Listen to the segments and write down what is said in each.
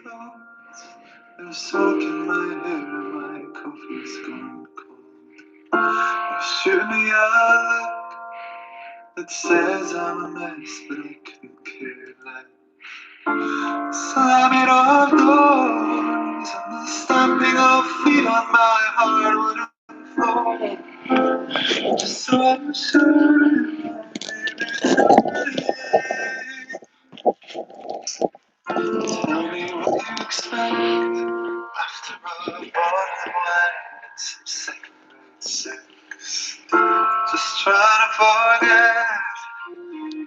thoughts. There's smoke in my hair, my coffee's gone cold. You shoot me a look that says I'm a mess, but I couldn't care less. Slamming of doors and the stamping of feet on my hardwood floor. Just so I'm sure tell me what you expect after a bottle of wine and some second-rate sex. Just trying to forget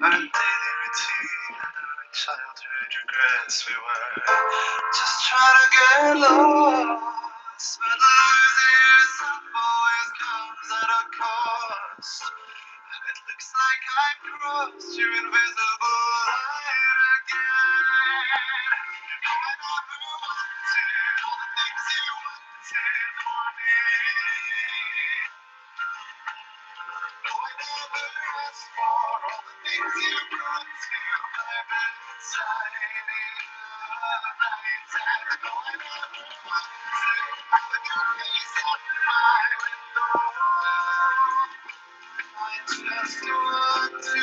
our daily routine and our childhood regrets. We were just trying to get lost, but losing yourself always comes at a cost. And it looks like I've crossed your invisible line again. No, I never wanted all the things you wanted for me. No, I never asked for all the things you brought to my bedside. No, I never wanted all the good face on my window. I just want to be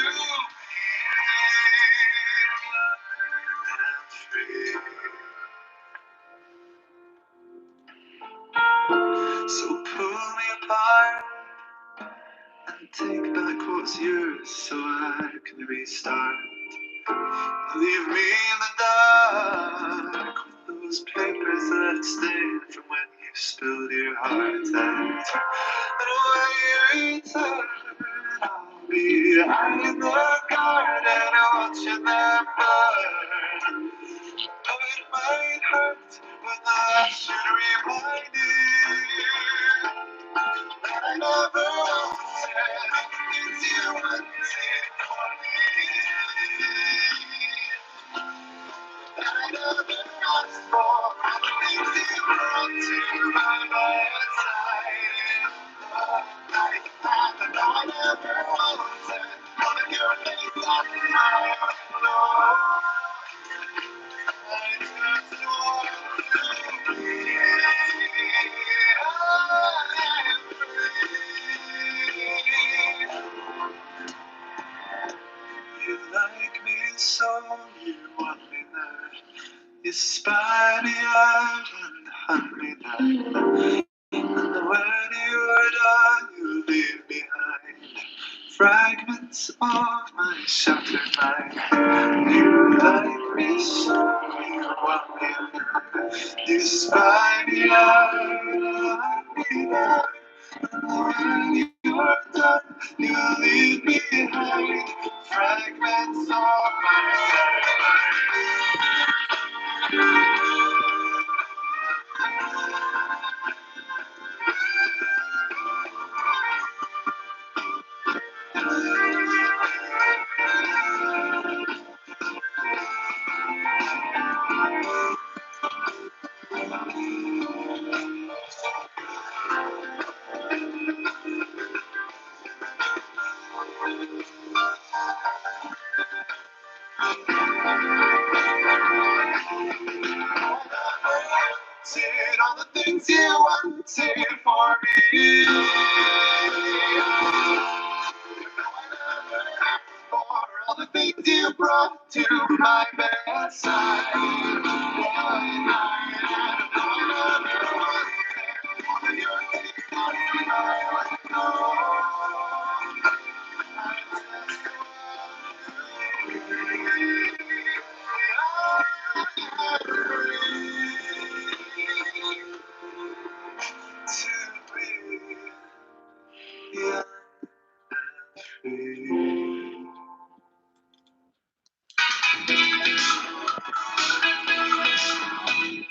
free. So pull me apart and take back what's yours so I can restart. Leave me in the dark with those papers that stained from when you spilled your heart out. And when you return, I'll be out in the garden watching them burn. Oh, it might hurt, but that should remind you that I never wanted the things you wanted for me. That I never asked for all the things you brought to my bedside. And I never wanted all of your things on my window. I just want to be free. You like me so you want me there. You spy me out and hunt me down. And when you're done, you leave behind fragments of my shattered mind. You like me so you want me there. You spy me out and hunt me down. And when you're done, you leave behind fragments of my shattered all the things you wanted for me. For all the things you brought to my bedside.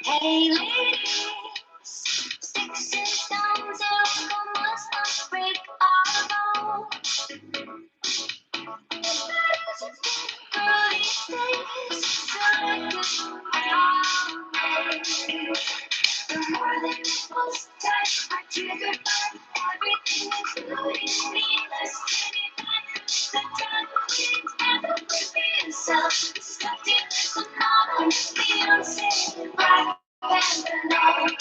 Hey ladies, sticks and stones and must not break our bones. Through these days, so like this the more that it was touch, I triggered by everything, including me. Less the time things never would be yourself. Stuck in this anomaly, sitting right and alone.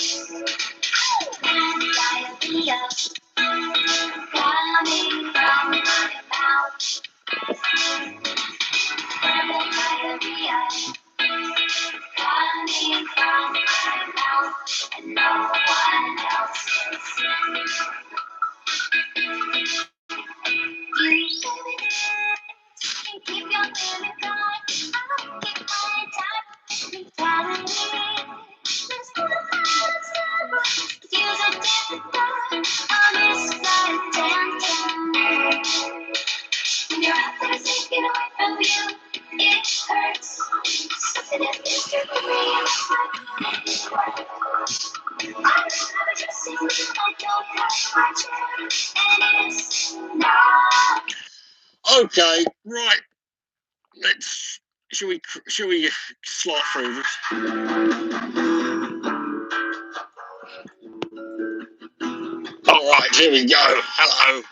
And diarrhea coming from my mouth. And diarrhea coming from my mouth. And no one else's. You keep your limit going. I'll keep my time. Mentality. Let's do the use a different word on this goddamn time. When your effort is taken away from you, it hurts. Something is disturbing me, and it's like it's work. I never just sing, I don't touch my chair, and it's not. Okay, right. Shall we slide through this? All right, here we go. Hello.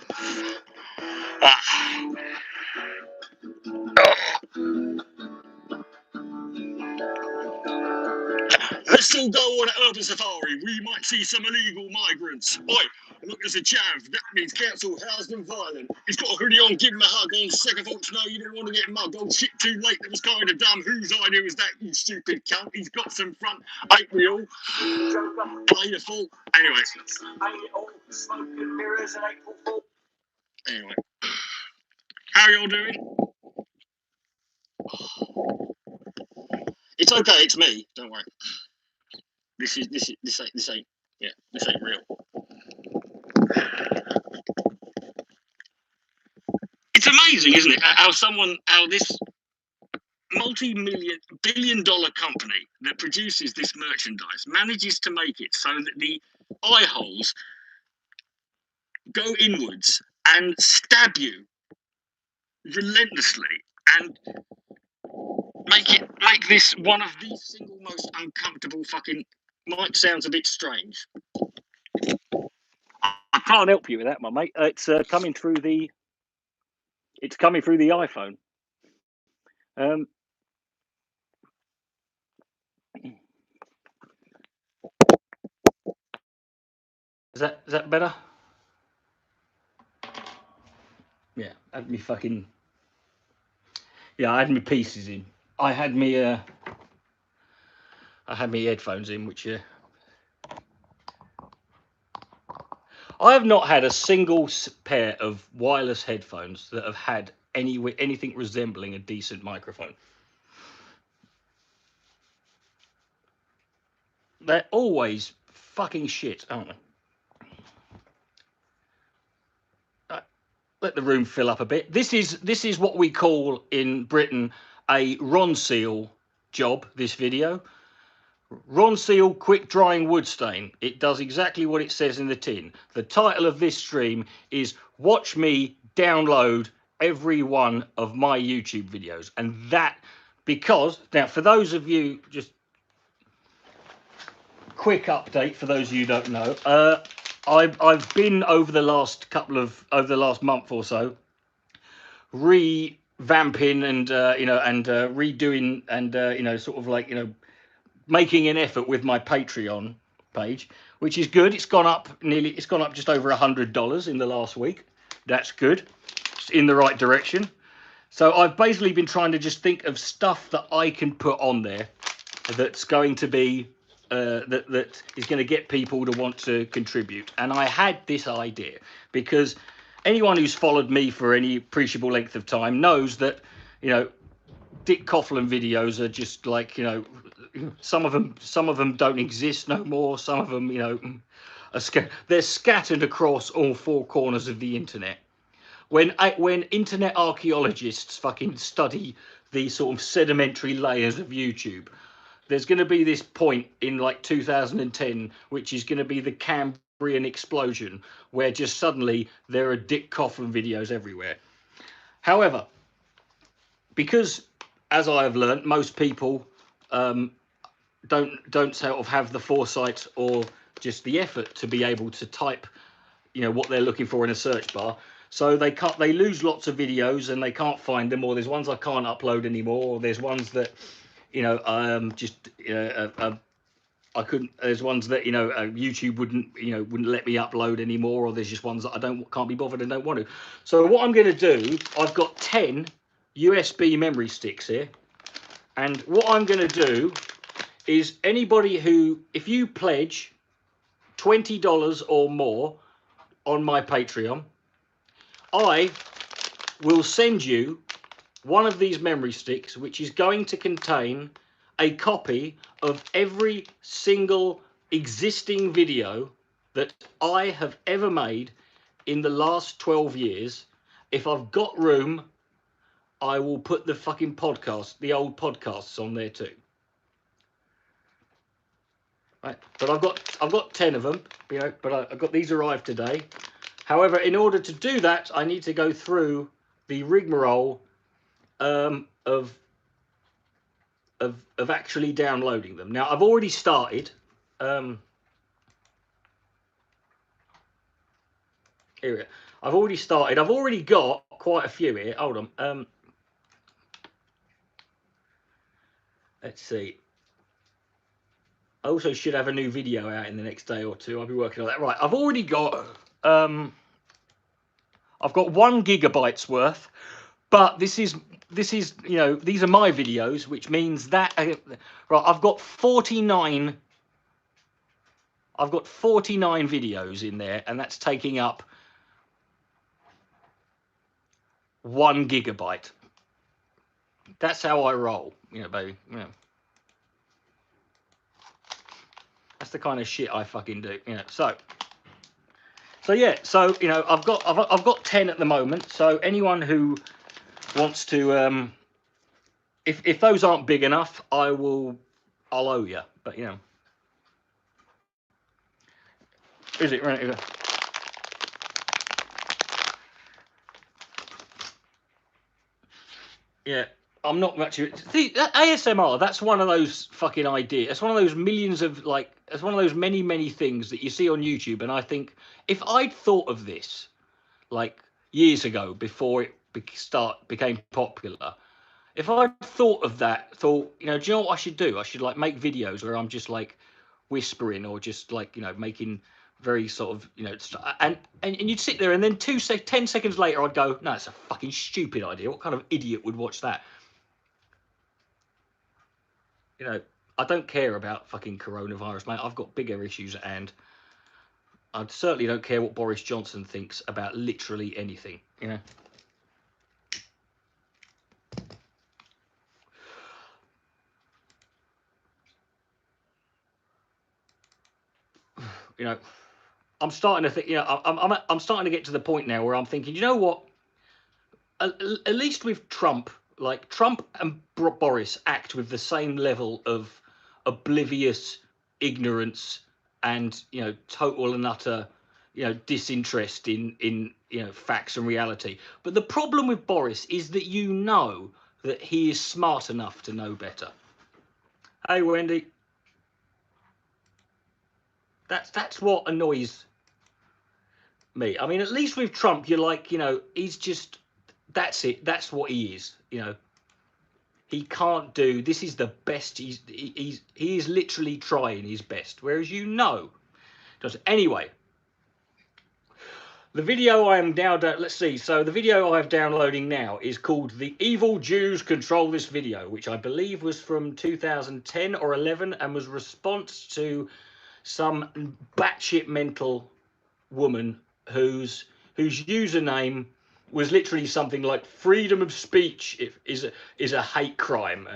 Let's all go on an urban safari. We might see some illegal migrants. Oi, look, there's a chav. That means council housed and violent. He's got a hoodie on, give him a hug on. Second thoughts, no, you didn't want to get mugged. Oh, shit, too late. That was kind of dumb. Whose idea was that, you stupid cunt? He's got some front. Ain't we all? Played a fool. Anyway. Anyway. How y'all doing? It's okay, it's me. Don't worry. This ain't real. It's amazing, isn't it? How this multi-billion-dollar company that produces this merchandise manages to make it so that the eye holes go inwards and stab you relentlessly and make this one of the single most uncomfortable fucking. Might sounds a bit strange. I can't help you with that, my mate. It's coming through the iPhone. Is that better? Yeah, I had me fucking. Yeah, I had my pieces in. I had me headphones in, which I have not had a single pair of wireless headphones that have had anything resembling a decent microphone. They're always fucking shit, aren't they? Let the room fill up a bit. This is what we call in Britain a Ron Seal job, this video. Ron Seal quick drying wood stain. It does exactly what it says in the tin. The title of this stream is Watch Me Download Every One of My YouTube Videos. And that, because, now for those of you, just quick update for those of you who don't know, I've been over the last month or so revamping and redoing and sort of like making an effort with my Patreon page, which is good. It's gone up just over $100 in the last week. That's good. It's in the right direction. So I've basically been trying to just think of stuff that I can put on there that's going to be that is going to get people to want to contribute. And I had this idea because anyone who's followed me for any appreciable length of time knows that Dick Coughlin videos are just like some of them don't exist no more. Some of them they're scattered across all four corners of the internet. When internet archaeologists fucking study the sort of sedimentary layers of YouTube, there's going to be this point in like 2010, which is going to be the Cambrian explosion, where just suddenly there are Dick Coughlin videos everywhere. However, because as I have learned, most people don't sort of have the foresight or just the effort to be able to type, what they're looking for in a search bar. So they lose lots of videos and they can't find them, or there's ones I can't upload anymore, or there's ones that you know, just I couldn't. There's ones that, you know, YouTube wouldn't let me upload anymore, or there's just ones that I can't be bothered and don't want to. So what I'm going to do, I've got 10 USB memory sticks here, and what I'm going to do is anybody who, if you pledge $20 or more on my Patreon, I will send you one of these memory sticks, which is going to contain a copy of every single existing video that I have ever made in the last 12 years. If I've got room, I will put the fucking podcast, the old podcasts on there too. Right, but I've got 10 of them, you know, but I've got these arrived today. However, in order to do that, I need to go through the rigmarole of actually downloading them. Now, I've already started. Here, I've already started. I've already got quite a few here. Hold on. Let's see. I also should have a new video out in the next day or two. I'll be working on that. Right, I've already got. I've got 1 gigabyte's worth, but this is you know, these are my videos, which means that right, I've got 49. I've got 49 videos in there, and that's taking up 1 gigabyte. That's how I roll, you know, baby. You know, that's the kind of shit I fucking do, you know. So yeah, so you know, I've got 10 at the moment. So anyone who wants to, if those aren't big enough, I'll owe you. But you know, is it right? Yeah, I'm not much. See, ASMR, that's one of those fucking ideas. It's one of those millions of, like, it's one of those many things that you see on YouTube. And I think if I'd thought of this like years ago before it became popular, if I'd thought of that, you know, do you know what I should do? I should like make videos where I'm just like whispering, or just like, you know, making very sort of, you know, and you'd sit there, and then 10 seconds later I'd go, no, it's a fucking stupid idea. What kind of idiot would watch that? You know, I don't care about fucking coronavirus, mate. I've got bigger issues at hand. I certainly don't care what Boris Johnson thinks about literally anything, you know. You know, I'm starting to think, you know, I'm starting to get to the point now where I'm thinking, you know what? At least with Trump, like Trump and Boris act with the same level of oblivious ignorance and, you know, total and utter, you know, disinterest in you know, facts and reality. But the problem with Boris is that, you know, that he is smart enough to know better. Hey, Wendy. That's what annoys me. I mean, at least with Trump, you're like, you know, he's just, that's it. That's what he is. You know, he can't do, this is the best. He is literally trying his best. Whereas, you know, anyway, the video I am now, let's see. So the video I'm downloading now is called "The Evil Jews Control This Video," which I believe was from 2010 or 11, and was response to some batshit mental woman whose username was literally something like "freedom of speech is a hate crime."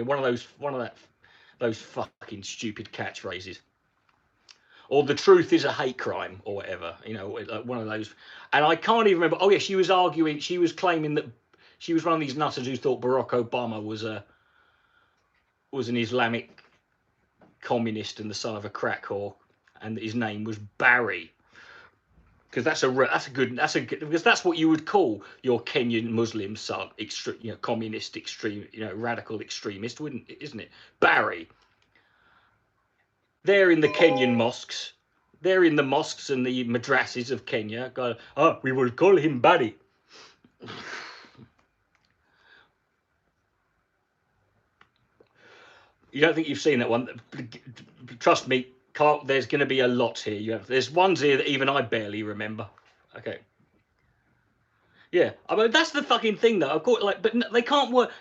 One of those fucking stupid catchphrases, or "the truth is a hate crime," or whatever. You know, like one of those. And I can't even remember. Oh yeah, she was arguing. She was claiming that she was one of these nutters who thought Barack Obama was an Islamic communist and the son of a crack whore, and that his name was Barry. Because because that's what you would call your Kenyan Muslim son, you know, communist extreme, you know, radical extremist, isn't it? Barry. They're in the Kenyan mosques. They're in the mosques and the madrasas of Kenya. Go, oh, we will call him Barry. You don't think you've seen that one? Trust me, Carl, there's going to be a lot here. There's ones here that even I barely remember. Okay. Yeah, I mean that's the fucking thing though. Of course, like, but they can't work.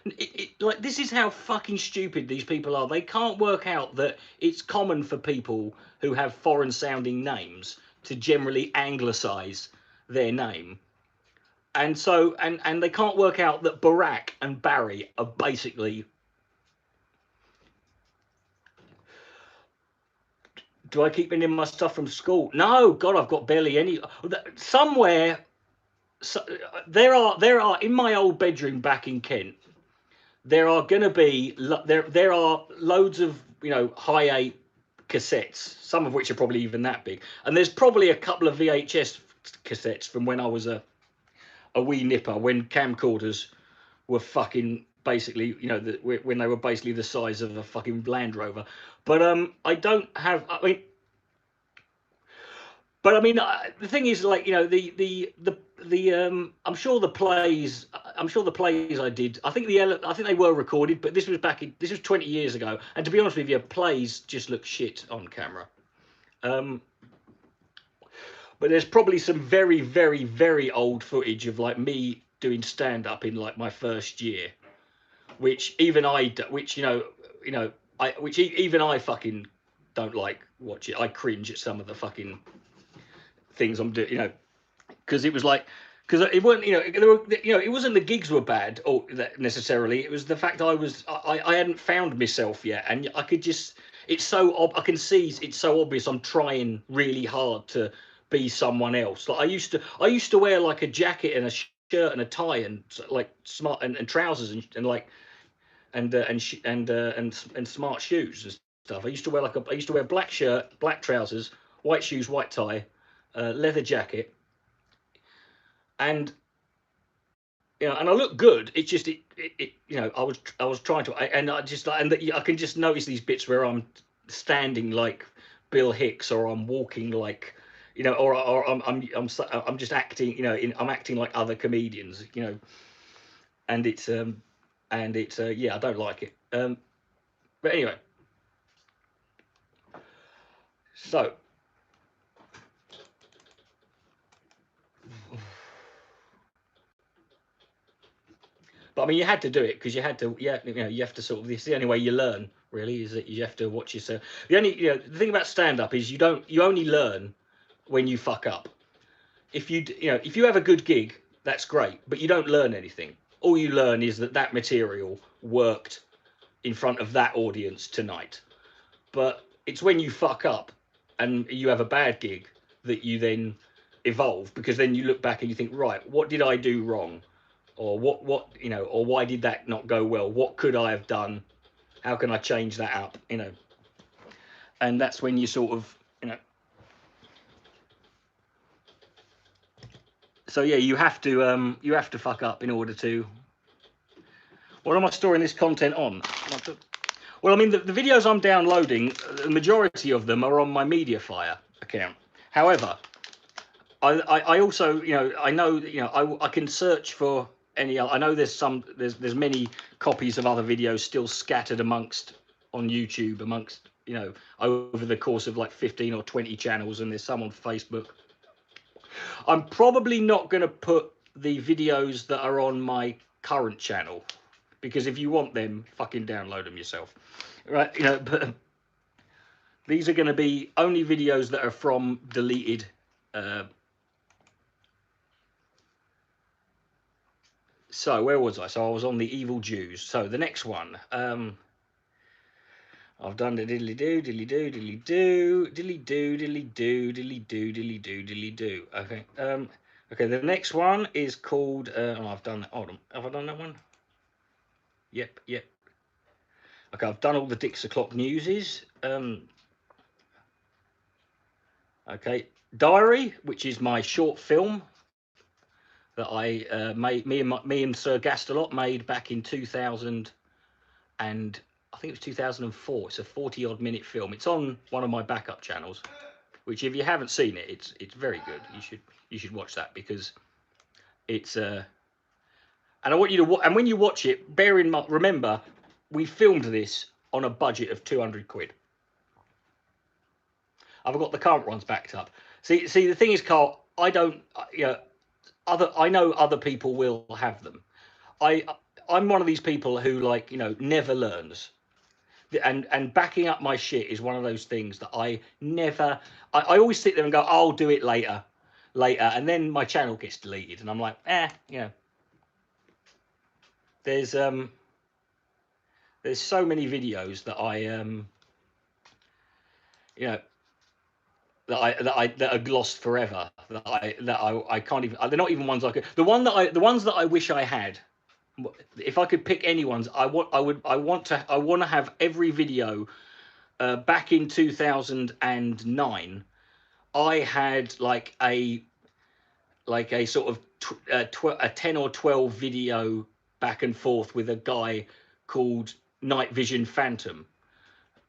Like this is how fucking stupid these people are. They can't work out that it's common for people who have foreign-sounding names to generally anglicise their name, and so and they can't work out that Barack and Barry are basically. Do I keep any of my stuff from school? No, God, I've got barely any. Somewhere, so, there are in my old bedroom back in Kent. There are going to be there are loads of high 8 cassettes, some of which are probably even that big, and there's probably a couple of VHS cassettes from when I was a wee nipper, when camcorders were fucking basically when they were basically the size of a fucking Land Rover. But I don't have. I mean, the thing is, like, I'm sure the plays. I'm sure the plays I did. I think they were recorded, but this was 20 years ago. And to be honest with you, plays just look shit on camera. But there's probably some very, very, very old footage of like me doing stand up in like my first year, which even I, even I fucking don't like watch it. I cringe at some of the fucking things I'm doing, because it was like, because it weren't, there were, it wasn't the gigs were bad or necessarily. It was the fact I hadn't found myself yet, and I could just, it's so I can see it's so obvious. I'm trying really hard to be someone else. Like I used to wear like a jacket and a shirt and a tie and like smart and trousers and like and smart shoes and stuff. I used to wear black shirt, black trousers, white shoes, white tie, leather jacket, and and I look good. It's just I was trying to, and I can just notice these bits where I'm standing like Bill Hicks, or I'm walking like, or I'm just acting, I'm acting like other comedians, and it's yeah, I don't like it. But anyway, so. But I mean, you had to do it because you had to. Yeah, you have to sort of. It's the only way you learn. Really, is that you have to watch yourself. The thing about stand up is you only learn when you fuck up. If you have a good gig, that's great, but you don't learn anything. All you learn is that material worked in front of that audience tonight. But it's when you fuck up and you have a bad gig that you then evolve, because then you look back and you think, right, what did I do wrong? Or or why did that not go well? What could I have done? How can I change that up? And that's when you sort of, so yeah, you have to fuck up in order to. What am I storing this content on? Well, I mean, the videos I'm downloading, the majority of them are on my Mediafire account. However, I also, I know that, I can search for any. I know there's many copies of other videos still scattered amongst on YouTube, amongst, over the course of like 15 or 20 channels, and there's some on Facebook. I'm probably not going to put the videos that are on my current channel, because if you want them, fucking download them yourself, right? But these are going to be only videos that are from deleted. So where was I? So I was on the evil Jews. So the next one, I've done the diddly do, diddly do, diddly do, diddly do, diddly do, diddly do, diddly do, diddly do. Okay. Okay. The next one is called. Oh, I've done that. Hold on. Have I done that one? Yep. Yep. Okay. I've done all the Dix O'Clock newses. Okay. Diary, which is my short film that I made. Me and Sir Gastelot made back in 2000 and. I think it was 2004. It's a 40-odd minute film. It's on one of my backup channels, which if you haven't seen it, it's very good. You should watch that, because it's and I want you to and when you watch it, bear in mind, remember, we filmed this on a budget of 200 quid. I've got the current ones backed up. See, the thing is, Carl, I don't, you know, I know other people will have them. I, I'm one of these people who, like, you know, never learns. And backing up my shit is one of those things that I never. I always sit there and go, I'll do it later, and then my channel gets deleted, and I'm like, you know, there's so many videos that I you know, that are lost forever, that I can't even. They're not even ones I could. The ones that I wish I had. If I could pick any ones, I want to have every video. Back in 2009, I had like a sort of a 10 or 12 video back and forth with a guy called Night Vision Phantom,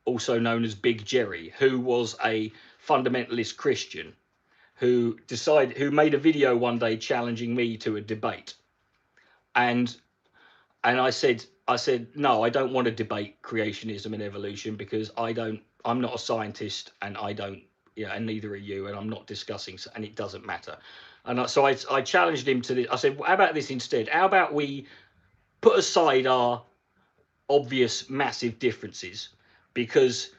also known as Big Jerry, who was a fundamentalist Christian who made a video one day challenging me to a debate. And I said, no, I don't want to debate creationism and evolution, because I'm not a scientist, and I don't, yeah, and neither are you, and I'm not discussing, and it doesn't matter. And so I challenged him to this. I said, how about this instead? How about we put aside our obvious massive differences, because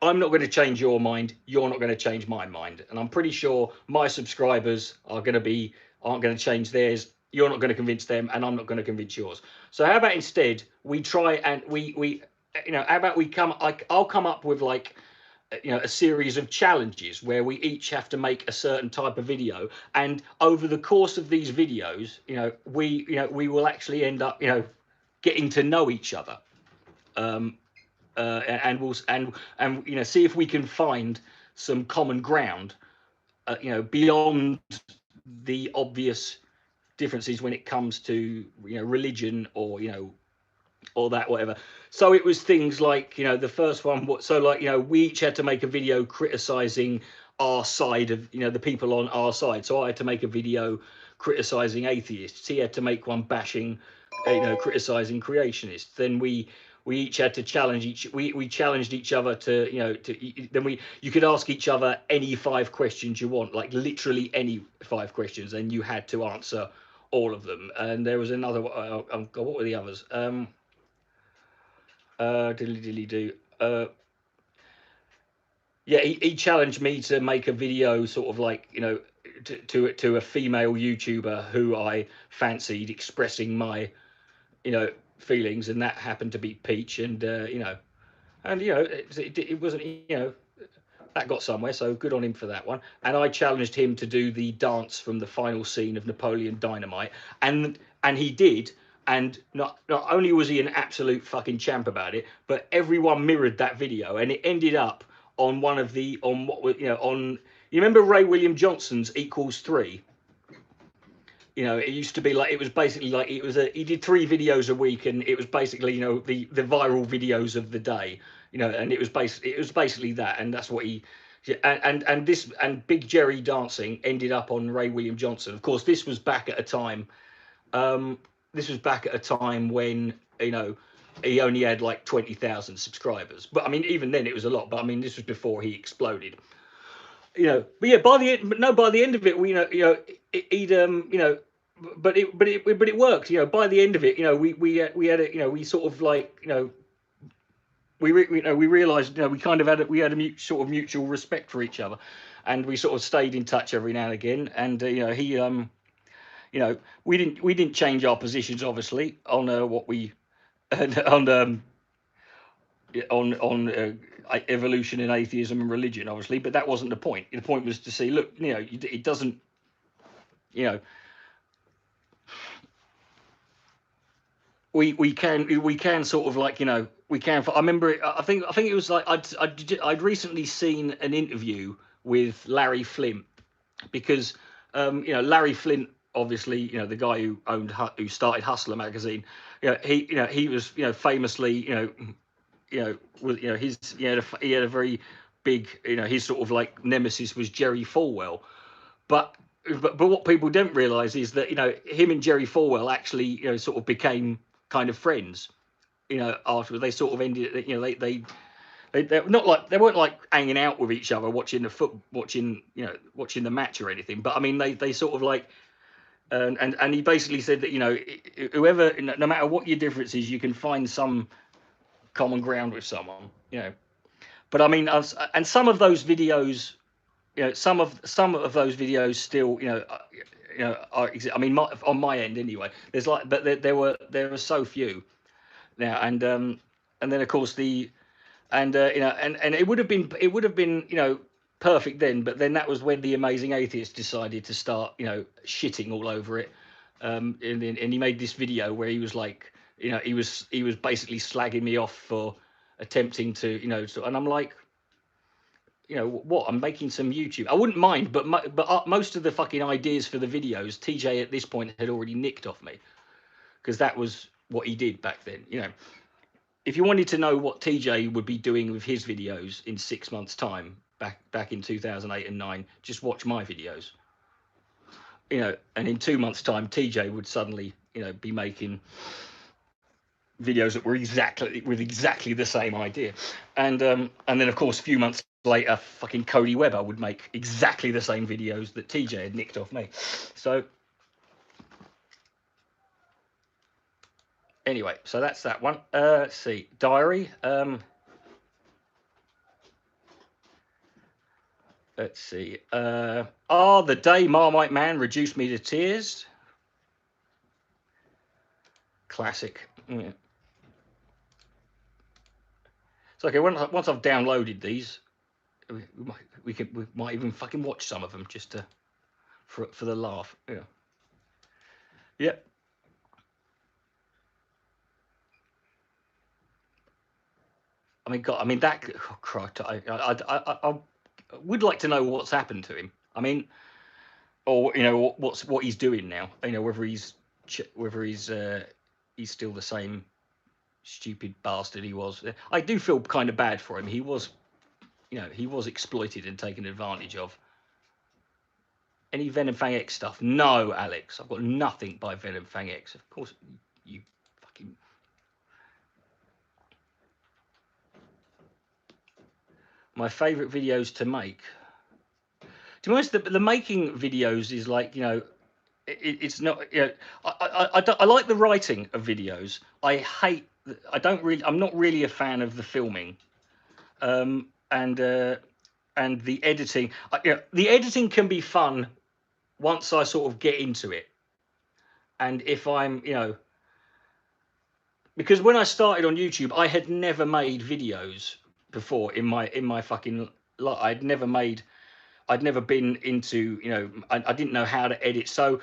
I'm not going to change your mind, you're not going to change my mind, and I'm pretty sure my subscribers aren't going to change theirs. You're not going to convince them, and I'm not going to convince yours. So how about instead we try and we you know, how about we I'll come up with, like, you know, a series of challenges where we each have to make a certain type of video, and over the course of these videos, you know, we will actually end up, you know, getting to know each other. And we'll and you know, see if we can find some common ground, you know, beyond the obvious differences when it comes to, you know, religion, or, you know, or that, whatever. So it was things like, you know, the first one, so, like, you know, we each had to make a video criticizing our side of, you know, the people on our side. So I had to make a video criticizing atheists. He had to make one bashing, you know, criticizing creationists. Then we each had to challenge we challenged each other to, you know, then you could ask each other any 5 questions you want, like literally any 5 questions, and you had to answer all of them. And there was another, God, what were the others? Dilly do. Yeah, he challenged me to make a video, sort of like, you know, to a female YouTuber who I fancied, expressing my, you know, feelings, and that happened to be Peach, and you know, it wasn't, you know, that got somewhere, so good on him for that one. And I challenged him to do the dance from the final scene of Napoleon Dynamite, and he did. And not only was he an absolute fucking champ about it, but everyone mirrored that video, and it ended up on one of the, on what, you know, on, you remember Ray William Johnson's Equals 3? You know, it used to be like, it was basically like, he did 3 videos a week, and it was basically, you know, the viral videos of the day, you know, and it was basically that, and that's what he, and this, and Big Jerry dancing ended up on Ray William Johnson. Of course, this was back at a time, when, you know, he only had like 20,000 subscribers. But I mean, even then it was a lot. But I mean, this was before he exploded. You know, but yeah, by the end of it, we, he'd, you know, but it worked. You know, by the end of it, you know, we had a, you know, we sort of, like, you know, we realized, you know, we kind of had we had a sort of mutual respect for each other, and we sort of stayed in touch every now and again. And you know, he, you know, we didn't change our positions, obviously, on what we on evolution and atheism and religion, obviously, but that wasn't the point. The point was to see, look, you know, it doesn't, you know, we can sort of, like, you know, we can. I remember it, I think it was like, I'd recently seen an interview with Larry Flint, because you know, Larry Flint, obviously, you know, the guy who started Hustler magazine, you know, he was, you know, famously, was, you know, he had a very big, you know, his sort of like nemesis was Jerry Falwell. But what people don't realize is that, you know, him and Jerry Falwell actually, you know, sort of became kind of friends. you know, afterwards they sort of ended, you know, they're not like, they weren't like hanging out with each other watching watching the match or anything, but I mean they sort of like, and he basically said that, you know, whoever, no matter what your difference is, you can find some common ground with someone, you know. But I mean, and some of those videos, you know, some of those videos still, are, I mean, on my end anyway. There's like, but there were so few now, and then of course and it would have been, you know, perfect then, but then that was when the Amazing Atheist decided to start, you know, shitting all over it, and he made this video where he was like, you know, he was basically slagging me off for attempting to, you know, and I'm like, you know what, I'm making some YouTube. I wouldn't mind, but most of the fucking ideas for the videos, TJ at this point had already nicked off me, because that was what he did back then. You know, if you wanted to know what TJ would be doing with his videos in 6 months' time, back in 2008 and 9, just watch my videos. You know, and in 2 months' time, TJ would suddenly, you know, be making videos that were exactly the same idea, and then of course a few months later, fucking Cody Webber would make exactly the same videos that TJ had nicked off me. So anyway, so that's that one. Let's see, diary. Let's see. The day Marmite Man reduced me to tears. Classic. Yeah. It's okay. Once I've downloaded these, we might even fucking watch some of them just to for the laugh. Yeah. Yep. I mean, God, I mean that. Oh, Christ, I would like to know what's happened to him. I mean, or you know what he's doing now. You know, whether he's he's still the same stupid bastard he was. I do feel kind of bad for him. He was, you know, he was exploited and taken advantage of. Any Venom Fang X stuff? No, Alex, I've got nothing by Venom Fang X. Of course, you fucking. My favourite videos to make. To be honest, the making videos is like, you know, it's not, you know, I like the writing of videos. I don't really, I'm not really a fan of the filming, and the editing. You know, the editing can be fun once I sort of get into it, and if I'm, you know, because when I started on YouTube, I had never made videos before in my fucking life. I'd never been into, you know, I didn't know how to edit. So,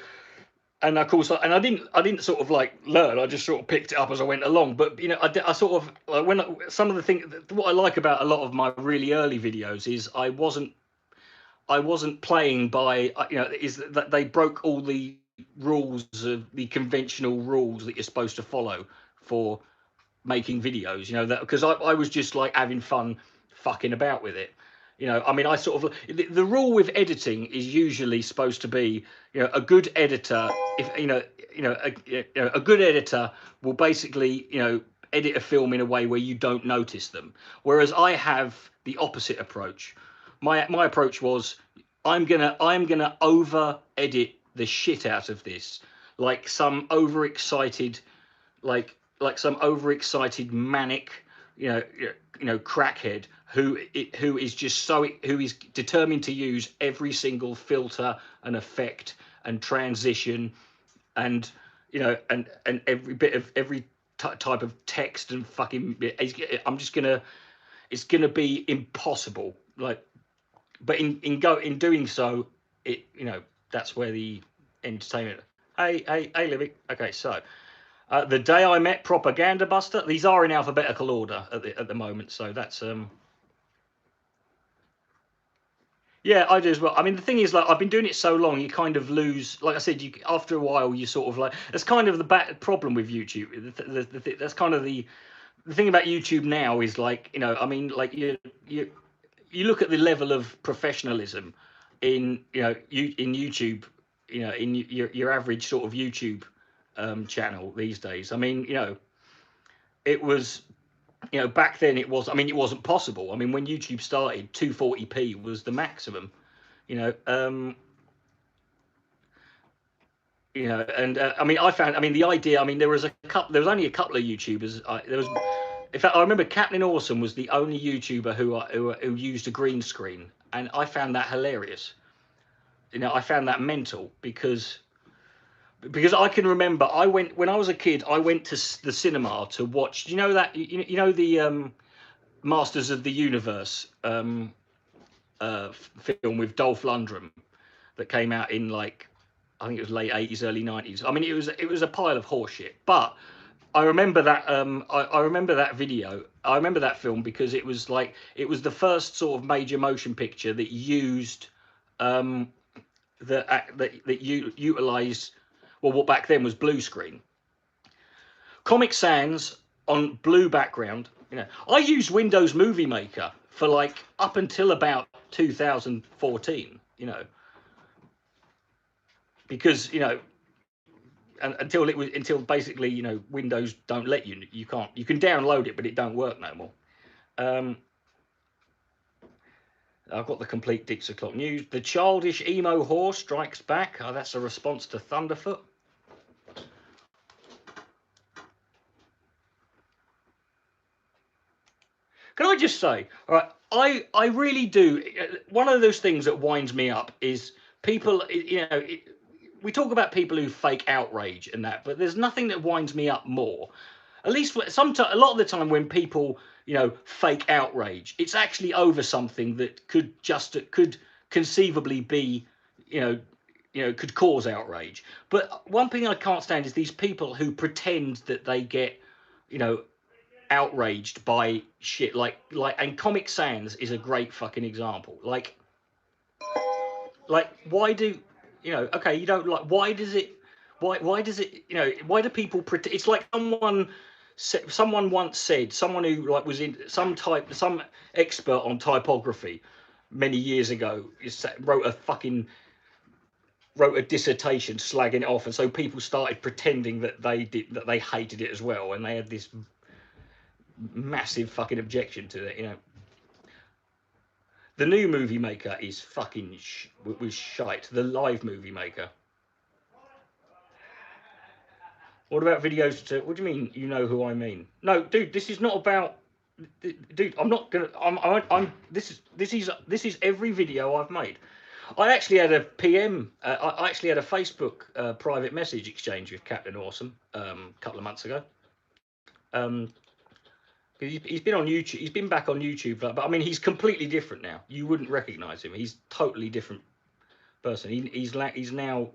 and of course, and I didn't sort of like learn. I just sort of picked it up as I went along. But you know, I sort of like some of the things. What I like about a lot of my really early videos is I wasn't playing by, you know, is that they broke all the rules of the conventional rules that you're supposed to follow for making videos. You know, that because I was just like having fun fucking about with it. You know, I mean, I sort of the rule with editing is usually supposed to be, you know, a good editor. If a good editor will basically, you know, edit a film in a way where you don't notice them. Whereas I have the opposite approach. My approach was I'm gonna over edit the shit out of this, like some overexcited, like some overexcited manic, crackhead who is just so who is determined to use every single filter and effect and transition and and every bit of every type of text and fucking. I'm just gonna. It's gonna be impossible. Like, but in doing so, that's where the entertainment. Hey, Libby. Okay, so. The day I met Propaganda Buster. These are in alphabetical order at the moment, so that's Yeah, I do as well. I mean, the thing is, like, I've been doing it so long, you kind of lose. Like I said, you after a while, you sort of like. That's kind of the problem with YouTube. That's kind of the thing about YouTube now is like, I mean, like you look at the level of professionalism in in YouTube, in your average sort of YouTube channel these days. I mean, it was, you know, back then it was. I mean, it wasn't possible. I mean, when YouTube started, 240p was the maximum. You know, and I mean, I mean, the idea. I mean, there was only a couple of YouTubers. In fact, I remember Captain Awesome was the only YouTuber who used a green screen, and I found that hilarious. You know, I found that mental because I can remember when I was a kid, I went to the cinema to watch. You know that you know the Masters of the Universe film with Dolph Lundgren that came out in like, I think it was late 80s, early 90s. I mean, it was a pile of horseshit, but I remember that I remember that video. I remember that film because it was the first sort of major motion picture that used that you utilized, well, what back then was blue screen. Comic Sans on blue background. You know, I used Windows Movie Maker for like up until about 2014. You know, because you know, until basically, you know, Windows don't let you. You can download it, but it don't work no more. I've got the complete Dix O'Clock news. The childish emo whore strikes back. Oh, that's a response to Thunderfoot. Can I just say, all right, I really do. One of those things that winds me up is people, you know, we talk about people who fake outrage and that, but there's nothing that winds me up more. At least sometimes, a lot of the time when people, you know, fake outrage, it's actually over something that could conceivably be, you know, could cause outrage. But one thing I can't stand is these people who pretend that they get, you know, outraged by shit and Comic Sans is a great fucking example. Like why do, you know, okay, you don't like, why does it, you know, why do people pretend? It's like someone once said, someone who like was in some expert on typography many years ago wrote a dissertation slagging it off, and so people started pretending that they hated it as well, and they had this massive fucking objection to it, you know. The new Movie Maker is fucking was shite. The live Movie Maker. What about videos to? What do you mean? You know who I mean? No, dude. This is not about. Dude, I'm not gonna. I'm. This is every video I've made. I actually had a PM. I actually had a Facebook private message exchange with Captain Awesome a couple of months ago. He's been on YouTube. He's been back on YouTube, but I mean, he's completely different now. You wouldn't recognise him. He's totally different person. He's now.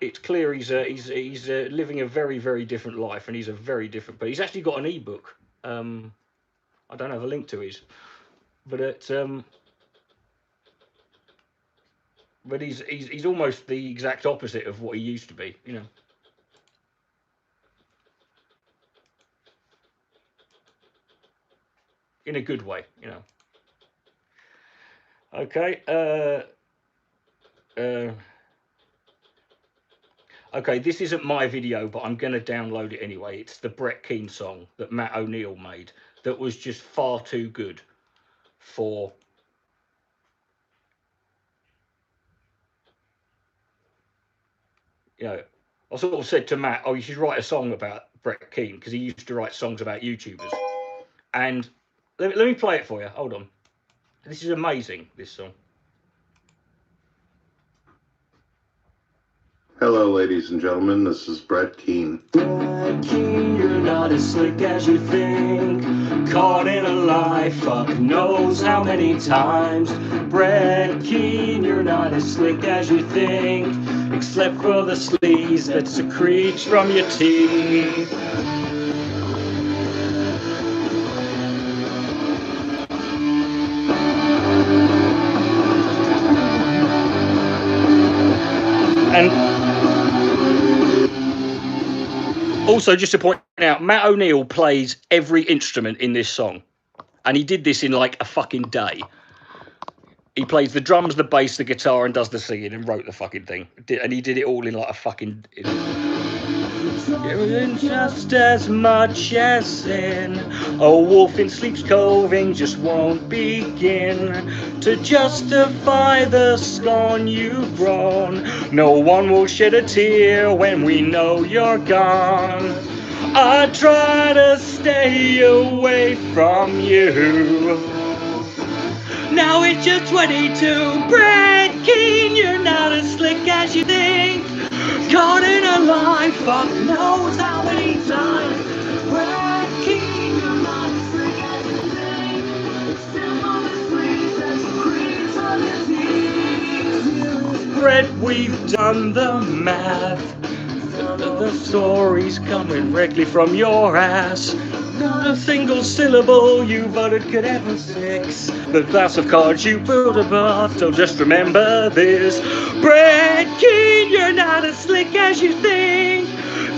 It's clear he's living a very, very different life, and he's a very different. But he's actually got an ebook. I don't have a link to his, but he's almost the exact opposite of what he used to be. You know. In a good way, you know. Okay. Okay, this isn't my video, but I'm going to download it anyway. It's the Brett Keane song that Matt O'Neill made that was just far too good for... You know, I sort of said to Matt, oh, you should write a song about Brett Keane, because he used to write songs about YouTubers. And let me play it for you. Hold on. This is amazing, this song. Hello, ladies and gentlemen. This is Brett Keane. Brett Keane, you're not as slick as you think. Caught in a lie, fuck knows how many times. Brett Keane, you're not as slick as you think, except for the sleaze that secretes from your teeth. And also, just to point out, Matt O'Neill plays every instrument in this song. And he did this in like a fucking day. He plays the drums, the bass, the guitar, and does the singing, and wrote the fucking thing. And he did it all in like a fucking... You're just as much as sin. A wolf in sleep's coving just won't begin to justify the scorn you've grown. No one will shed a tear when we know you're gone. I try to stay away from you. Now it's just 22. Brad Keane, you're not as slick as you think. Caught in a lie, fuck knows how many times. Brad Keane, you're not as slick as you think. Still on the streets, there's some creeps on your teeth. Brett, we've done the math. The story's coming directly from your ass. Not a single syllable you've uttered could ever fix the glass of cards you built above. So just remember this. Brett Keane, you're not as slick as you think.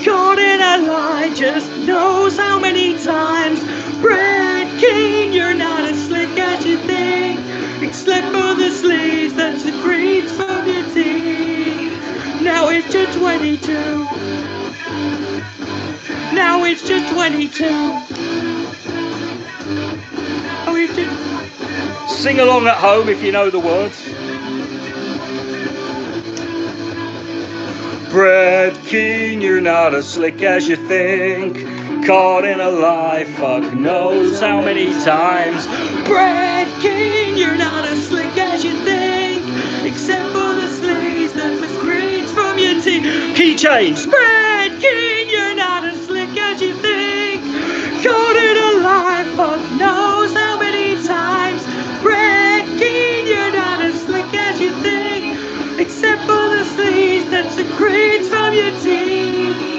Caught in a lie, just knows how many times. Brett Keane, you're not as slick as you think. Except for the sleeves that secretes from your teeth. Now it's just 22. Now it's just 22. Oh, it's just... Sing along at home if you know the words. Brad Keane, you're not as slick as you think. Caught in a lie, fuck knows how many times. Brad Keane, you're not as slick as you think. Except for the sleeves that miscreate from your teeth. Keychains. Brad Keane, you're not as slick as you think. Caught in a lie, fuck knows how many times. Brad Keane, you're not as slick as you think. Except for the sleeves that secretes from your teeth.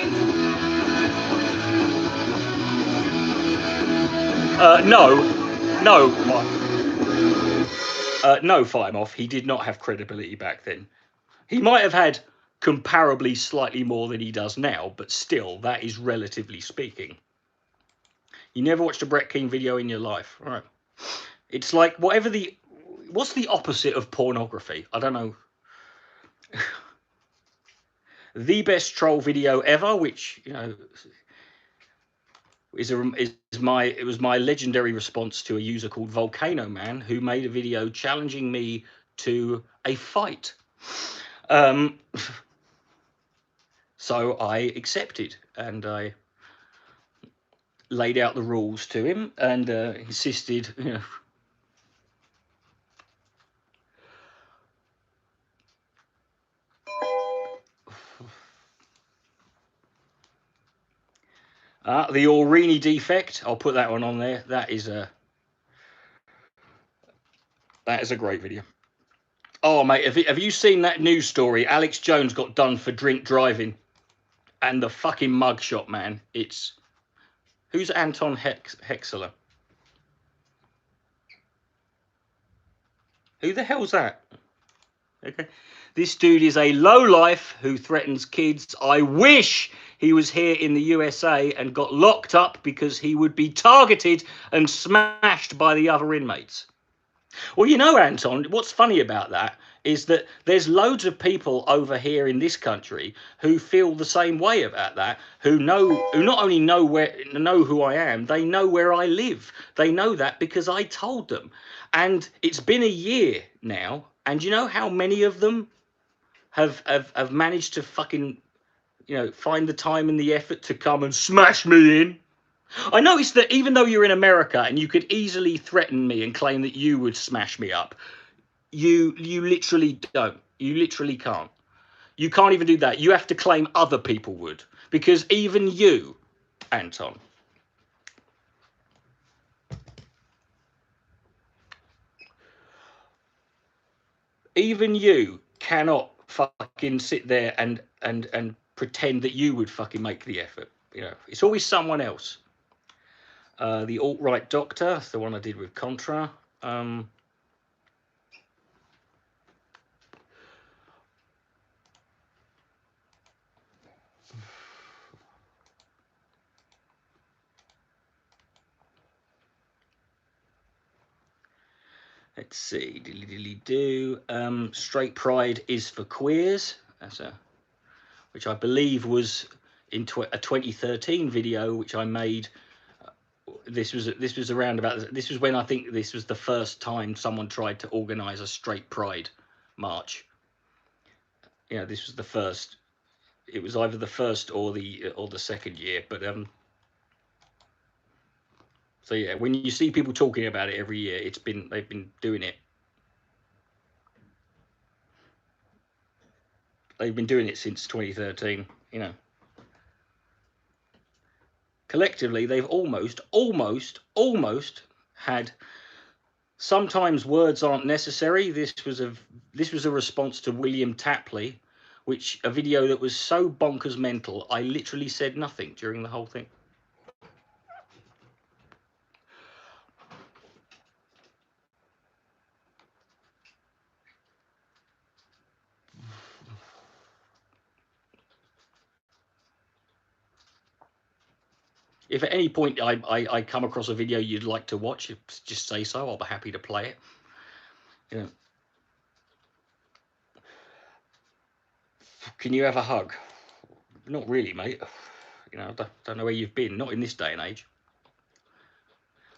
No, Fire Off. He did not have credibility back then. He might have had comparably slightly more than he does now, but still, that is relatively speaking. You never watched a Brett Keane video in your life, right? It's like what's the opposite of pornography? I don't know. The best troll video ever, which it was my legendary response to a user called Volcano Man, who made a video challenging me to a fight. So I accepted, and I laid out the rules to him and insisted, the Aureni defect. I'll put that one on there. That is a great video. Oh, mate, have you seen that news story? Alex Jones got done for drink driving, and the fucking mugshot, man. It's who's Anton Hexeler? Who the hell's that? Okay, this dude is a lowlife who threatens kids. I wish he was here in the USA and got locked up because he would be targeted and smashed by the other inmates. Well, Anton, what's funny about that is that there's loads of people over here in this country who feel the same way about that, who not only know who I am, they know where I live. They know that because I told them. And it's been a year now, and you know how many of them have managed to fucking, find the time and the effort to come and smash me in? I noticed that even though you're in America and you could easily threaten me and claim that you would smash me up, you literally don't. You literally can't. You can't even do that. You have to claim other people would. Because even you, Anton, even you cannot fucking sit there and pretend that you would fucking make the effort. It's always someone else. The alt-right doctor, that's the one I did with Contra. Let's see, Straight Pride is for queers. Which I believe was in a 2013 video which I made. This was around about. This was when I think this was the first time someone tried to organise a straight pride march. You know, this was the first. It was either the first or the second year, but so yeah, when you see people talking about it every year, they've been doing it. They've been doing it since 2013. You know, collectively they've almost had. Sometimes words aren't necessary. This was a response to William Tapley, which a video that was so bonkers mental, I literally said nothing during the whole thing. If at any point I come across a video you'd like to watch, just say so. I'll be happy to play it. You know, can you have a hug? Not really, mate. You know, I don't know where you've been. Not in this day and age.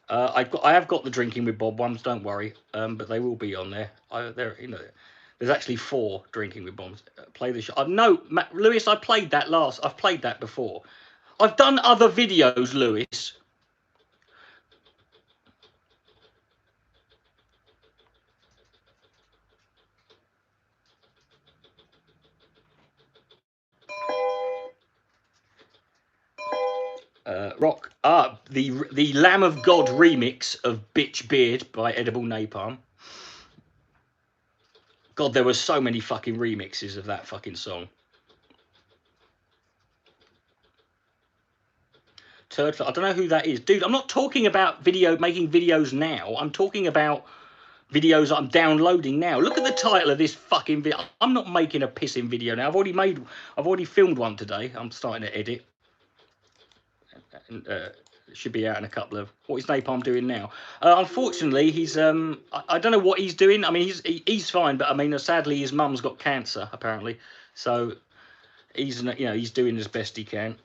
I have got the Drinking with Bob ones. Don't worry, but they will be on there. You know, there's actually 4 Drinking with Bombs. Play the show. No, Lewis, I've played that before. I've done other videos, Lewis. Rock. The Lamb of God remix of Bitch Beard by Edible Napalm. God, there were so many fucking remixes of that fucking song. Turd. I don't know who that is, dude. I'm not talking about making videos now. I'm talking about videos I'm downloading now. Look at the title of this fucking video. I'm not making a pissing video now. I've already filmed one today. I'm starting to edit. And, it should be out in a couple of. What is Napalm doing now? Unfortunately, he's I don't know what he's doing. I mean, he's fine, but I mean, sadly, his mum's got cancer apparently, so he's he's doing as best he can.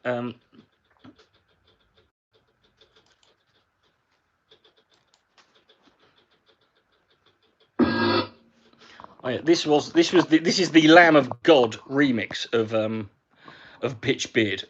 Oh, yeah, this is the Lamb of God remix of Pitch Beard.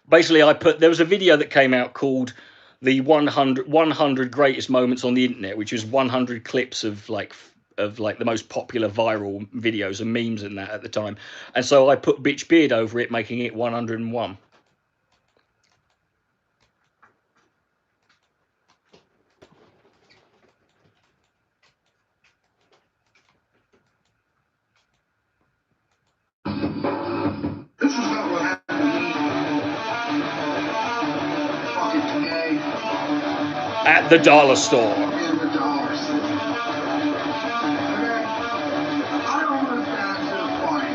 Basically, there was a video that came out called the 100 greatest moments on the internet, which was 100 clips of like the most popular viral videos and memes and that at the time. And so I put Bitch Beard over it, making it 101. This is not what happened to me. Fucking today. At the dollar store. In the dollar store. Okay? I almost got into a fight.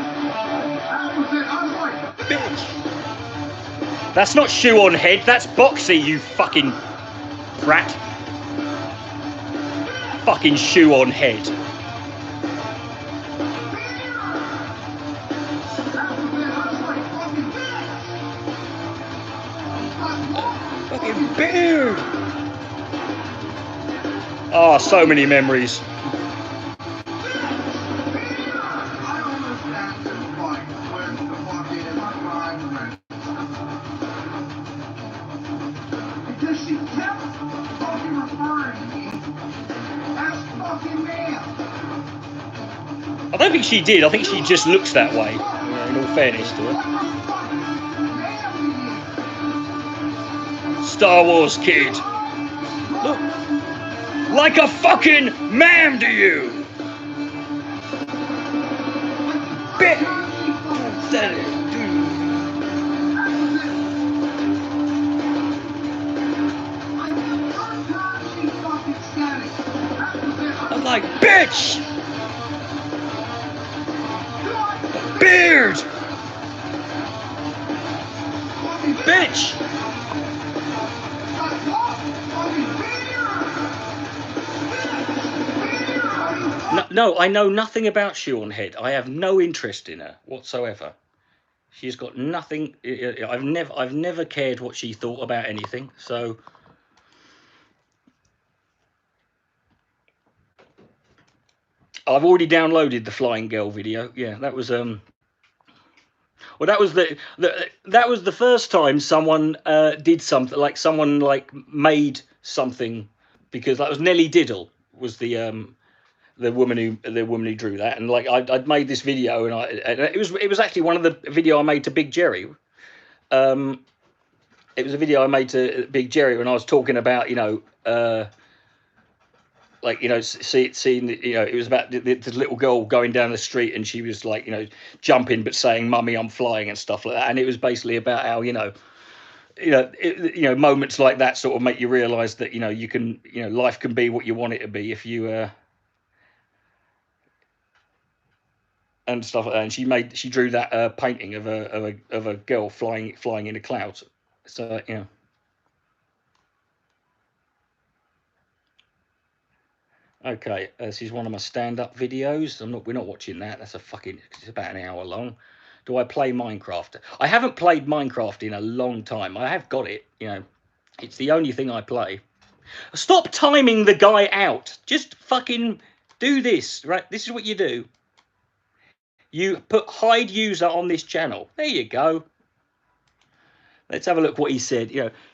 That was it. I was like, Bitch. That's not shoe on head. That's boxy, you fucking brat. Fucking shoe on head. Fucking beard. Oh, so many memories. I don't think she did. I think she just looks that way, in all fairness to her. Star Wars kid. Look. Like a fucking man to you. Bit. I'm like, bitch. Beard. Bitch. No, I know nothing about Shoe on Head. I have no interest in her whatsoever. She's got nothing. I've never cared what she thought about anything. So I've already downloaded the Flying Girl video. Yeah, that was well, that was that was the first time someone did something, like someone like made something, because that was Nellie Diddle was the woman who drew that, and like I'd made this video, and it was actually one of the video I made to Big Jerry. It was a video I made to Big Jerry when I was talking about, like, seeing, it was about this little girl going down the street, and she was like, jumping but saying, "Mummy, I'm flying," and stuff like that. And it was basically about how, moments like that sort of make you realise that, you can, life can be what you want it to be if you and stuff like that. And she drew that painting of a girl flying in the clouds. So okay, this is one of my stand-up videos. We're not watching that. That's it's about an hour long. Do I play Minecraft? I haven't played Minecraft in a long time. I have got it, It's the only thing I play. Stop timing the guy out. Just fucking do this, right? This is what you do. You put hide user on this channel. There you go. Let's have a look what he said.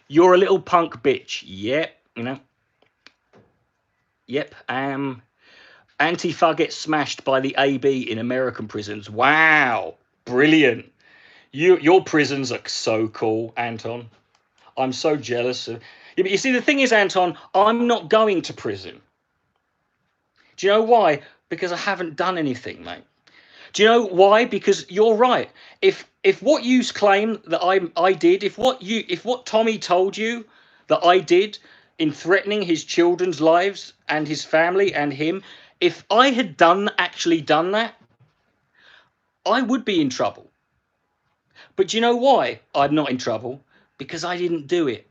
You're a little punk bitch. Yep, Yep. Antifa gets smashed by the AB in American prisons. Wow, brilliant. Your prisons are so cool, Anton. I'm so jealous of. Yeah, but you see, the thing is, Anton, I'm not going to prison. Do you know why? Because I haven't done anything, mate. Do you know why? Because you're right. If what you claim that I did, if what Tommy told you that I did in threatening his children's lives and his family and him, if I had actually done that, I would be in trouble. But do you know why I'm not in trouble? Because I didn't do it.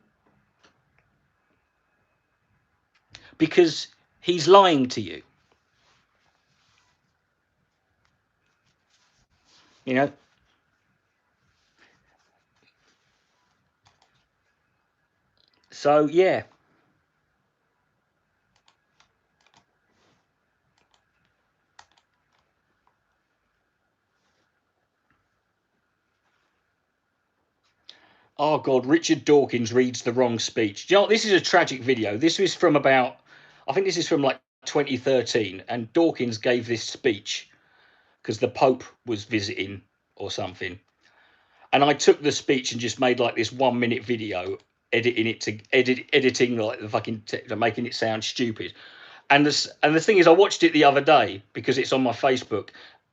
Because he's lying to you. So yeah. Oh God, Richard Dawkins reads the wrong speech. Do you know what? This is a tragic video. This was from I think this is from like 2013, and Dawkins gave this speech because the Pope was visiting or something. And I took the speech and just made like this 1 minute video, editing like the fucking making it sound stupid. And the thing is, I watched it the other day because it's on my Facebook,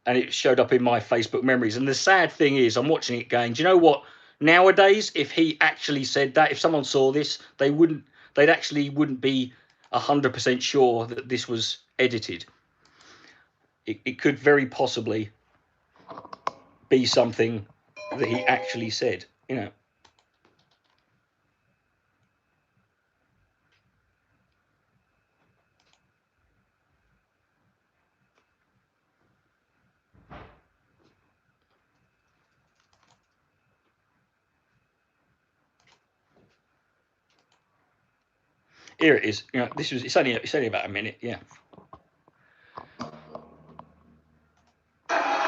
and it showed up in my Facebook memories. And the sad thing is, I'm watching it going, do you know what? Nowadays, if he actually said that, if someone saw this, they'd wouldn't be 100% sure that this was edited. It could very possibly be something that he actually said, Here it is. It's only about a minute. Yeah. I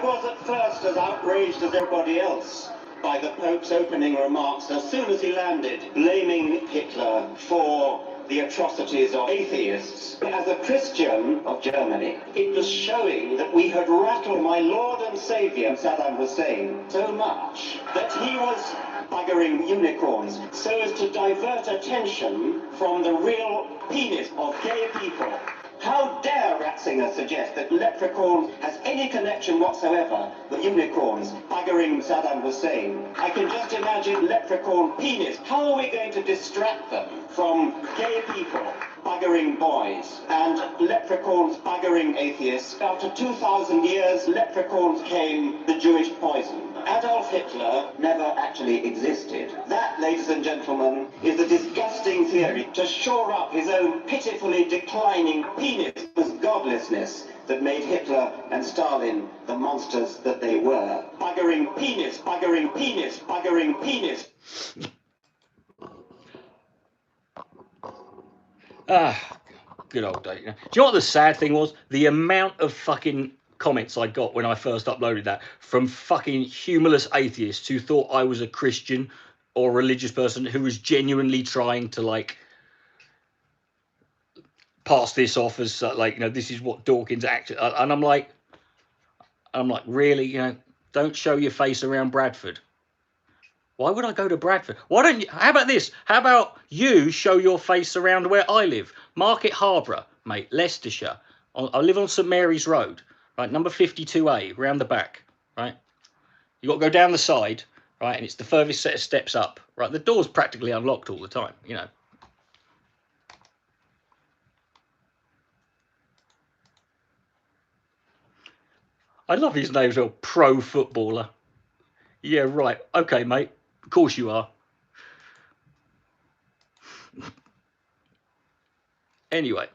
was at first as outraged as everybody else by the Pope's opening remarks as soon as he landed, blaming Hitler for the atrocities of atheists. As a Christian of Germany, it was showing that we had rattled my Lord and Saviour, Saddam Hussein, so much that he was buggering unicorns so as to divert attention from the real penis of gay people. How dare Ratzinger suggest that Leprechaun has any connection whatsoever with unicorns buggering Saddam Hussein? I can just imagine Leprechaun penis. How are we going to distract them from gay people buggering boys and leprechauns buggering atheists? After 2,000 years, leprechauns came the Jewish poison. Adolf Hitler never actually existed. That, ladies and gentlemen, is a disgusting theory to shore up his own pitifully declining penis with godlessness. that made Hitler and Stalin the monsters that they were. Buggering penis, buggering penis, buggering penis. Ah, good old day. Do you know what the sad thing was? The amount of fucking comments I got when I first uploaded that from fucking humorless atheists who thought I was a Christian or religious person who was genuinely trying to like pass this off as like, you know, this is what Dawkins actually, and I'm like, really, you know, don't show your face around Bradford. Why would I go to Bradford? Why don't you, how about this? How about you show your face around where I live? Market Harborough, mate, Leicestershire. I live on St Mary's Road, right, number 52A, round the back, right? You got to go down the side, right, and it's the furthest set of steps up, right? The door's practically unlocked all the time, you know. I love his name as well, pro footballer. Yeah, right. Okay, mate. Of course you are. Anyway,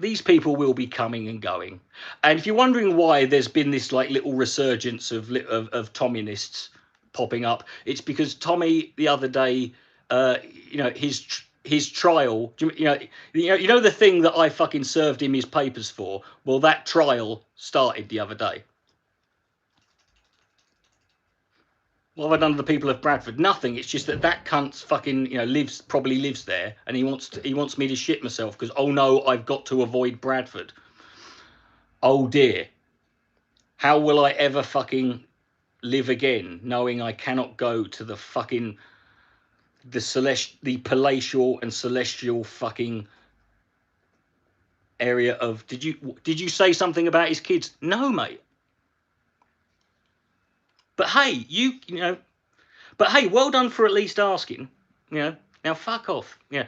these people will be coming and going. And if you're wondering why there's been this like little resurgence of Tommyists popping up, it's because Tommy the other day, you know, his trial, you know the thing that I fucking served him his papers for. Well, that trial started the other day. What have I done to the people of Bradford? Nothing. It's just that cunt's fucking, you know, probably lives there, and he wants me to shit myself because, oh no, I've got to avoid Bradford. Oh dear. How will I ever fucking live again, knowing I cannot go to the fucking the palatial and celestial fucking area of? Did you say something about his kids? No, mate. But hey, you know. But hey, well done for at least asking. You know. Now fuck off. Yeah.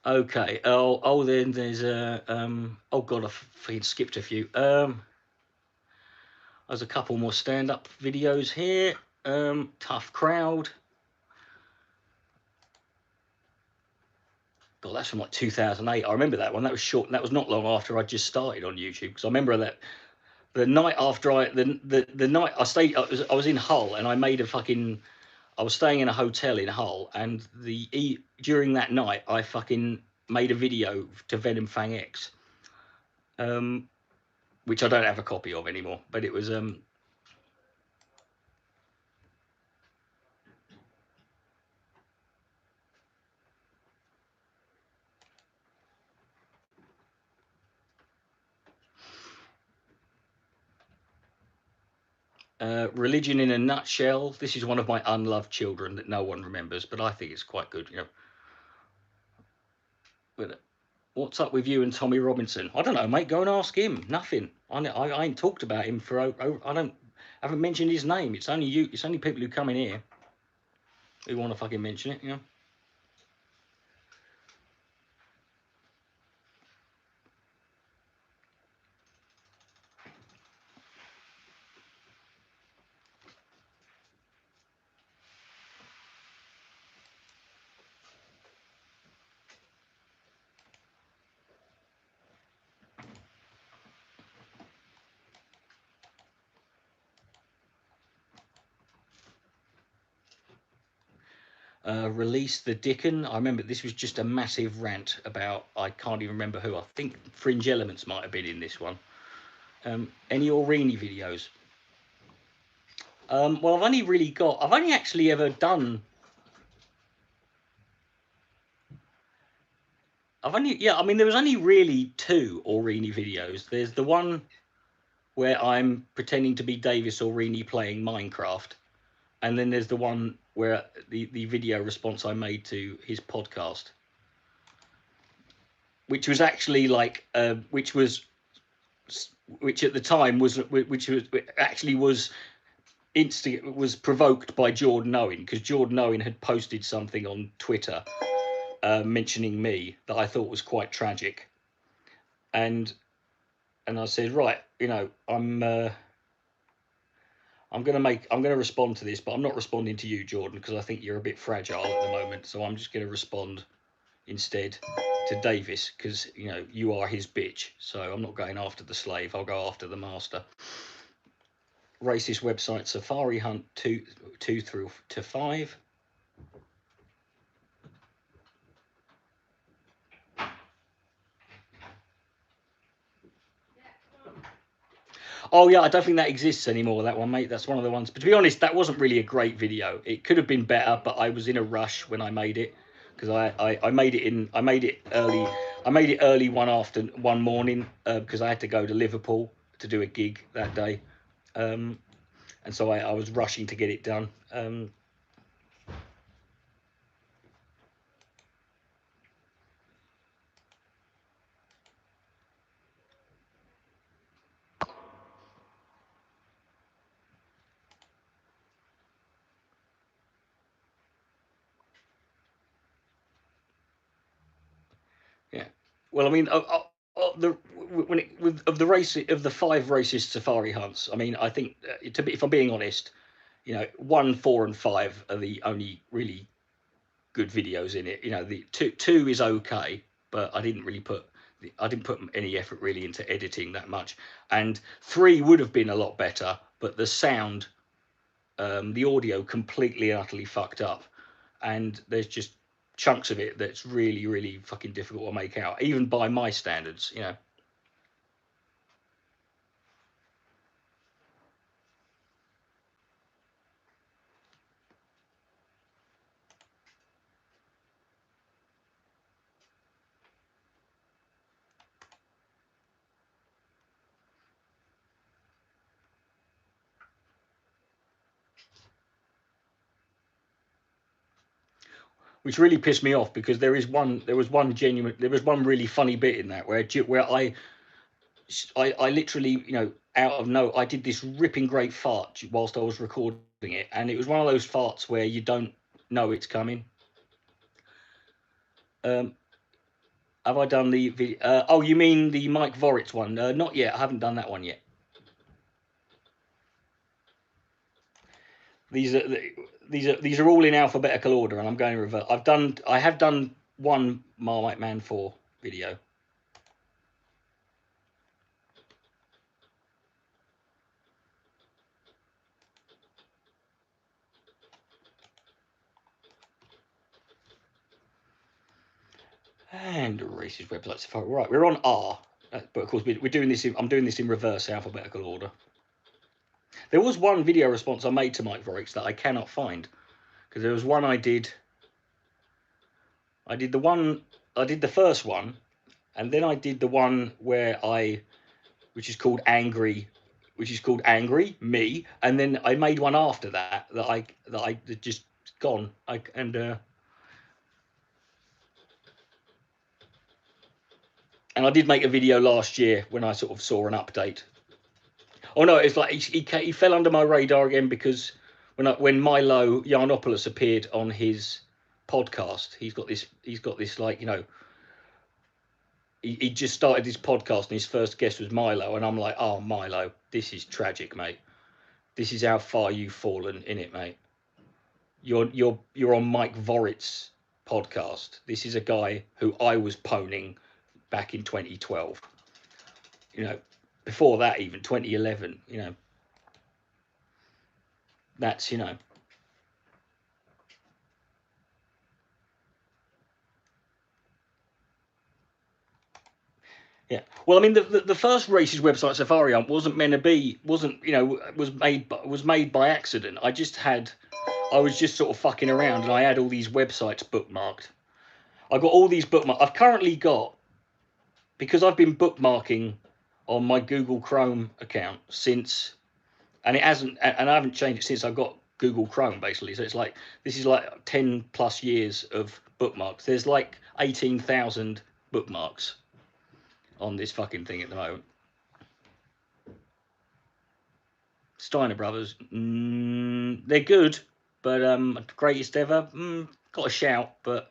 Okay. Oh, then there's a oh god, I fucking skipped a few. There's a couple more stand-up videos here. Tough crowd. God, that's from like 2008. I remember that one. That was short. That was not long after I just started on YouTube, because I remember that the night after the night I stayed, I was in Hull, and I made a fucking. I was staying in a hotel in Hull, and during that night I fucking made a video to Venom Fang X, which I don't have a copy of anymore, but it was Religion in a Nutshell. This is one of my unloved children that no one remembers, but I think it's quite good, you know. But what's up with you and Tommy Robinson? I don't know, mate. Go and ask him. Nothing. I ain't talked about him for. I haven't mentioned his name. It's only you. It's only people who come in here who want to fucking mention it, you know. Release the Dickon. I remember this was just a massive rant about, I can't even remember who. I think Fringe Elements might have been in this one. Any Aureni videos? Well, I've only actually ever done. I mean, there was only really 2 Aureni videos. There's the one where I'm pretending to be Davis Aureni playing Minecraft, and then there's the one where the video response I made to his podcast, which was actually like which at the time was provoked by Jordan Owen, because Jordan Owen had posted something on Twitter mentioning me that I thought was quite tragic, and and I said, right, you know, I'm going to respond to this, but I'm not responding to you, Jordan, because I think you're a bit fragile at the moment. So I'm just going to respond instead to Davis, because, you know, you are his bitch. So I'm not going after the slave. I'll go after the master. Racist website Safari Hunt 2 through to 5. Oh yeah, I don't think that exists anymore, that one, mate. That's one of the ones. But to be honest, that wasn't really a great video. It could have been better, but I was in a rush when I made it, because I made it early one morning, because I had to go to Liverpool to do a gig that day, and so I was rushing to get it done. Yeah. Well, I mean, of the of the 5 racist safari hunts, I mean, I think if I'm being honest, you know, 1, 4, and 5 are the only really good videos in it. You know, the two is okay, but I didn't put any effort really into editing that much. And 3 would have been a lot better, but the sound, the audio, completely and utterly fucked up, and there's just chunks of it that's really, really fucking difficult to make out, even by my standards, you know. Which really pissed me off, because there was one really funny bit in that where I literally, you know, I did this ripping great fart whilst I was recording it, and it was one of those farts where you don't know it's coming. Have I done the video? Oh, you mean the Mike Voritz one? Not yet. I haven't done that one yet. These are all in alphabetical order, and I'm going to reverse. I have done one Marmite Man 4 video. And racist websites. Right, we're on R, but of course we're doing this. I'm doing this in reverse alphabetical order. There was one video response I made to Mike Vorix that I cannot find, because there was one I did the first one, and then I did the one which is called Angry, Me, and then I made one after that that just gone. And I did make a video last year when I sort of saw an update. Oh no, it's like he fell under my radar again, because when Milo Yiannopoulos appeared on his podcast, he's got this like, you know, he just started his podcast and his first guest was Milo, and I'm like, oh Milo, this is tragic, mate. This is how far you've fallen in it, mate. You're on Mike Voritz's podcast. This is a guy who I was poning back in 2012. You know, before that, even 2011. You know, that's, you know. Yeah. Well, I mean, the first racist website Safari Hunt wasn't made by accident. I was just sort of fucking around, and I had all these websites bookmarked. I got all these bookmarks. I've currently got, because I've been bookmarking on my Google Chrome account since, and I haven't changed it since I got Google Chrome, basically. So it's like, this is like 10 plus years of bookmarks. There's like 18,000 bookmarks on this fucking thing at the moment. Steiner Brothers, they're good, but greatest ever, got a shout, but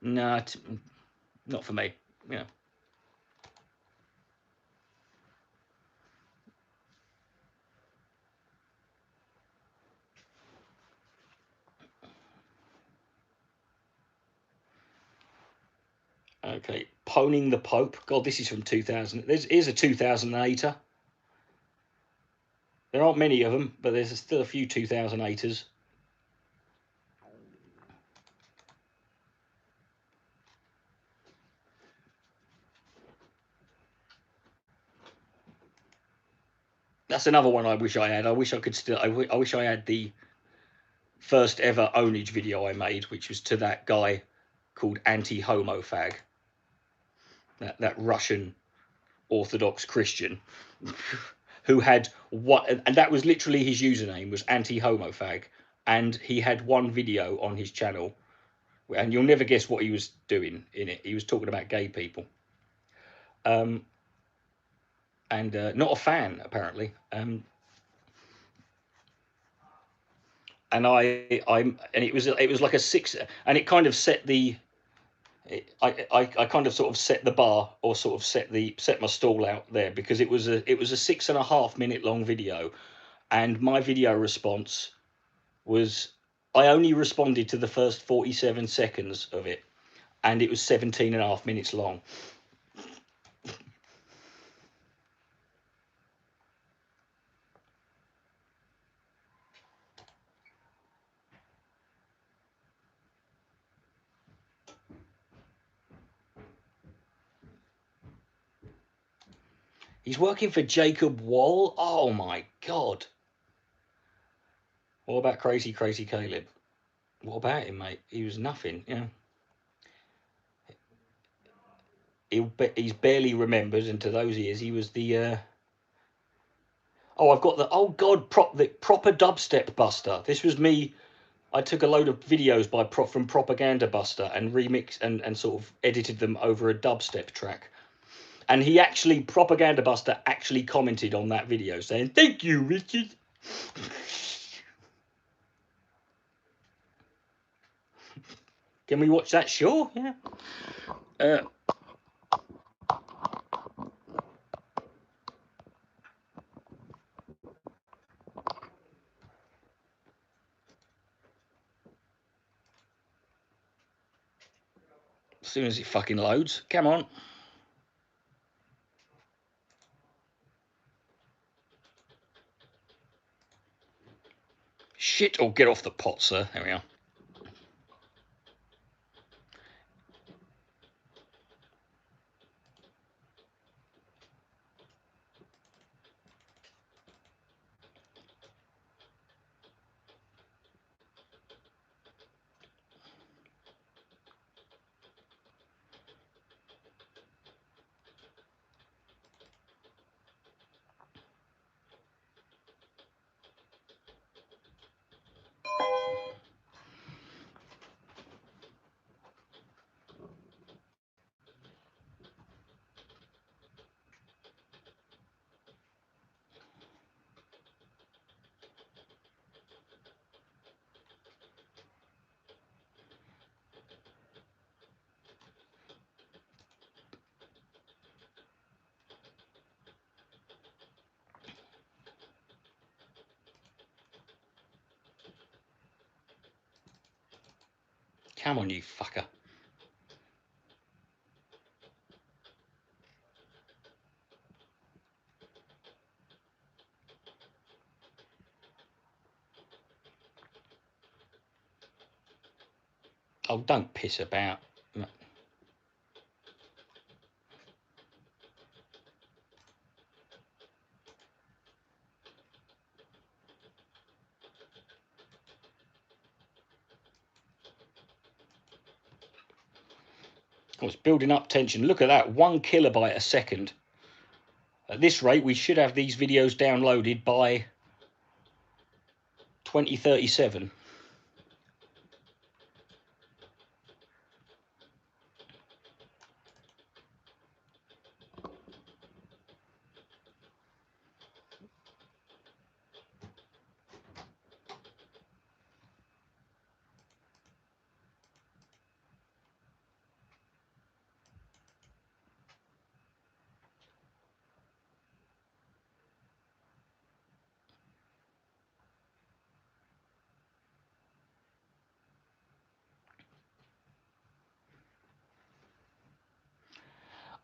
no, not for me. You know. Okay, Poning the Pope. God, this is from 2000. Here's a 2008er. There aren't many of them, but there's still a few 2008ers. That's another one I wish I had. I wish I could still. I wish I had the first ever ownage video I made, which was to that guy called Anti-Homo Fag. That Russian Orthodox Christian who had what, and that was literally his username, was Anti-Homo Fag, and he had one video on his channel, and you'll never guess what he was doing in it. He was talking about gay people. And not a fan apparently. And and it was like a 6, and it kind of set the, I kind of sort of set the bar, or sort of set my stall out there, because it was a 6.5 minute long video, and my video response was, I only responded to the first 47 seconds of it, and it was 17.5 minutes long. He's working for Jacob Wall. Oh my God. What about Crazy Caleb? What about him, mate? He was nothing, you know. He's barely remembered, and to those ears, he was the. Oh, I've got the. Oh God, the proper dubstep buster. This was me. I took a load of videos from Propaganda Buster and remixed and sort of edited them over a dubstep track. And Propaganda Buster actually commented on that video saying, "Thank you, Richard." Can we watch that? Sure, yeah. As soon as it fucking loads. Come on. Shit, oh, get off the pot, sir. There we are. Come on, you fucker. Oh, don't piss about. Oh, it's building up tension. Look at that, 1 kilobyte a second. At this rate, we should have these videos downloaded by 2037.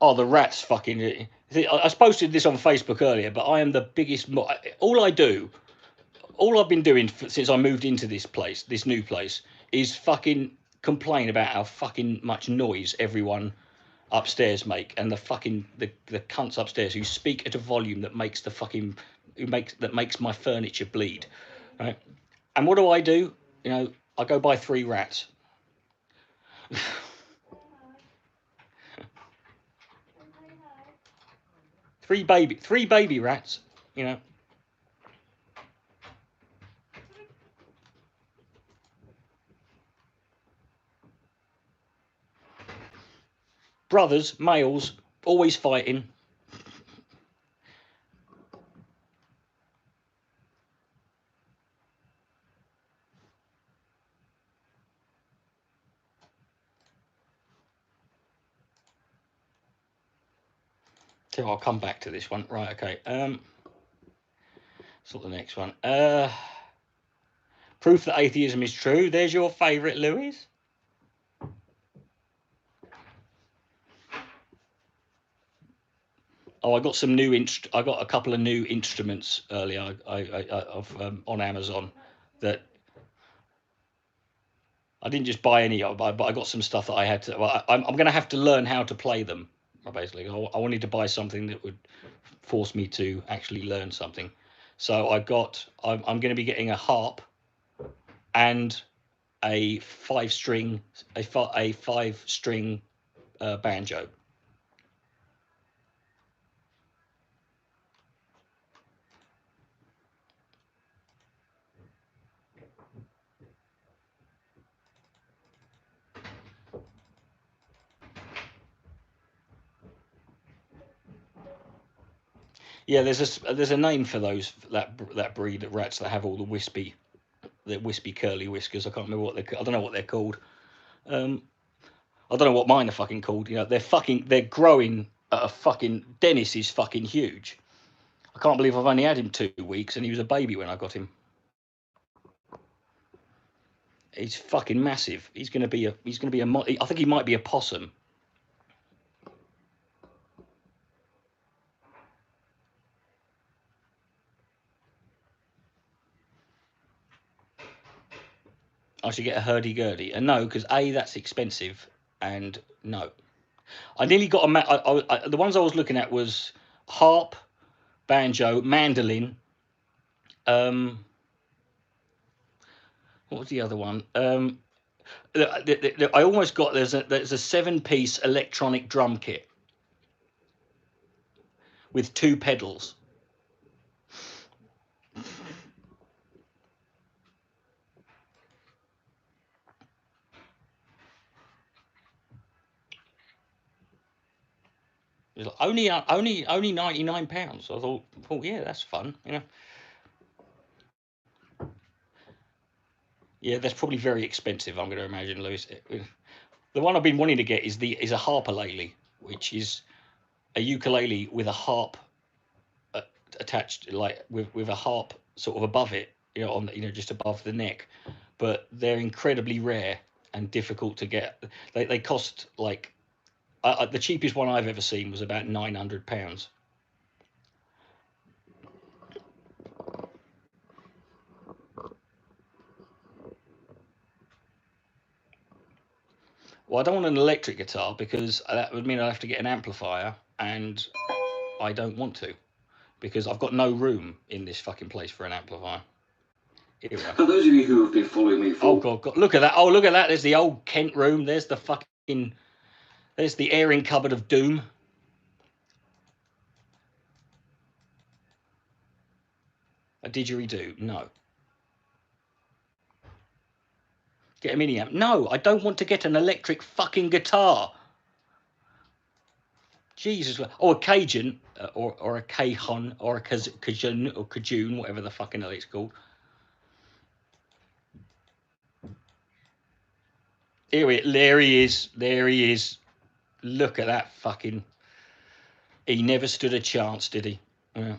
Oh, the rats fucking. I posted this on Facebook earlier, but I am the biggest. All I've been doing since I moved into this new place, is fucking complain about how fucking much noise everyone upstairs make, and the cunts upstairs who speak at a volume that makes my furniture bleed, right? And what do? I go buy 3 rats. three baby rats, brothers, males, always fighting. So I'll come back to this one. Right, okay. What's the next one? Proof that atheism is true. There's your favourite, Louis. Oh, I got I got a couple of new instruments earlier on Amazon that I didn't just buy any of, but I got some stuff that I had to. Well, I'm going to have to learn how to play them. Basically, I wanted to buy something that would force me to actually learn something. So I'm going to be getting a harp and a 5-string banjo. Yeah, there's a name for that breed of rats that have all the wispy curly whiskers. I can't remember I don't know what they're called. I don't know what mine are fucking called. They're growing at a fucking. Dennis is fucking huge. I can't believe I've only had him 2 weeks and he was a baby when I got him. He's fucking massive. He's gonna be a. I think he might be a possum. I should get a hurdy-gurdy. And no, because A, that's expensive, and no. I nearly got the ones I was looking at was harp, banjo, mandolin. What was the other one? I almost got there's a 7-piece electronic drum kit with 2 pedals. It was like, only £99. I thought, yeah, that's fun, Yeah, that's probably very expensive. I'm going to imagine, Lewis. The one I've been wanting to get is a harpalele, which is a ukulele with a harp attached, like with a harp sort of above it, just above the neck. But they're incredibly rare and difficult to get. They cost like the cheapest one I've ever seen was about £900. Well, I don't want an electric guitar because that would mean I'd have to get an amplifier, and I don't want to because I've got no room in this fucking place for an amplifier. Here we are. For those of you who have been following me for... Oh, God, look at that. Oh, look at that. There's the old Kent room. There's there's the airing cupboard of doom. A didgeridoo? No. Get a mini amp? No, I don't want to get an electric fucking guitar. Jesus. Or a Cajun, or a Cajon, or a Cajun, or Cajun, whatever the fucking hell it's called. There he is. There he is. Look at that fucking. He never stood a chance, did he? Yeah.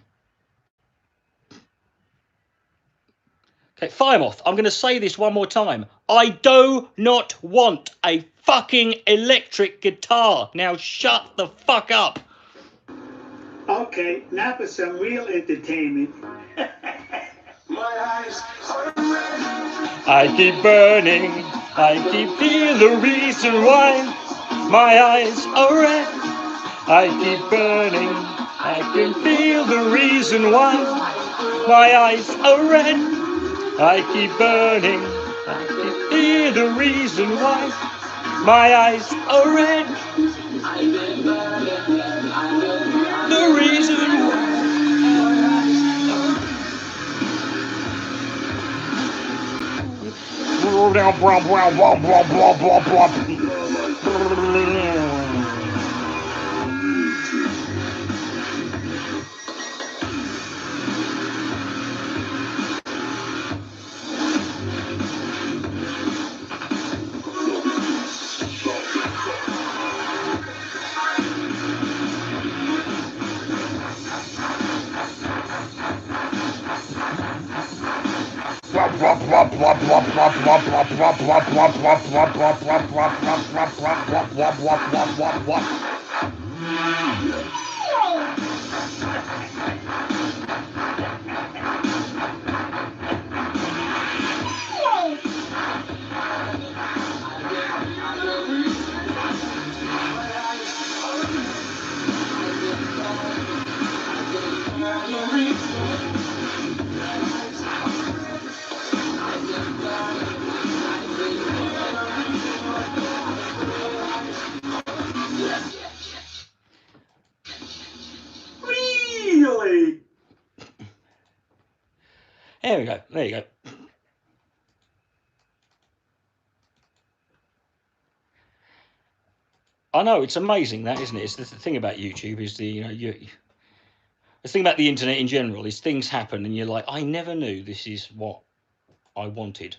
Okay, Firemoth, I'm going to say this one more time. I do not want a fucking electric guitar. Now shut the fuck up. Okay, now for some real entertainment. My eyes are red. I keep burning. I keep feeling the reason why. My eyes are red. I keep burning. I can feel the reason why. My eyes are red. I keep burning. I can feel the reason why. My eyes are red. The reason why. Really? There we go. There you go. I know, it's amazing that, isn't it? It's the thing about YouTube is the thing about the internet in general is things happen and you're like, I never knew this is what I wanted,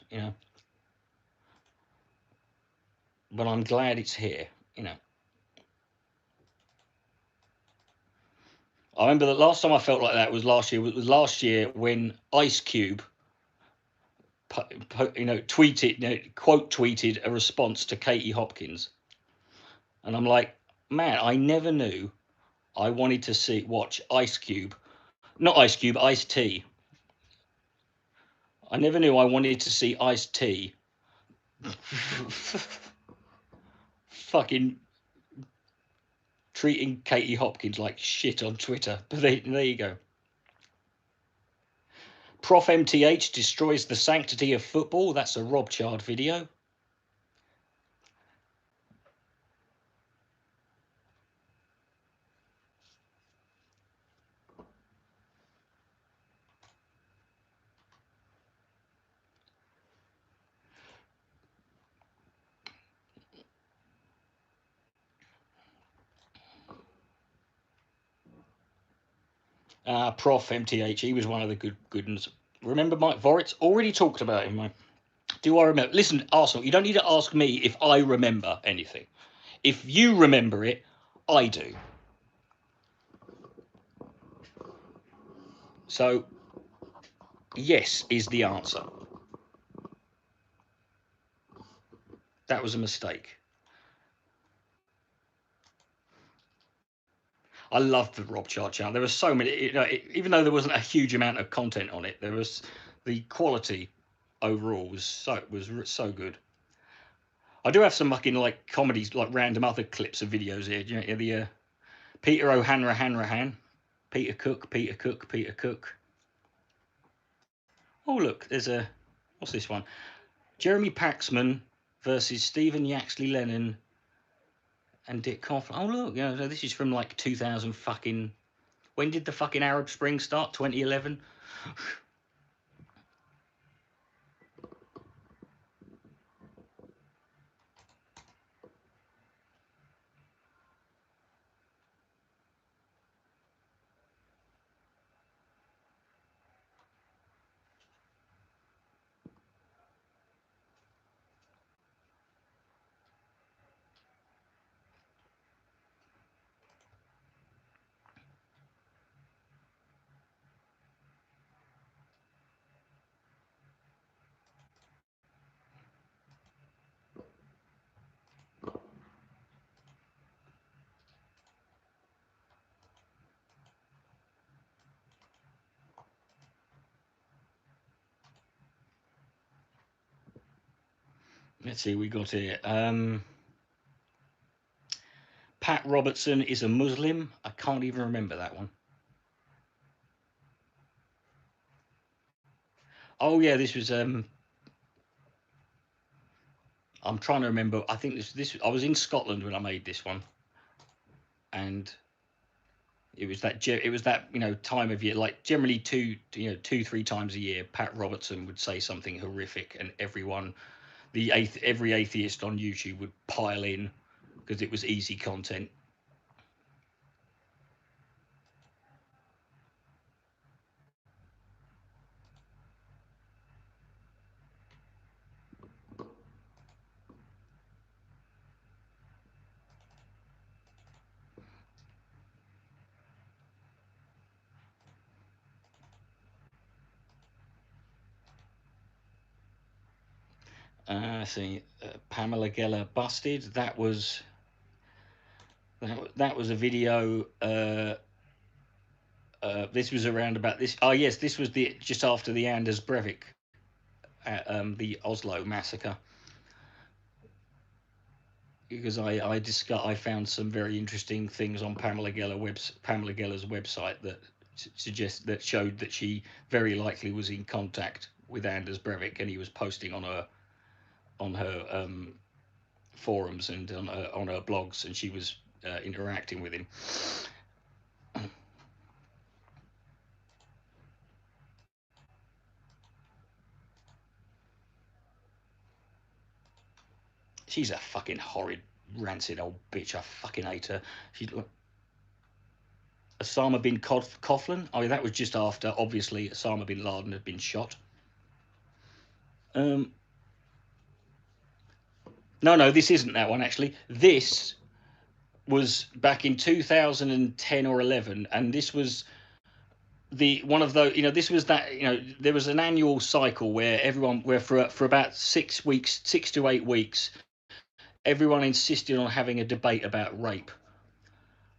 but I'm glad it's here. I remember the last time I felt like that was last year. It was last year when Ice Cube, quote tweeted a response to Katie Hopkins, and I'm like, man, I never knew I wanted to watch Ice Cube, not Ice Cube, Ice T. I never knew I wanted to see Ice T fucking treating Katie Hopkins like shit on Twitter. But there you go. Prof MTH destroys the sanctity of football. That's a Rob Chard video. Prof MTH, he was one of the good ones. Remember Mike Voritz? Already talked about him, mate. Do I remember? Listen, Arsenal, you don't need to ask me if I remember anything. If you remember it, I do. So, yes is the answer. That was a mistake. I loved the Rob Chart channel. There were so many, even though there wasn't a huge amount of content on it, there was the quality overall was so good. I do have some fucking like comedies, like random other clips of videos here. Do you know the Peter O'Hanrahan, Peter Cook. Oh look, there's what's this one? Jeremy Paxman versus Stephen Yaxley Lennon and Dick Coughlin. Oh look, so this is from like 2000 fucking. When did the fucking Arab Spring start? 2011. Let's see, we got here. Pat Robertson is a Muslim. I can't even remember that one. Oh yeah, this was I'm trying to remember. I think this I was in Scotland when I made this one, and it was that time of year, like generally 2-3 times a year, Pat Robertson would say something horrific, and every atheist on YouTube would pile in because it was easy content. See, Pamela Geller busted. That was a video. This was around about this. Oh yes, this was just after the Anders Breivik, the Oslo massacre. Because I found some very interesting things on Pamela Geller's website that showed that she very likely was in contact with Anders Breivik, and he was posting on her forums and on her blogs, and she was interacting with him. She's a fucking horrid, rancid old bitch. I fucking hate her. Osama bin Coughlin. Oh, that was just after, obviously, Osama bin Laden had been shot. No, this isn't that one, actually. This was back in 2010 or 11, and this was one of those, this was that, there was an annual cycle where for about 6 weeks, 6 to 8 weeks, everyone insisted on having a debate about rape.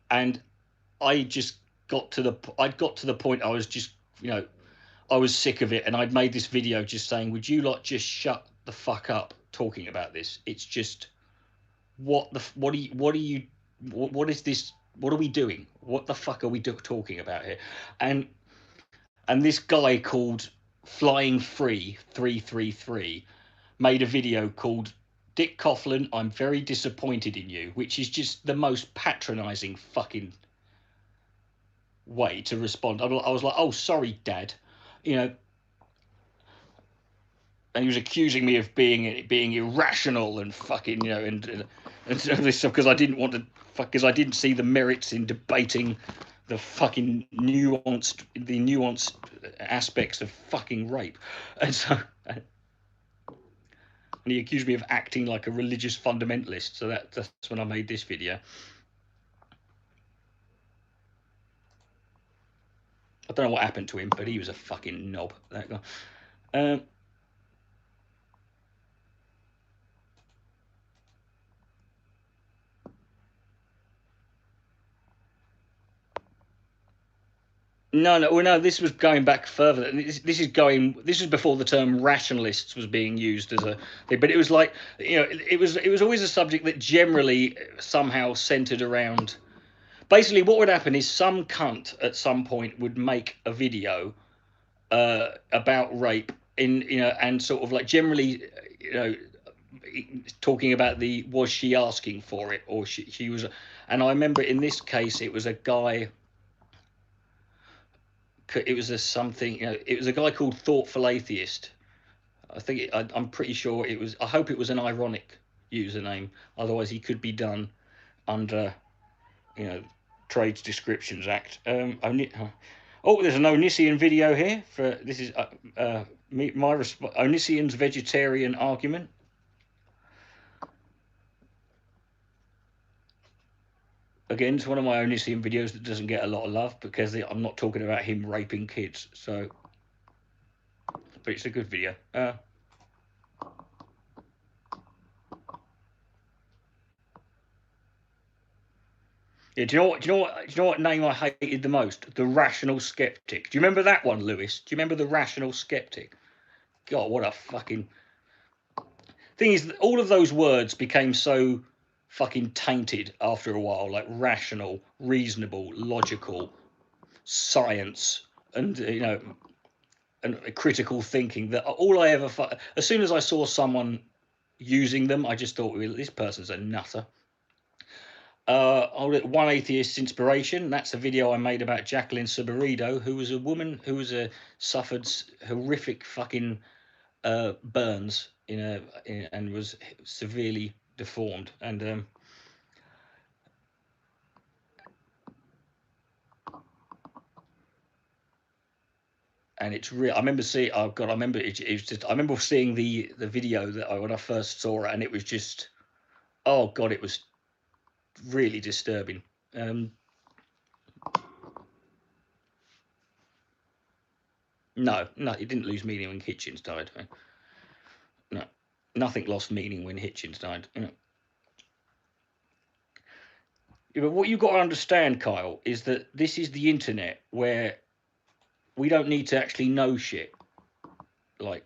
And I just got to the point I was just, I was sick of it, and I'd made this video just saying, would you lot just shut the fuck up talking about this? It's just, what is this? What are we doing? What the fuck are we talking about here? And this guy called Flying Free 333 made a video called Dick Coughlin, I'm very disappointed in you, which is just the most patronizing fucking way to respond. I was like, oh, sorry, Dad, and he was accusing me of being irrational and fucking, and this stuff because I didn't see the merits in debating the fucking nuanced aspects of fucking rape, and he accused me of acting like a religious fundamentalist. So that's when I made this video. I don't know what happened to him, but he was a fucking knob, that guy. No. This was going back further. This is before the term rationalists was being used as a thing. But it was like, it was always a subject that generally somehow centered around. Basically, what would happen is some cunt at some point would make a video about rape and sort of like generally, talking about was she asking for it, or she was. And I remember in this case, it was a guy. It was it was a guy called Thoughtful Atheist. I think I'm pretty sure it was. I hope it was an ironic username. Otherwise, he could be done under, Trades Descriptions Act. Oh, there's an Onision video here for this is my Onision's vegetarian argument. Again, it's one of my Onision videos that doesn't get a lot of love because I'm not talking about him raping kids. So, but it's a good video. Yeah, do you know what name I hated the most? The Rational Skeptic. Do you remember that one, Lewis? Do you remember the Rational Skeptic? God, what a fucking. Thing is, all of those words became so fucking tainted after a while, like rational, reasonable, logical, science, and and critical thinking. That all I ever, as soon as I saw someone using them, I just thought, well, this person's a nutter. One Atheist's Inspiration. That's a video I made about Jacqueline Subarido, who was a woman who was suffered horrific fucking burns and was severely deformed. And it's real. I remember seeing. Oh God, I remember it was just. I remember seeing the video when I first saw it, and it was just. Oh God, it was really disturbing. No, it didn't lose meaning when Hitchens died. No, nothing lost meaning when Hitchens died. Yeah, but what you've got to understand, Kyle, is that this is the internet where we don't need to actually know shit. Like,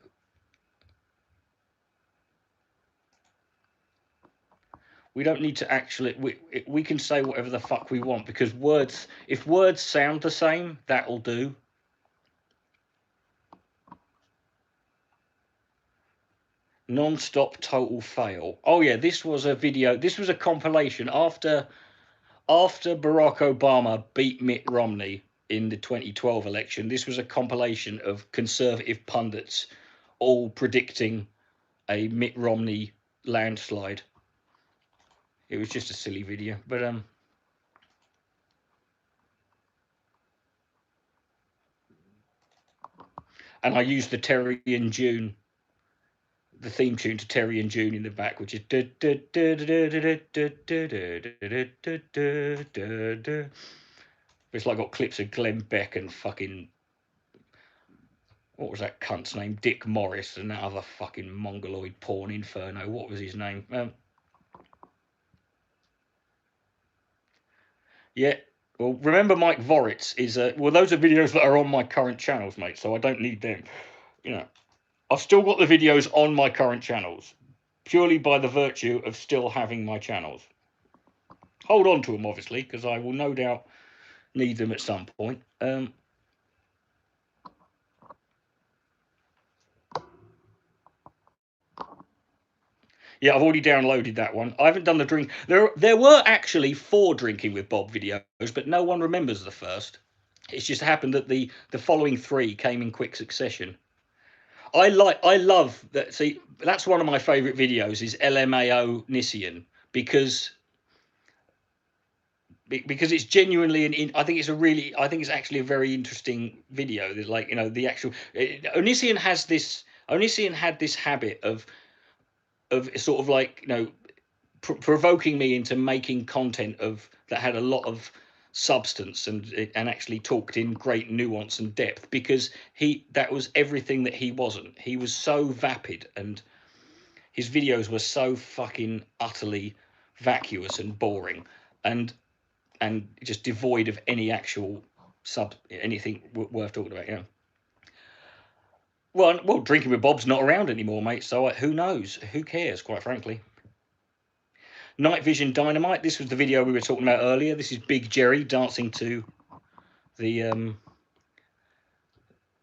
we don't need to actually. We can say whatever the fuck we want because words. If words sound the same, that'll do. Non-stop total fail. Oh yeah, this was a video. This was a compilation after Barack Obama beat Mitt Romney in the 2012 election. This was a compilation of conservative pundits all predicting a Mitt Romney landslide. It was just a silly video, but and I used the Terry and June, the theme tune to Terry and June in the back, which is it's like got clips of Glenn Beck and fucking what was that cunt's name, Dick Morris, and that other fucking mongoloid porn inferno. What was his name? Yeah. Well, remember Mike Voritz is well, those are videos that are on my current channels, mate. So I don't need them. I've still got the videos on my current channels, purely by the virtue of still having my channels. Hold on to them, obviously, because I will no doubt need them at some point. Yeah, I've already downloaded that one. I haven't done the drink. There were actually 4 Drinking with Bob videos, but no one remembers the first. It's just happened that the following 3 came in quick succession. I love that. See, that's one of my favourite videos is LMAO Nissian because it's genuinely I think it's actually a very interesting video. There's like the actual Onision had this habit of sort of like provoking me into making content that had a lot of substance and actually talked in great nuance and depth because that was everything that he wasn't. He was so vapid and his videos were so fucking utterly vacuous and boring and just devoid of any actual anything worth talking about. Well, Drinking with Bob's not around anymore, mate. So who knows? Who cares? Quite frankly. Night Vision Dynamite. This was the video we were talking about earlier. This is Big Jerry dancing to the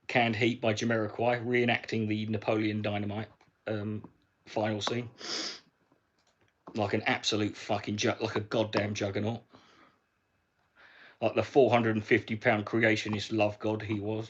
Canned Heat by Jamiroquai, reenacting the Napoleon Dynamite final scene. Like an absolute fucking like a goddamn juggernaut. Like the 450-pound creationist love god he was.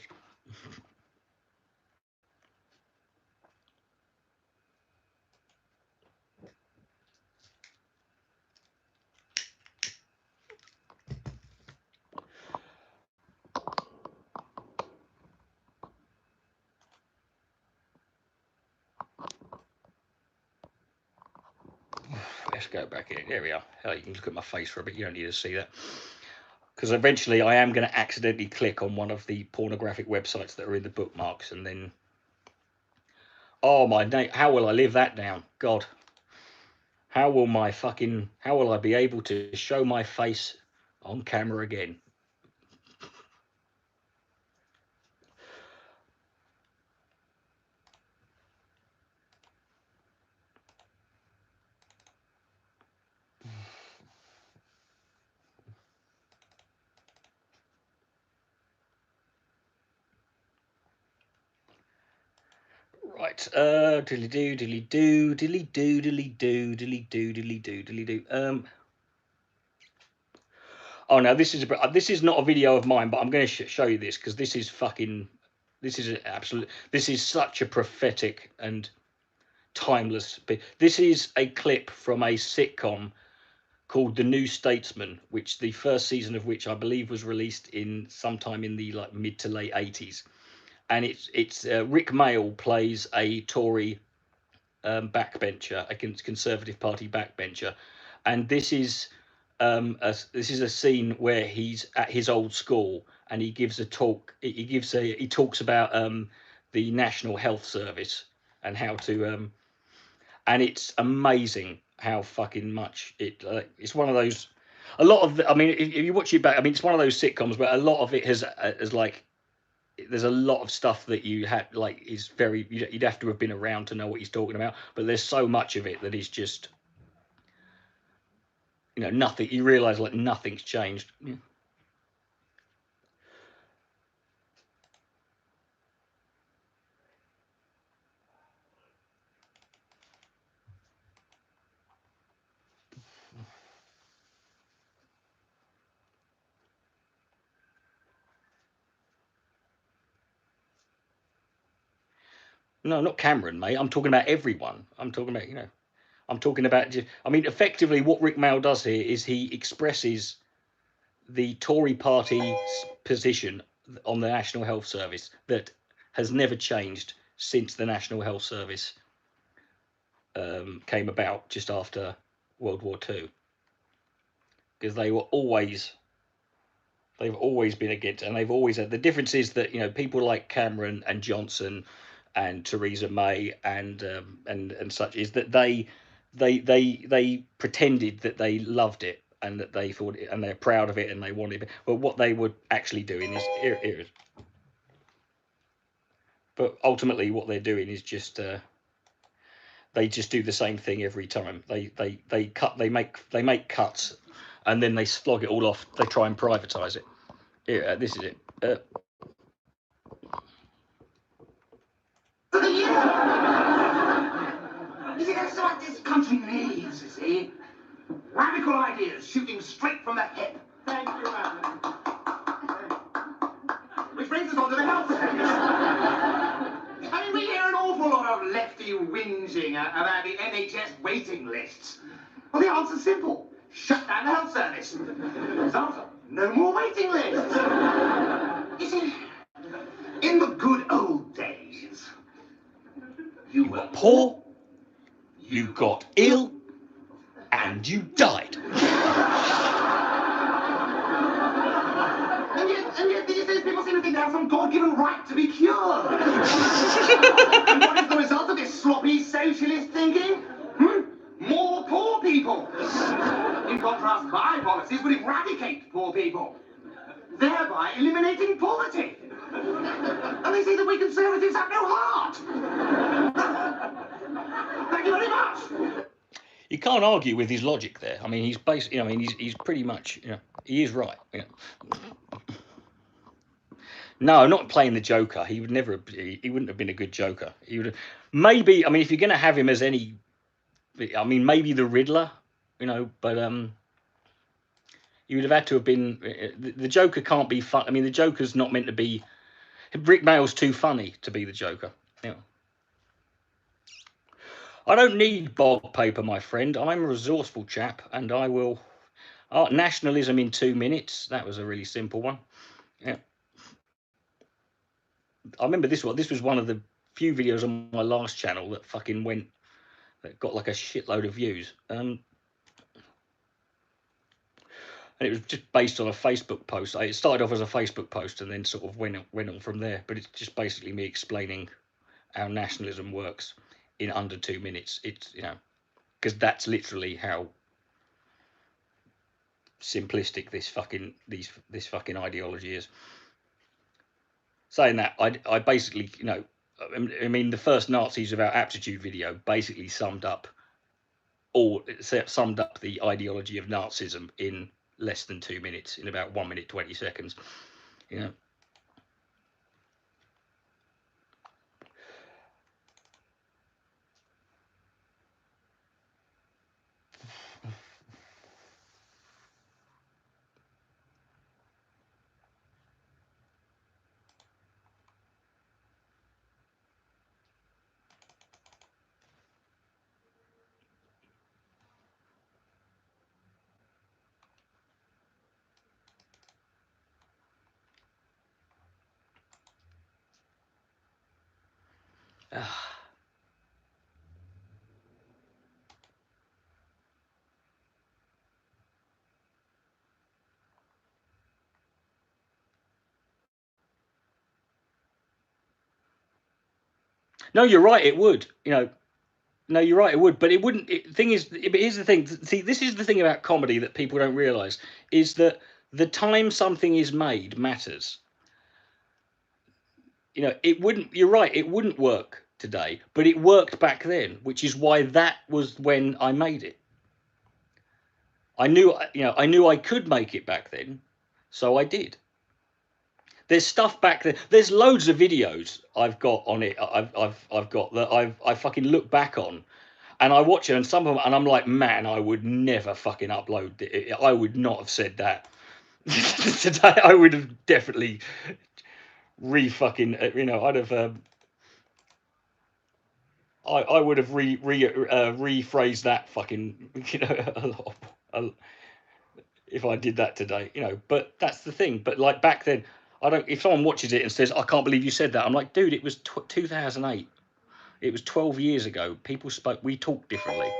Let's go back in. There we are. Hell, you can look at my face for a bit. You don't need to see that. Because eventually I am going to accidentally click on one of the pornographic websites that are in the bookmarks and then... Oh, my name. How will I live that down? God. How will I be able to show my face on camera again? Right. Diddly do, diddly do, diddly do, diddly do, diddly do, diddly do, diddly do. Oh no, this is not a video of mine, but I'm going to show you this because this is fucking. This is an absolute. This is such a prophetic and timeless. This is a clip from a sitcom called The New Statesman, which the first season of which I believe was released in sometime in the like mid to late 80s, and it's Rick Mayall plays a Tory backbencher, a Conservative Party backbencher, and this is a scene where he's at his old school and he gives a talk. He talks about the National Health Service and how to and it's amazing how fucking much it's one of those. A lot of I mean, if you watch it back, I mean, it's one of those sitcoms where a lot of it has like there's a lot of stuff that you had like is very you'd have to have been around to know what he's talking about, but there's so much of it that is just nothing. You realize like nothing's changed. No, not Cameron, mate. I'm talking about everyone. I'm talking about I'm talking about I mean, effectively what Rick Mayall does here is he expresses the Tory party's position on the National Health Service that has never changed since the National Health Service came about just after World War II, because they've always been against, and they've always had. The difference is that people like Cameron and Johnson and Theresa May and such is that they pretended that they loved it and that they thought it, and they're proud of it and they wanted it, but what they were actually doing is but ultimately what they're doing is just they just do the same thing every time. They make cuts and then they flog it all off. They try and privatize it. Here, this is it. You see, that's what this country needs, you see. Radical ideas shooting straight from the hip. Thank you, Madam. Which brings us on to the health service. I mean, we hear an awful lot of lefty whinging about the NHS waiting lists. Well, the answer's simple. Shut down the health service. Result, no more waiting lists. You see, in the good old days, you were Poor, you got ill, and you died. And yet these days people seem to think they have some God-given right to be cured. And what is the result of this sloppy socialist thinking? More poor people. In contrast, my policies would eradicate poor people, thereby eliminating poverty. And they say that we Conservatives have no heart. Thank you very much. You can't argue with his logic there. I mean, he's basically, he's pretty much, he is right. No, not playing the Joker. He would never. He wouldn't have been a good Joker. He would have, maybe. I mean, if you're going to have him as any, I mean, maybe the Riddler, but he would have had to have been. The Joker can't be fun. I mean, the Joker's not meant to be. Rick Mayall's too funny to be the Joker. I don't need bog paper, my friend. I'm a resourceful chap, and I will. Nationalism in 2 minutes. That was a really simple one. Yeah. I remember this one. This was one of the few videos on my last channel that fucking that got like a shitload of views. And it was just based on a Facebook post. It started off as a Facebook post and then sort of went on from there. But it's just basically me explaining how nationalism works in under 2 minutes. It's because that's literally how simplistic this fucking ideology is. Saying that, I basically I mean, the first Nazis Without Aptitude video basically summed up the ideology of Nazism in less than 2 minutes, in about 1 minute 20 seconds. No, you're right. It would. You know. No, you're right. It would, but it wouldn't. Thing is, here's the thing. See, this is the thing about comedy that people don't realize is that the time something is made matters. You know, it wouldn't. You're right. It wouldn't work today, but it worked back then, which is why that was when I made it. I knew, you know, I knew I could make it back then, so I did. There's stuff back there. There's loads of videos I've got on it. I've got that I fucking look back on, and I watch it, and some of them, and I'm like, man, I would never fucking upload it. I would not have said that today. I would have definitely fucking, you know, I'd have. I would have rephrased that fucking, you know, a lot, if I did that today, you know. But that's the thing. But like back then, I don't. If someone watches it and says, "I can't believe you said that," I'm like, dude, it was 2008. It was 12 years ago. People spoke. We talked differently.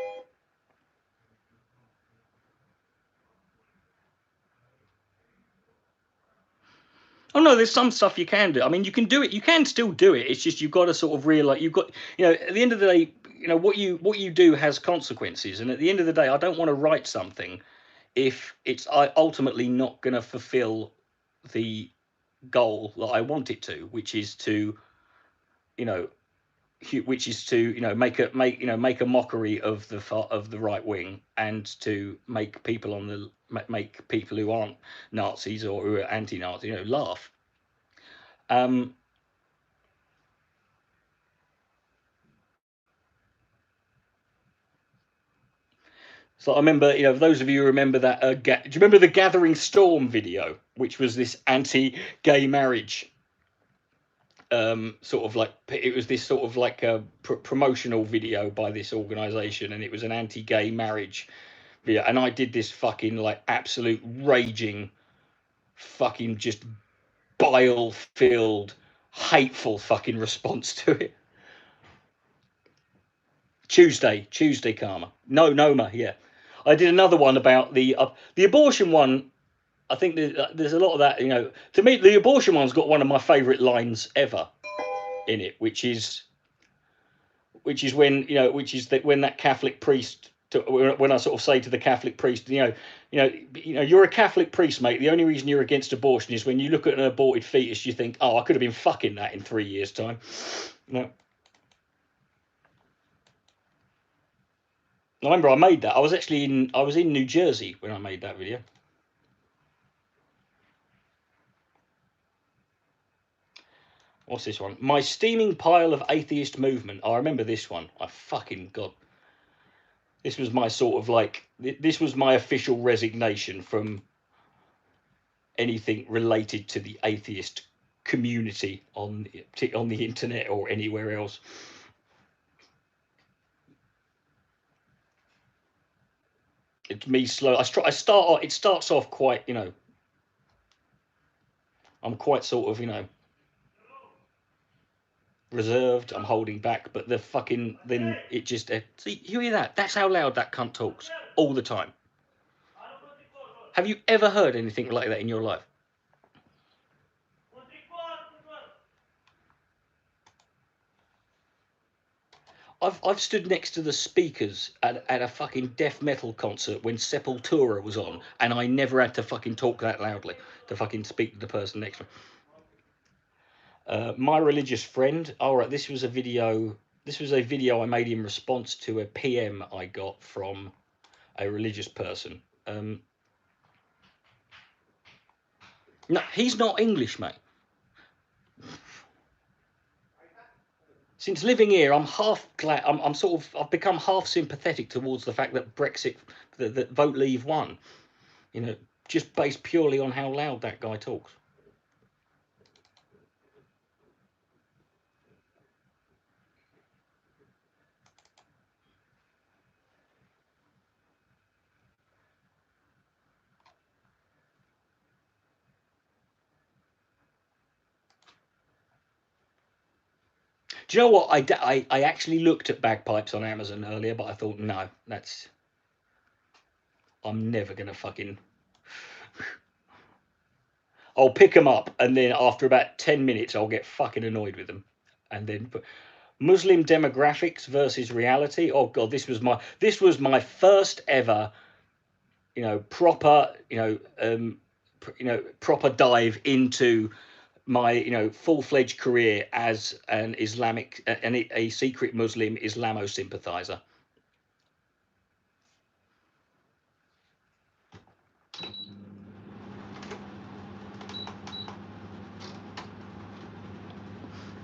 Oh no, there's some stuff you can do. I mean, you can do it. You can still do it. It's just you've got to sort of realize you've got. You know, at the end of the day, you know what you do has consequences. And at the end of the day, I don't want to write something if it's ultimately not going to fulfill the goal that I want it to, which is to, you know, make a mockery of the right wing, and to make people make people who aren't Nazis or who are anti-Nazi, you know, laugh. Um, so I remember, you know, those of you who remember that, do you remember the Gathering Storm video, which was this anti-gay marriage, sort of like, it was this sort of like a promotional video by this organization, and it was an anti-gay marriage video, and I did this fucking like absolute raging, fucking just bile-filled, hateful fucking response to it. Tuesday Karma. No, Noma, yeah. I did another one about the abortion one. I think there's a lot of that, you know. To me, the abortion one's got one of my favourite lines ever in it, which is when, you know, which is that when that Catholic priest, when I sort of say to the Catholic priest, you're a Catholic priest, mate. The only reason you're against abortion is when you look at an aborted fetus, you think, oh, I could have been fucking that in 3 years' time. No. I remember I made that. I was in New Jersey when I made that video. What's this one? My steaming pile of atheist movement. I remember this one. I fucking God. This was my sort of like, this was my official resignation from anything related to the atheist community on the internet or anywhere else. It's me slow. It starts off quite, you know, I'm quite sort of, you know, reserved. I'm holding back, but the fucking, then it just, see, you hear that? That's how loud that cunt talks all the time. Have you ever heard anything like that in your life? I've stood next to the speakers at a fucking death metal concert when Sepultura was on, and I never had to fucking talk that loudly to fucking speak to the person next to me. My religious friend. All right, this was a video. This was a video I made in response to a PM I got from a religious person. No, he's not English, mate. Since living here, I'm half glad. I'm sort of. I've become half sympathetic towards the fact that Brexit, that Vote Leave won. You know, just based purely on how loud that guy talks. Do you know what? I actually looked at bagpipes on Amazon earlier, but I thought, no, I'm never gonna fucking. I'll pick them up, and then after about 10 minutes, I'll get fucking annoyed with them, and then. But Muslim demographics versus reality. Oh god, this was my first ever, proper, proper dive into my full-fledged career as an Islamic and a secret Muslim Islamo sympathizer.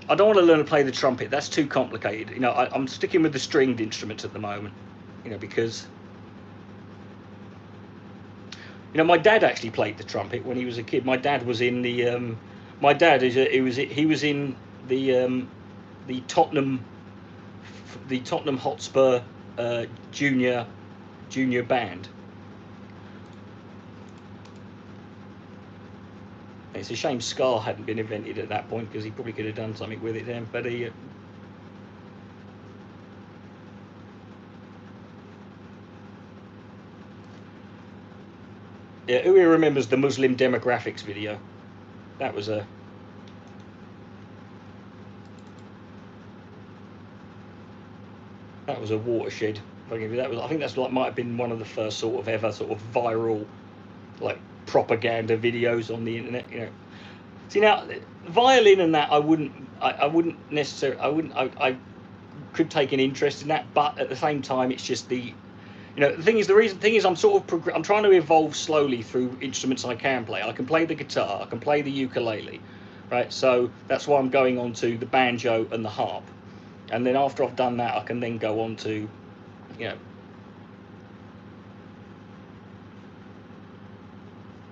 I don't want to learn to play the trumpet. That's too complicated. I'm sticking with the stringed instruments at the moment. Because my dad actually played the trumpet when he was a kid. My dad was in the my dad he was in the Tottenham Hotspur junior band. It's a shame Scar hadn't been invented at that point, because he probably could have done something with it then. But he. Yeah, who here remembers the Muslim demographics video? That was a. That was a watershed. I think that's might have been one of the first sort of ever sort of viral, like, propaganda videos on the internet. See, now violin and that I wouldn't necessarily I could take an interest in that, but at the same time it's just the thing is I'm sort of I'm trying to evolve slowly through instruments I can play. I can play the guitar, I can play the ukulele, right? So that's why I'm going on to the banjo and the harp, and then after I've done that I can then go on to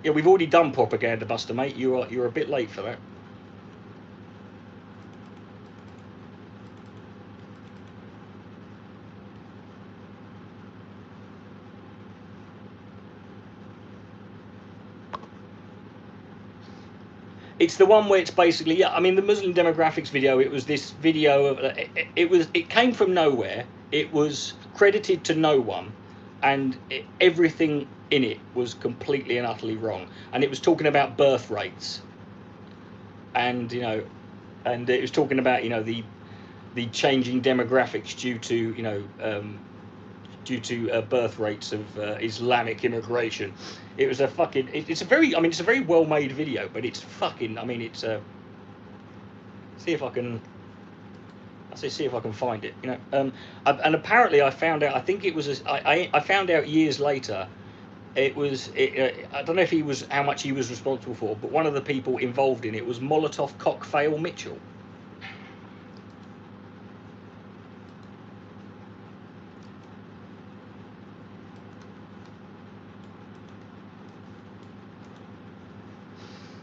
yeah, we've already done Propaganda Buster, mate. You're a bit late for that. It's the one where it's basically, yeah, I mean, the Muslim demographics video, it was this video of it came from nowhere. It was credited to no one, and everything in it was completely and utterly wrong. And it was talking about birth rates, and and it was talking about the changing demographics due to birth rates of Islamic immigration. It was a fucking. It's a very. I mean, it's a very well-made video, but it's fucking. I mean, it's a. See if I can. See if I can find it. And apparently I found out. I think it was. I found out years later. It was. I don't know if how much he was responsible for, but one of the people involved in it was Molotov Cockfail Mitchell.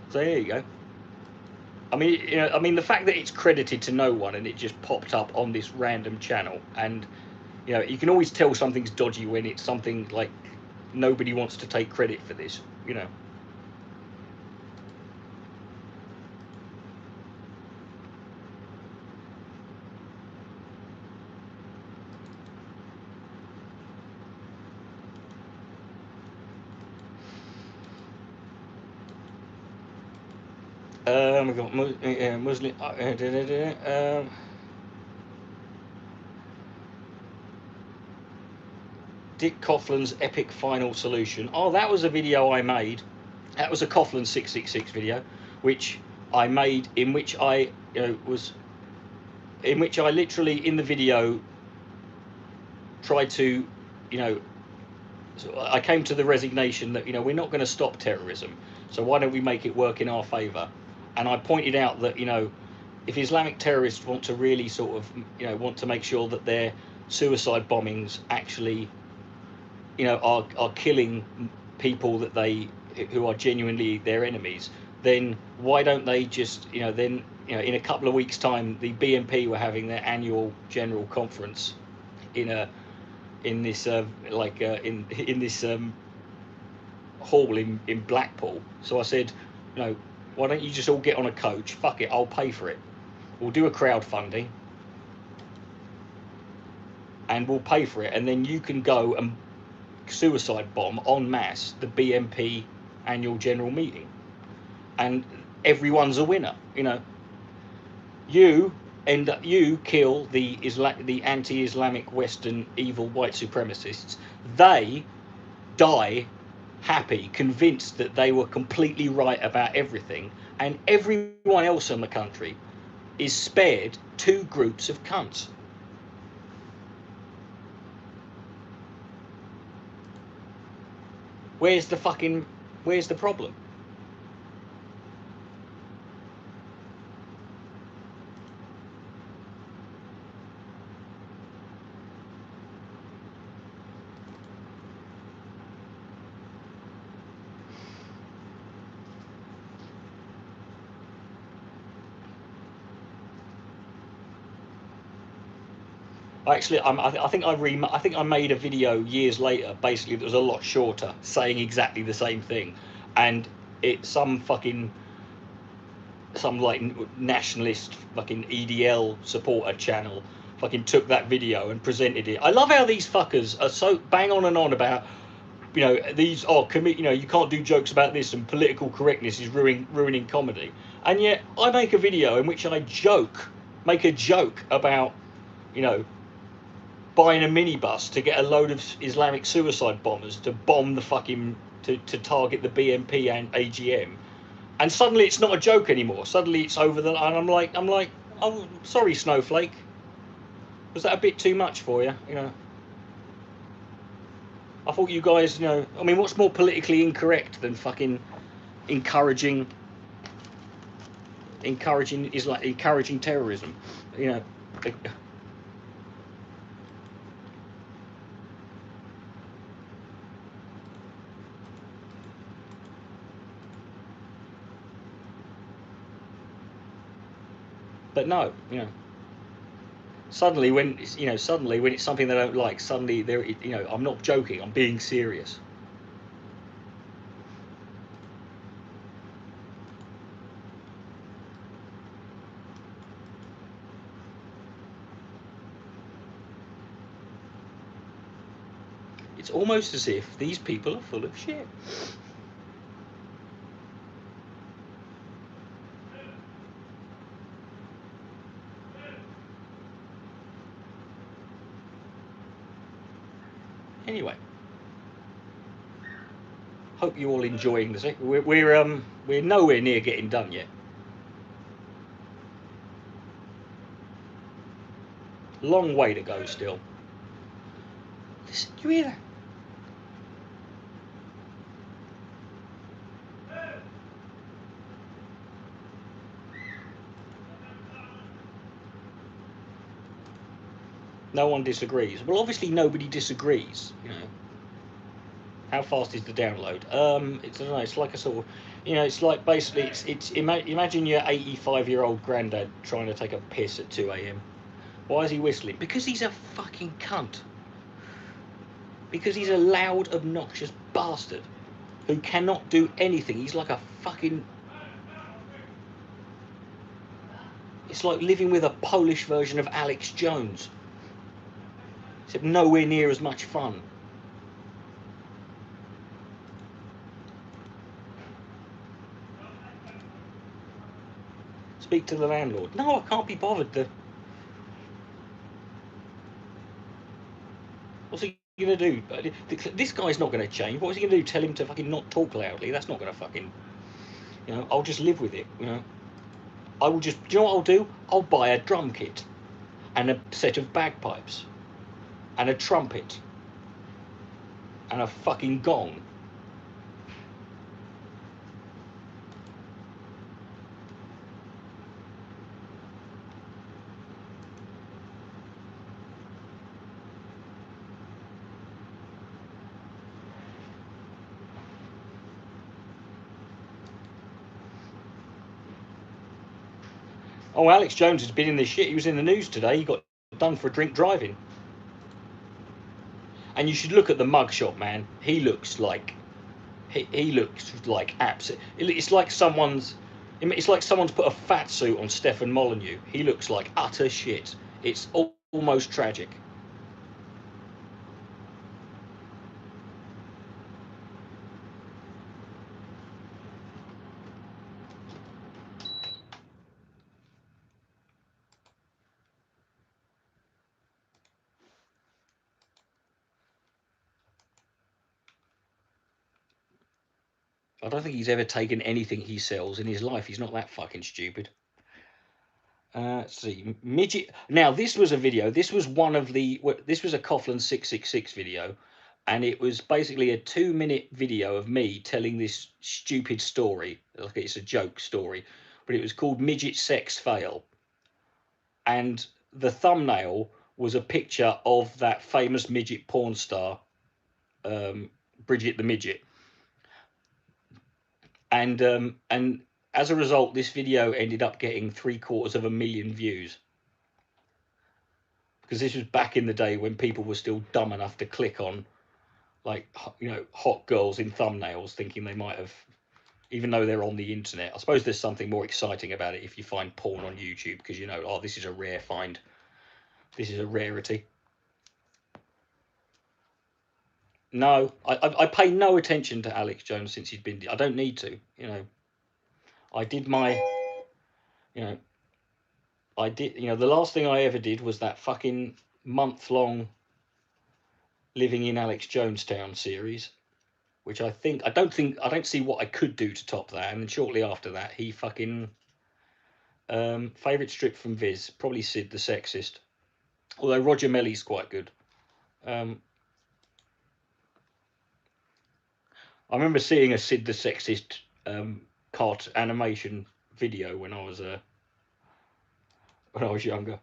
So there you go. I mean, the fact that it's credited to no one and it just popped up on this random channel, and you can always tell something's dodgy when it's something like nobody wants to take credit for this. We've got Muslim. Dick Coughlin's epic final solution. Oh, that was a video I made. That was a Coughlin 666 video, which I made, in which I literally in the video tried to, so I came to the resignation that we're not going to stop terrorism, so why don't we make it work in our favour? And I pointed out that if Islamic terrorists want to really sort of want to make sure that their suicide bombings actually are killing people who are genuinely their enemies, then why don't they just in a couple of weeks' time the BNP were having their annual general conference in this hall in Blackpool. So I said, why don't you just all get on a coach? Fuck it, I'll pay for it. We'll do a crowdfunding, and we'll pay for it, and then you can go and suicide bomb en masse the BNP annual general meeting, and everyone's a winner. You know, you kill the anti-Islamic Western evil white supremacists. They die happy, convinced that they were completely right about everything, and everyone else in the country is spared two groups of cunts. Where's the problem? Actually, I think I made a video years later, basically that was a lot shorter, saying exactly the same thing, and some like nationalist fucking EDL supporter channel fucking took that video and presented it. I love how these fuckers are so bang on and on about, you know, these you know, you can't do jokes about this and political correctness is ruining comedy, and yet I make a video in which I make a joke about, you know, buying a minibus to get a load of Islamic suicide bombers to bomb the fucking to target the BNP and AGM, and suddenly it's not a joke anymore. Suddenly it's over the, and I'm like, oh, sorry, Snowflake, was that a bit too much for you? You know, I thought you guys, you know, I mean, what's more politically incorrect than fucking encouraging terrorism? You know. But no, you know. Suddenly, when it's something they don't like, suddenly they're, you know, I'm not joking. I'm being serious. It's almost as if these people are full of shit. Anyway, hope you're all enjoying this. We're nowhere near getting done yet. Long way to go still. Listen, you hear that? No one disagrees. Well, obviously nobody disagrees. You know. How fast is the download? It's, I don't know. It's like a sort of, you know, it's like basically imagine your 85-year-old granddad trying to take a piss at 2 a.m. Why is he whistling? Because he's a fucking cunt. Because he's a loud, obnoxious bastard who cannot do anything. He's like a fucking. It's like living with a Polish version of Alex Jones, except nowhere near as much fun. Speak to the landlord. No, I can't be bothered. What's he going to do? This guy's not going to change. What's he going to do? Tell him to fucking not talk loudly? That's not going to fucking... You know, I'll just live with it, you know. I will just... Do you know what I'll do? I'll buy a drum kit and a set of bagpipes and a trumpet and a fucking gong. Oh, Alex Jones has been in this shit. He was in the news today. He got done for drink driving. And you should look at the mugshot, man. He looks like absolute. It's like someone's put a fat suit on Stefan Molyneux. He looks like utter shit. It's almost tragic. I don't think he's ever taken anything he sells in his life. He's not that fucking stupid. Let's see, midget. Now this was a video. This was one of the. This was a Coughlin 666 video, and it was basically a 2-minute video of me telling this stupid story. Like it's a joke story, but it was called Midget Sex Fail, and the thumbnail was a picture of that famous midget porn star, Bridget the Midget, and as a result, this video ended up getting 750,000 views. Because this was back in the day when people were still dumb enough to click on, like, you know, hot girls in thumbnails, thinking they might have, even though they're on the internet. I suppose there's something more exciting about it if you find porn on YouTube, because you know, oh, this is a rare find. This is a rarity. No, I pay no attention to Alex Jones since he's been. I don't need to, you know. I did my, you know, the last thing I ever did was that fucking month-long Living in Alex Jonestown series, which I don't see what I could do to top that. And then shortly after that, he fucking favourite strip from Viz, probably Sid the Sexist, although Roger Melly's quite good. I remember seeing a Sid the Sexist animation video when I was younger.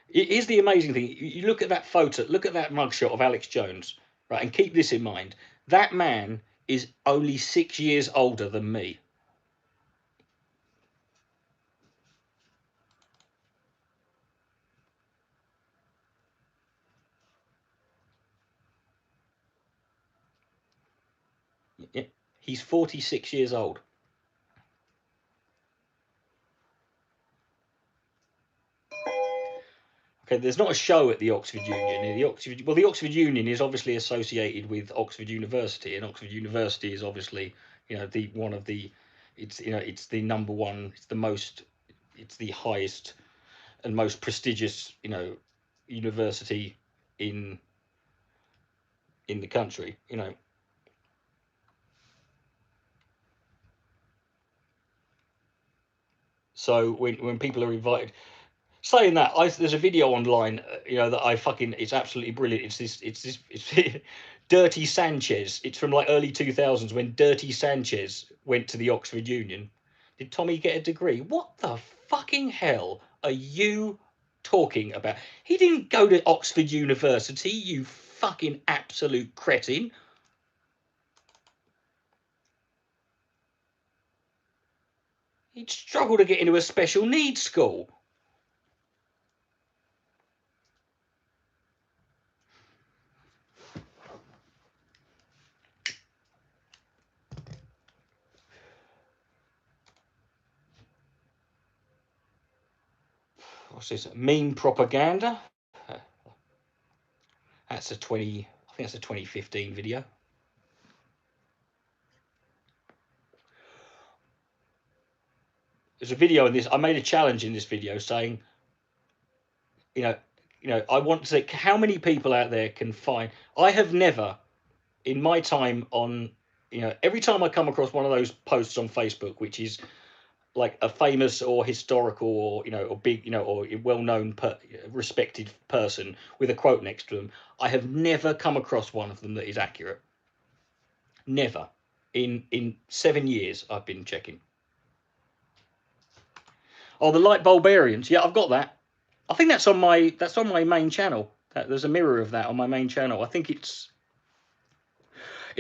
Here's the amazing thing. You look at that photo, look at that mugshot of Alex Jones, right, and keep this in mind. That man is only 6 years older than me. He's 46 years old. Okay, there's not a show at the Oxford Union. The Oxford Union is obviously associated with Oxford University, and Oxford University is obviously, you know, it's the number one, it's the highest and most prestigious, you know, university in the country, you know. So when people are invited, saying that, there's a video online, you know, that it's absolutely brilliant. It's Dirty Sanchez. It's from like early 2000s when Dirty Sanchez went to the Oxford Union. Did Tommy get a degree? What the fucking hell are you talking about? He didn't go to Oxford University, you fucking absolute cretin. He'd struggle to get into a special needs school. What's this? Meme propaganda. That's I think that's a 2015 video. There's a video in this. I made a challenge in this video saying, you know, I want to say how many people out there can find. I have never, in my time on, you know, every time I come across one of those posts on Facebook, which is like a famous or historical or, you know, or big, you know, or well-known, respected person with a quote next to them, I have never come across one of them that is accurate. Never. In 7 years I've been checking. Oh, the light bulbarians. Yeah, I've got that. I think that's on my main channel. There's a mirror of that on my main channel. I think it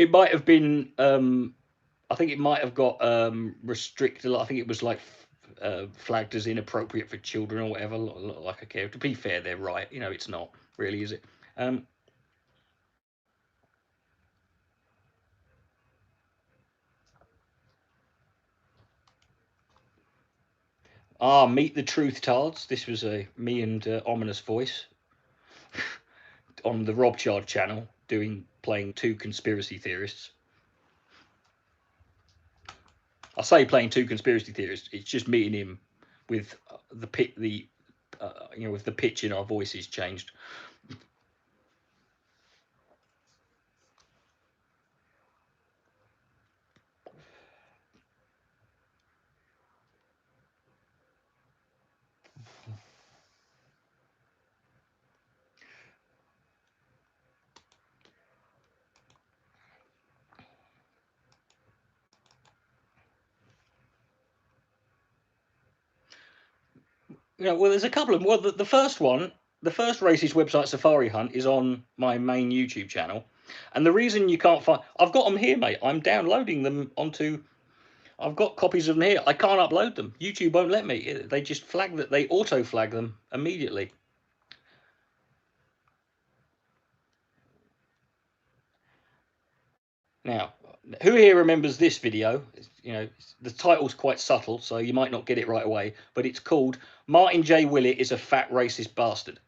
might have been I think it might have got restricted. I think it was like flagged as inappropriate for children or whatever. Like I care. To be fair, they're right. You know, it's not really, is it? Meet the Truth Tards. This was me and Ominous Voice on the Rob Chard channel playing two conspiracy theorists. I say playing two conspiracy theorists. It's just meeting him with if the pitch in our voices changed. Well, there's a couple of them. Well, the first one, the first racist website, Safari Hunt, is on my main YouTube channel, and the reason you can't find, I've got them here, mate. I'm downloading them onto. I've got copies of them here. I can't upload them. YouTube won't let me. They just flag that. They auto flag them immediately. Now, who here remembers this video? The title's quite subtle, so you might not get it right away, but it's called Martin J. Willett is a Fat Racist Bastard.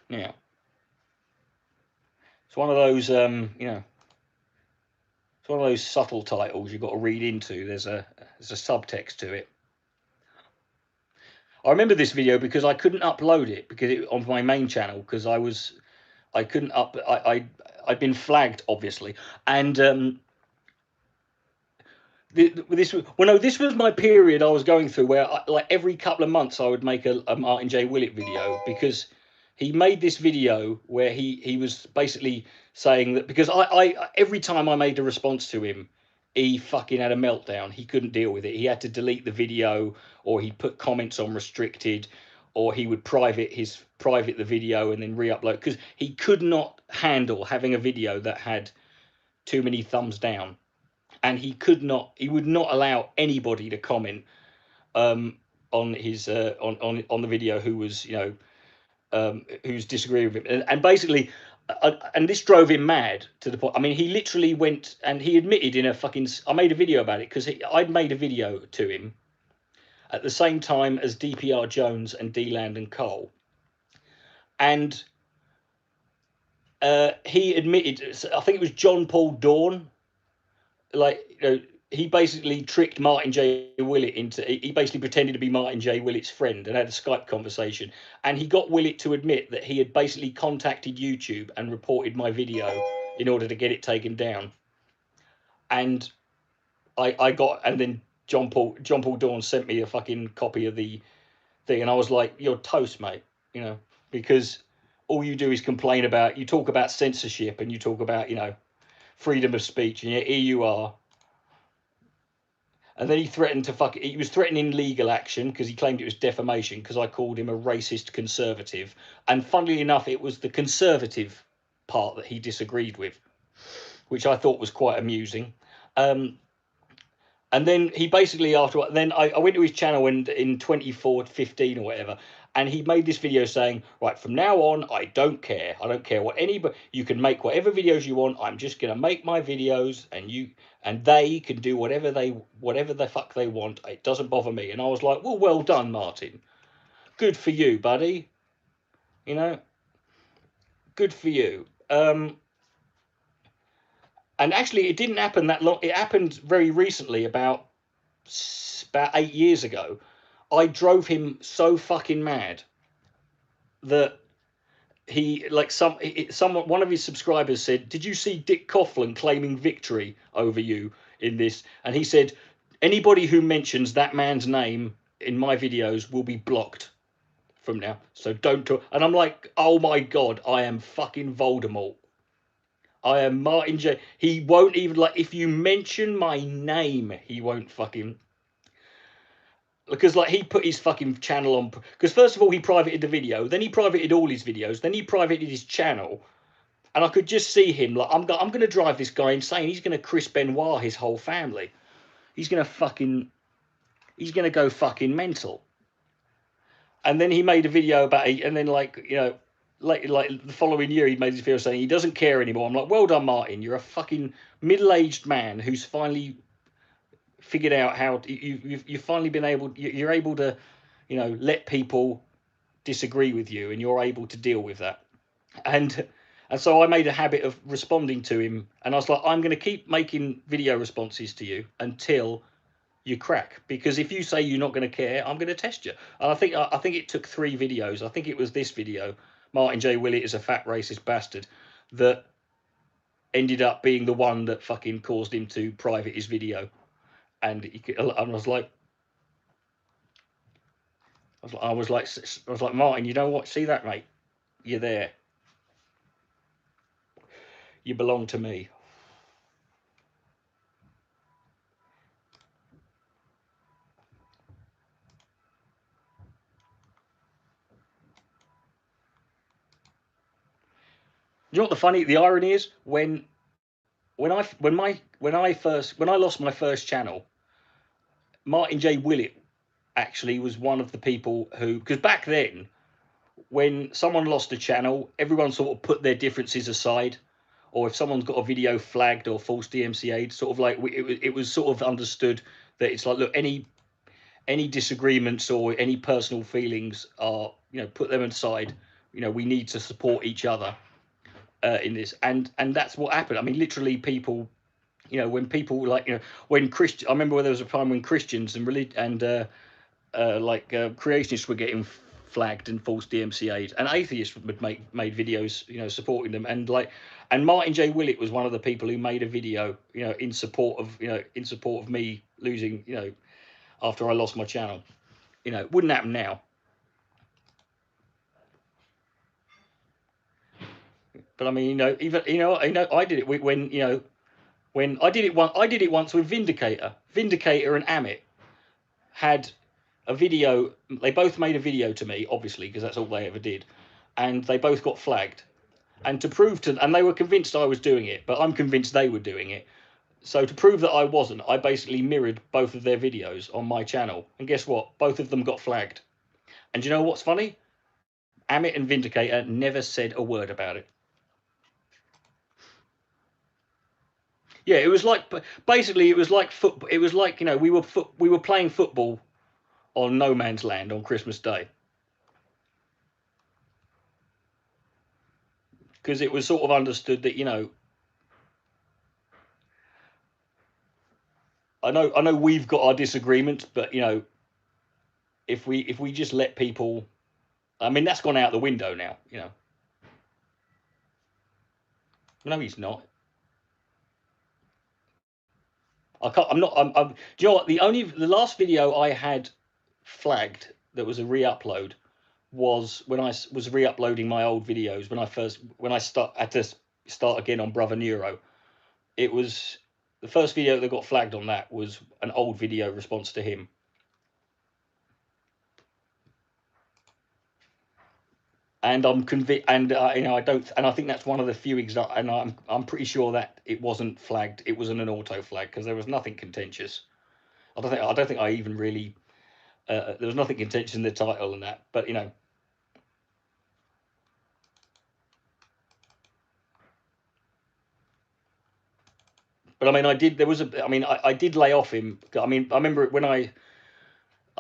Now, it's one of those, it's one of those subtle titles you've got to read into. There's a subtext to it. I remember this video because I couldn't upload it on my main channel because I'd been flagged, obviously, and this was my period I was going through where like every couple of months I would make a Martin J. Willett video, because he made this video where he was basically saying that because I every time I made a response to him, he fucking had a meltdown. He couldn't deal with it. He had to delete the video, or he'd put comments on restricted, or he would private the video and then re-upload, because he could not handle having a video that had too many thumbs down. And he would not allow anybody to comment on his on the video who was who's disagreeing with him, and basically and this drove him mad to the point. I mean, he literally went and he admitted in a fucking. I made a video about it because I'd made a video to him at the same time as DPR Jones and D-Land and Cole, and he admitted. I think it was John Paul Dawn. He basically tricked Martin J. Willett into. He basically pretended to be Martin J. Willett's friend and had a Skype conversation. And he got Willett to admit that he had basically contacted YouTube and reported my video in order to get it taken down. And and then John Paul Dawn sent me a fucking copy of the thing, and I was like, "You're toast, mate," because all you do is complain about. You talk about censorship and you talk about freedom of speech, and yet here you are. And then he threatened he was threatening legal action because he claimed it was defamation because I called him a racist conservative. And funnily enough, it was the conservative part that he disagreed with, which I thought was quite amusing. And then he basically then I went to his channel in 2015 or whatever, and he made this video saying, right, from now on, I don't care what anybody, you can make whatever videos you want. I'm just going to make my videos, and they can do whatever the fuck they want. It doesn't bother me. And I was like, well done, Martin. Good for you, buddy. Good for you. And actually, it didn't happen that long. It happened very recently, about 8 years ago. I drove him so fucking mad that one of his subscribers said, "Did you see Dick Coughlan claiming victory over you in this?" And he said, "Anybody who mentions that man's name in my videos will be blocked from now. So don't talk." And I'm like, "Oh my God, I am fucking Voldemort. I am Martin J. He won't even, if you mention my name, he won't fucking." Because he put his fucking channel on, because first of all he privated the video, then he privated all his videos, then he privated his channel, and I could just see him I'm going to drive this guy insane. He's going to Chris Benoit his whole family. He's going to go fucking mental. And then he made a video about it, and then the following year he made this video saying he doesn't care anymore. I'm like, well done, Martin. You're a fucking middle-aged man who's finally figured out how you've finally been you're able to let people disagree with you, and you're able to deal with that. And And so I made a habit of responding to him, and I was like, I'm going to keep making video responses to you until you crack, because if you say you're not going to care, I'm going to test you. And I think it took 3 videos. I think it was this video, Martin J. Willett is a fat racist bastard, that ended up being the one that fucking caused him to private his video. And I was like, Martin, you know what? See that, mate? You're there. You belong to me. You know what the irony is? When I lost my first channel, Martin J. Willett actually was one of the people who, because back then, when someone lost a channel, everyone sort of put their differences aside, or if someone's got a video flagged or false DMCA'd, sort of like it was sort of understood that it's like, look, any disagreements or any personal feelings are, put them aside. We need to support each other in this, and that's what happened. I mean, literally, people, when people when Christian, I remember there was a time when Christians and creationists were getting flagged and false DMCA'd, and atheists would made videos, supporting them, and Martin J. Willett was one of the people who made a video, in support of me losing, after I lost my channel. It wouldn't happen now. But I mean, even I did it when I did it once with Vindicator and Amit had a video. They both made a video to me, obviously, because that's all they ever did, and they both got flagged. And to prove and they were convinced I was doing it, but I'm convinced they were doing it. So to prove that I wasn't, I basically mirrored both of their videos on my channel, and guess what? Both of them got flagged. And you know what's funny? Amit and Vindicator never said a word about it. Yeah, it was like, basically, it was like football. It was like, we were playing football on no man's land on Christmas Day, because it was sort of understood that, I know we've got our disagreements, but if we just let people, I mean, that's gone out the window now. No, he's not. I can't. I'm not. I'm. Do you know what? The last video I had flagged that was a re-upload was when I was re-uploading my old videos when I had to start again on Brother Neuro. It was the first video that got flagged on that was an old video response to him. And I'm convinced, and I don't, and I think that's one of the few examples, and I'm pretty sure that it wasn't flagged. It wasn't an auto flag because there was nothing contentious. I don't think I even really. There was nothing contentious in the title and that, but But I mean, I did. There was a. I mean, I did lay off him. I mean, I remember when I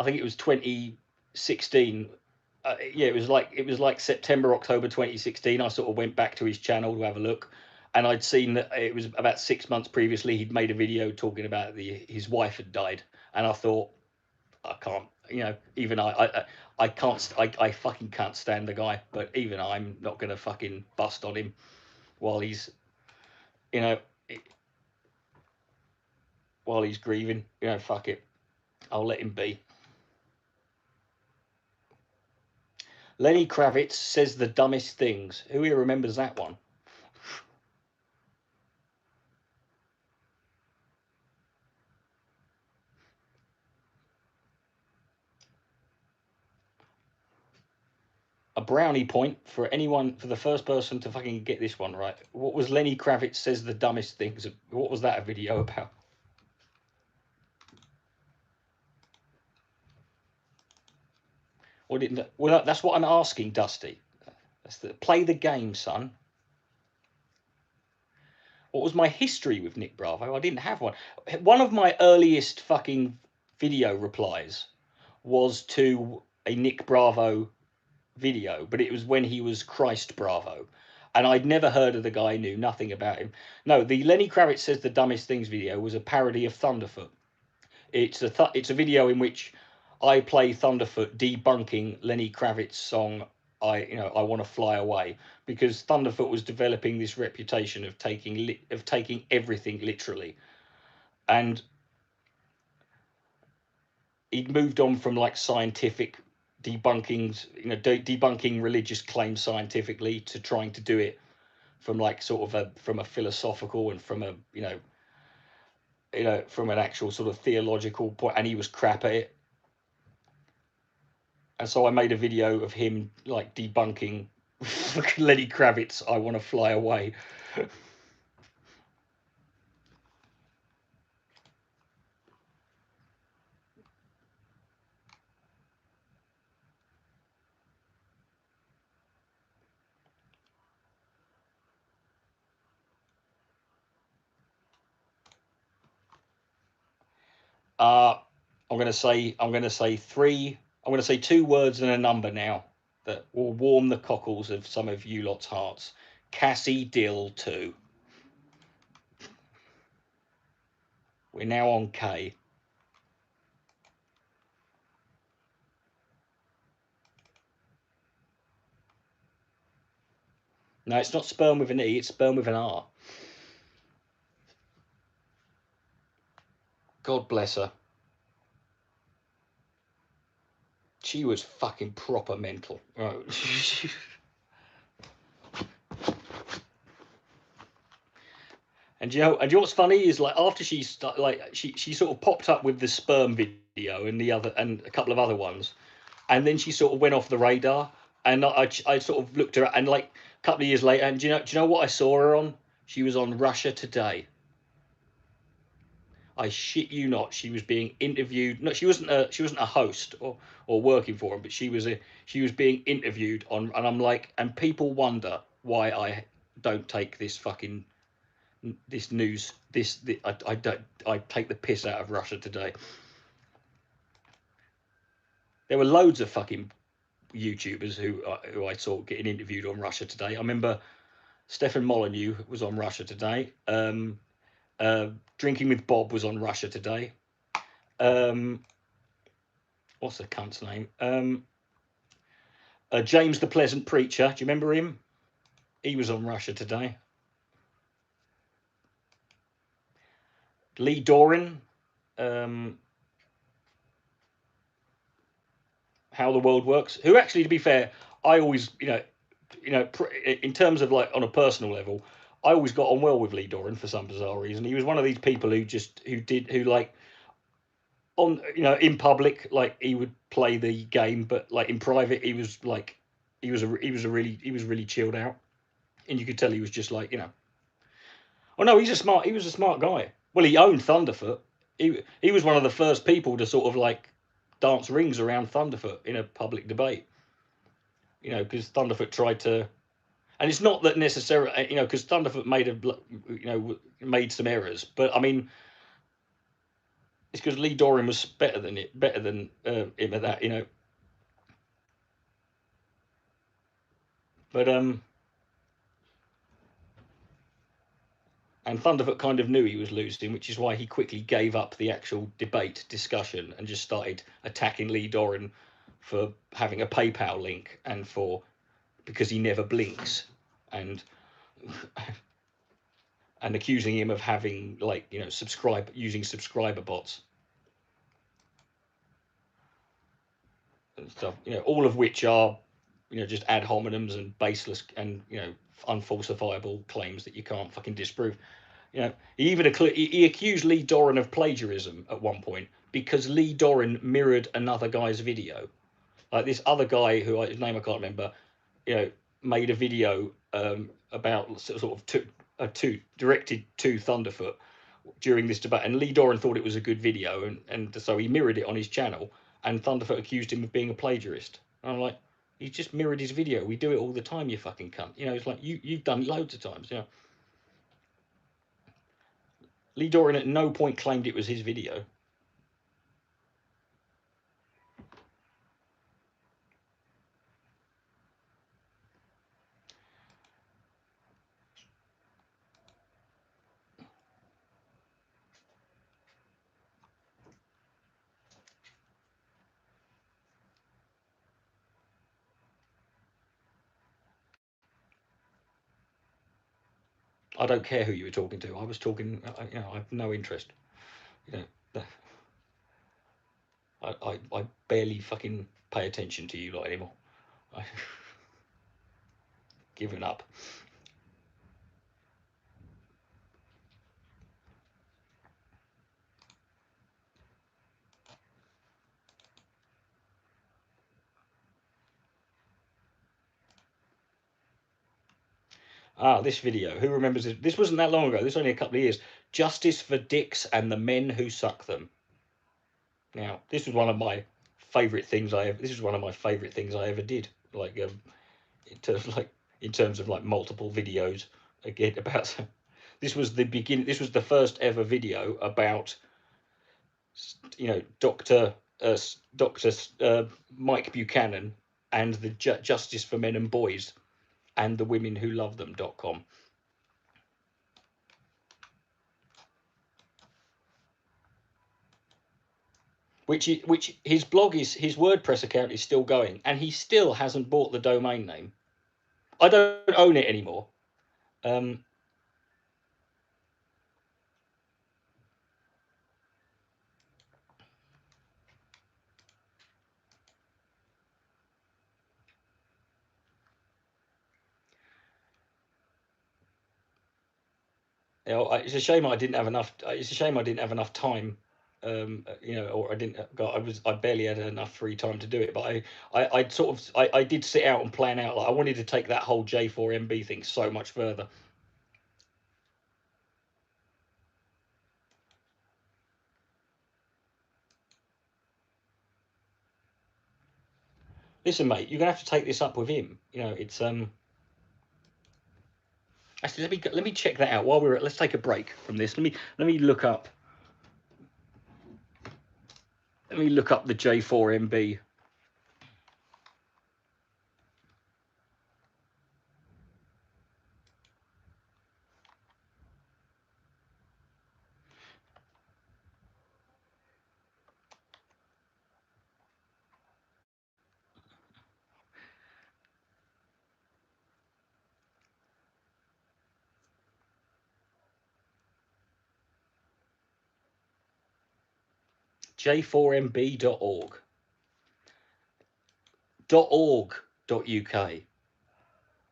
think it was 2016. Yeah, it was like September, October 2016. I sort of went back to his channel to have a look, and I'd seen that it was about 6 months previously he'd made a video talking about his wife had died, and I thought, I can't, even I can't, I fucking can't stand the guy, but even I'm not gonna fucking bust on him while he's, while he's grieving. Fuck it, I'll let him be. Lenny Kravitz says the dumbest things. Who here remembers that one? A brownie point for anyone, for the first person to fucking get this one right. What was Lenny Kravitz says the dumbest things? What was that a video about? Well, that's what I'm asking, Dusty. Play the game, son. What was my history with Nick Bravo? I didn't have one. One of my earliest fucking video replies was to a Nick Bravo video, but it was when he was Christ Bravo. And I'd never heard of the guy, knew nothing about him. No, the Lenny Kravitz Says the Dumbest Things video was a parody of Thunderfoot. It's a video in which I play Thunderfoot debunking Lenny Kravitz's song I Want to Fly Away, because Thunderfoot was developing this reputation of taking everything literally, and he'd moved on from like scientific debunkings, debunking religious claims scientifically, to trying to do it from like sort of from a philosophical and from a from an actual sort of theological point, and he was crap at it. And so I made a video of him like debunking Lenny Kravitz I Want to Fly Away. I'm going to say two words and a number now that will warm the cockles of some of you lot's hearts. Cassie Dill 2. We're now on K. No, it's not sperm with an E, it's sperm with an R. God bless her. She was fucking proper mental. Right. And you know what's funny is, like, after she sort of popped up with the sperm video and a couple of other ones, and then she sort of went off the radar. And I sort of looked her, and like a couple of years later, and do you know what I saw her on? She was on Russia Today. I shit you not. She was being interviewed. No, she wasn't a host or working for him, but she was being interviewed on. And I'm like, and people wonder why I don't take this fucking news. I take the piss out of Russia Today. There were loads of fucking YouTubers who I saw getting interviewed on Russia Today. I remember Stefan Molyneux was on Russia Today. Drinking with Bob was on Russia Today. What's the cunt's name? James the Pleasant Preacher. Do you remember him? He was on Russia Today. Lee Doran. How the World Works. Who actually, to be fair, I always, in terms of like on a personal level, I always got on well with Lee Doran for some bizarre reason. He was one of these people who like on, in public, like he would play the game, but like in private, he was really chilled out, and you could tell he was just like, oh no, he was a smart guy. Well, he owned Thunderfoot. He was one of the first people to sort of like dance rings around Thunderfoot in a public debate. Because Thunderfoot tried to, and it's not that necessarily, because Thunderfoot made some errors, but I mean, it's because Lee Doran was better than him at that, But and Thunderfoot kind of knew he was losing, which is why he quickly gave up the actual debate discussion and just started attacking Lee Doran for having a PayPal link and because he never blinks, and accusing him of having using subscriber bots and stuff, all of which are just ad hominems and baseless and unfalsifiable claims that you can't fucking disprove. He accused Lee Doran of plagiarism at one point because Lee Doran mirrored another guy's video. Like this other guy his name I can't remember, made a video about sort of directed to Thunderfoot during this debate, and Lee Doran thought it was a good video, and so he mirrored it on his channel, and Thunderfoot accused him of being a plagiarist. And I'm like, he just mirrored his video. We do it all the time, you fucking cunt. It's like you've done it loads of times. Lee Doran at no point claimed it was his video. I don't care who you were talking to. I was talking, you know, I have no interest. You know, I barely fucking pay attention to you lot anymore. I've given up. Ah, this video. Who remembers it? This wasn't that long ago. This was only a couple of years. Justice for dicks and the men who suck them. Now, this was one of my favourite things I ever. This is one of my favourite things I ever did. Like, in terms of like multiple videos again about. This was the beginning. This was the first ever video about, you know, Doctor Mike Buchanan and the Justice for Men and Boys and the Women Who Love Them.com. Which his blog is, his WordPress account is still going, and he still hasn't bought the domain name. I don't own it anymore. You know, it's a shame I didn't have enough. It's a shame I didn't have enough time. You know, or I didn't. I barely had enough free time to do it. But I did sit out and plan out. Like, I wanted to take that whole J4MB thing so much further. Listen, mate, you're gonna have to take this up with him. You know, it's Actually, let me check that out while we're. Let's take a break from this. Let me look up. Let me look up the J4MB. J4MB.org. .org.uk. Are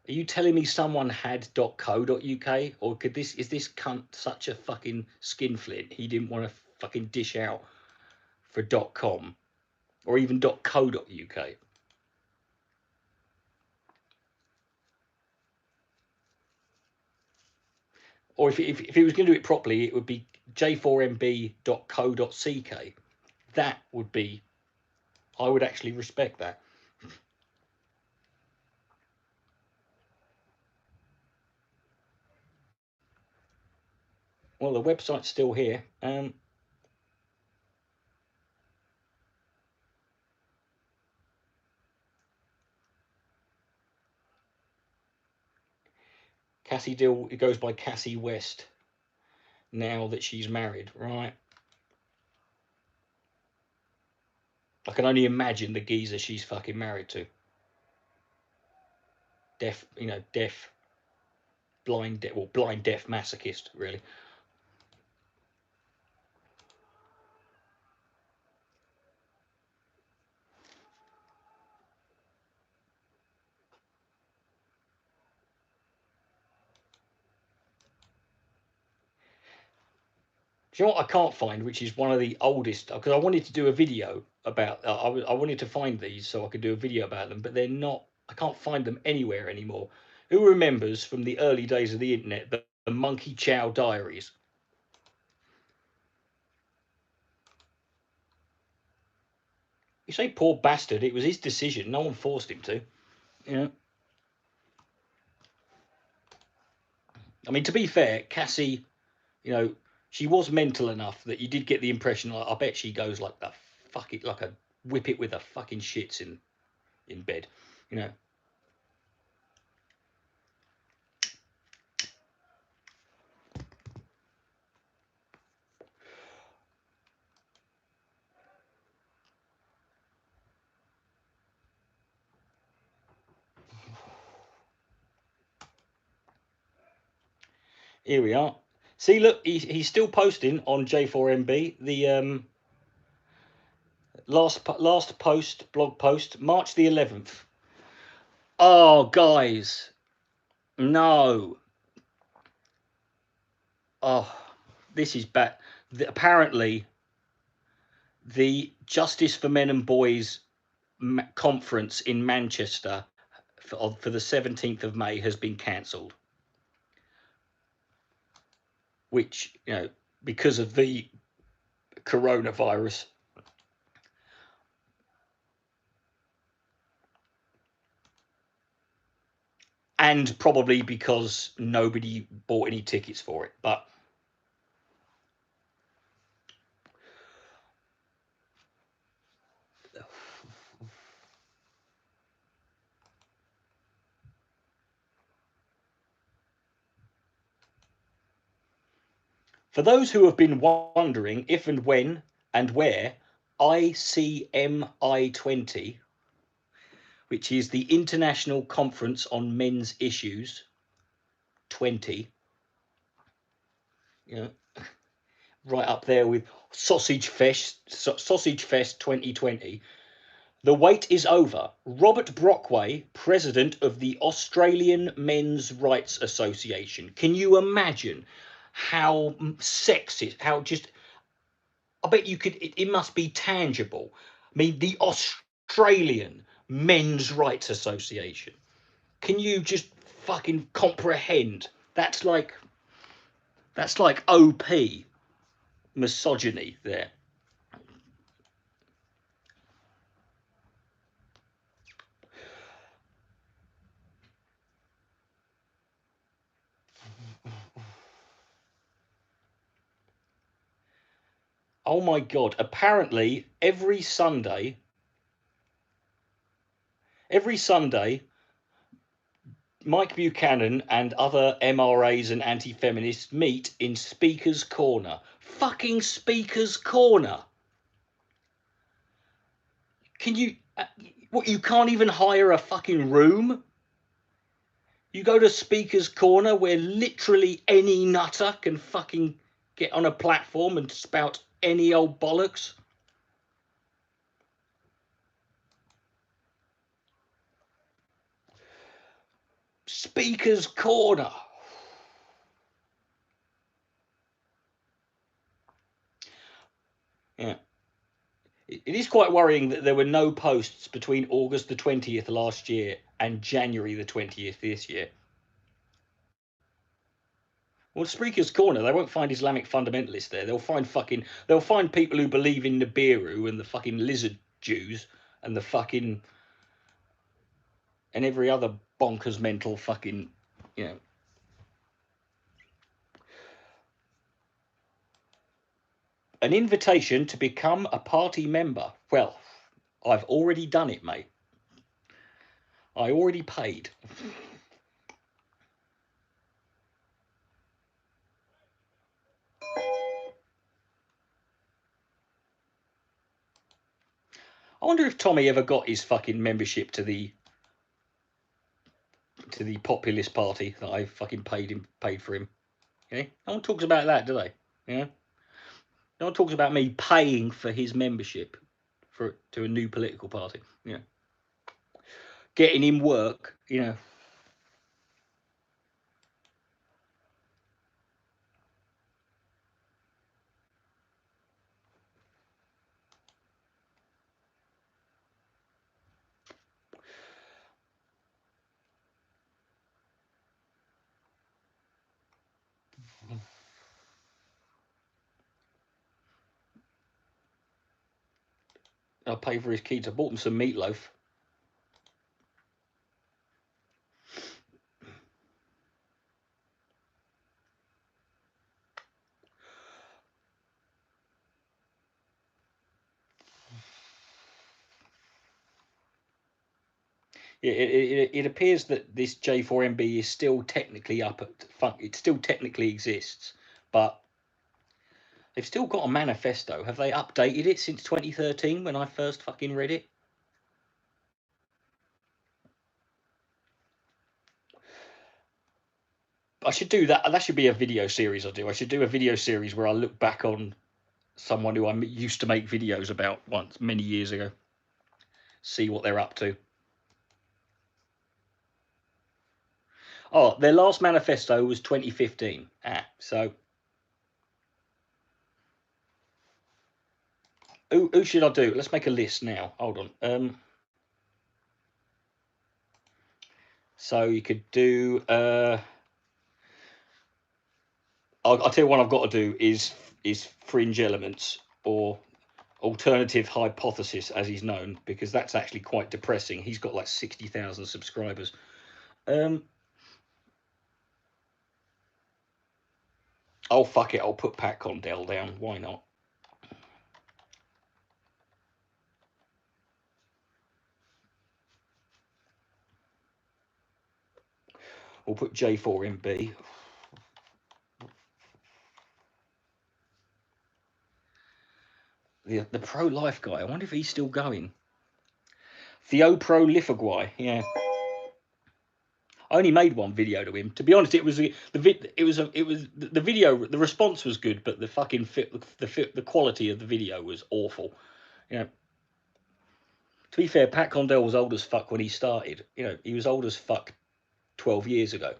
you telling me someone had .co.uk, or is this cunt such a fucking skinflint he didn't want to fucking dish out for .com or even .co.uk? Or if he was going to do it properly, it would be j4mb.co.ck. That would be, I would actually respect that. Well, the website's still here. Cassie Dill, it goes by Cassie West now that she's married, right? I can only imagine the geezer she's fucking married to. Deaf, you know, deaf, blind, blind, deaf masochist, really. Do you know what I can't find, which is one of the oldest, because I wanted to do a video about, I wanted to find these so I could do a video about them, but they're not, I can't find them anywhere anymore. Who remembers from the early days of the internet the Monkey Chow Diaries? You say poor bastard, it was his decision, no one forced him to. Yeah. I mean, to be fair, Cassie, you know, she was mental enough that you did get the impression, like, I bet she goes like the fuck it, like a whip it with a fucking shits in bed, you know. Here we are. See, look, he's still posting on J4MB. The last post, blog post, March the 11th. Oh, guys, no. Oh, this is bad. Apparently, the Justice for Men and Boys conference in Manchester for the 17th of May has been cancelled, which, you know, because of the coronavirus. And probably because nobody bought any tickets for it. But for those who have been wondering if and when and where ICMI20, which is the International Conference on Men's Issues 20, you know, right up there with Sausage Fest 2020. The wait is over. Robert Brockway, president of the Australian Men's Rights Association. Can you imagine how sexist, how just, I bet you could, it must be tangible. I mean, the Australian Men's Rights Association. Can you just fucking comprehend? That's like OP misogyny there. Oh my God. Apparently every Sunday, Mike Buchanan and other MRAs and anti-feminists meet in Speaker's Corner. Fucking Speaker's Corner. Can you, what, you can't even hire a fucking room? You go to Speaker's Corner where literally any nutter can fucking get on a platform and spout any old bollocks? Speaker's Corner. Yeah. It is quite worrying that there were no posts between August the 20th last year and January the 20th this year. Well, Speaker's Corner, they won't find Islamic fundamentalists there. They'll find people who believe in Nibiru and the fucking lizard Jews and the fucking, and every other bonkers mental fucking, you know. An invitation to become a party member. Well, I've already done it, mate. I already paid. I wonder if Tommy ever got his fucking membership to the populist party that I fucking paid for him. Yeah? No one talks about that, do they? Yeah. No one talks about me paying for his membership to a new political party. Yeah. Getting him work, you know. I pay for his kids. I bought him some meatloaf. It appears that this J4MB is still technically up at it still technically exists, but they've still got a manifesto. Have they updated it since 2013 when I first fucking read it? I should do that. That should be a video series I do. I should do a video series where I look back on someone who I used to make videos about once, many years ago. See what they're up to. Oh, their last manifesto was 2015. So who should I do? Let's make a list now. Hold on. So you could do. I'll tell you what I've got to do is fringe elements or alternative hypothesis, as he's known, because that's actually quite depressing. He's got like 60,000 subscribers. Oh fuck it, I'll put Pat Condell down. Why not? We'll put J4MB. The pro-life guy. I wonder if he's still going. Theoprolifiguai. Yeah. I only made one video to him. To be honest, it was the video. The response was good, but the fucking the quality of the video was awful. You know. To be fair, Pat Condell was old as fuck when he started. You know, he was old as fuck 12 years ago.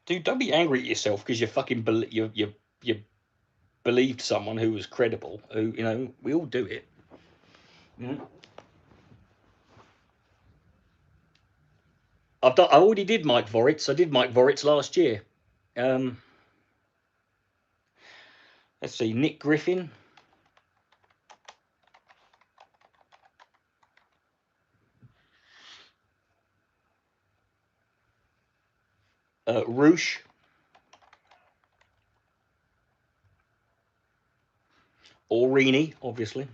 Dude, don't be angry at yourself because you fucking you believed someone who was credible. Who, you know, we all do it. You know? I already did Mike Voritz. I did Mike Voritz last year. Let's see, Nick Griffin. Roosh. Aurini, obviously.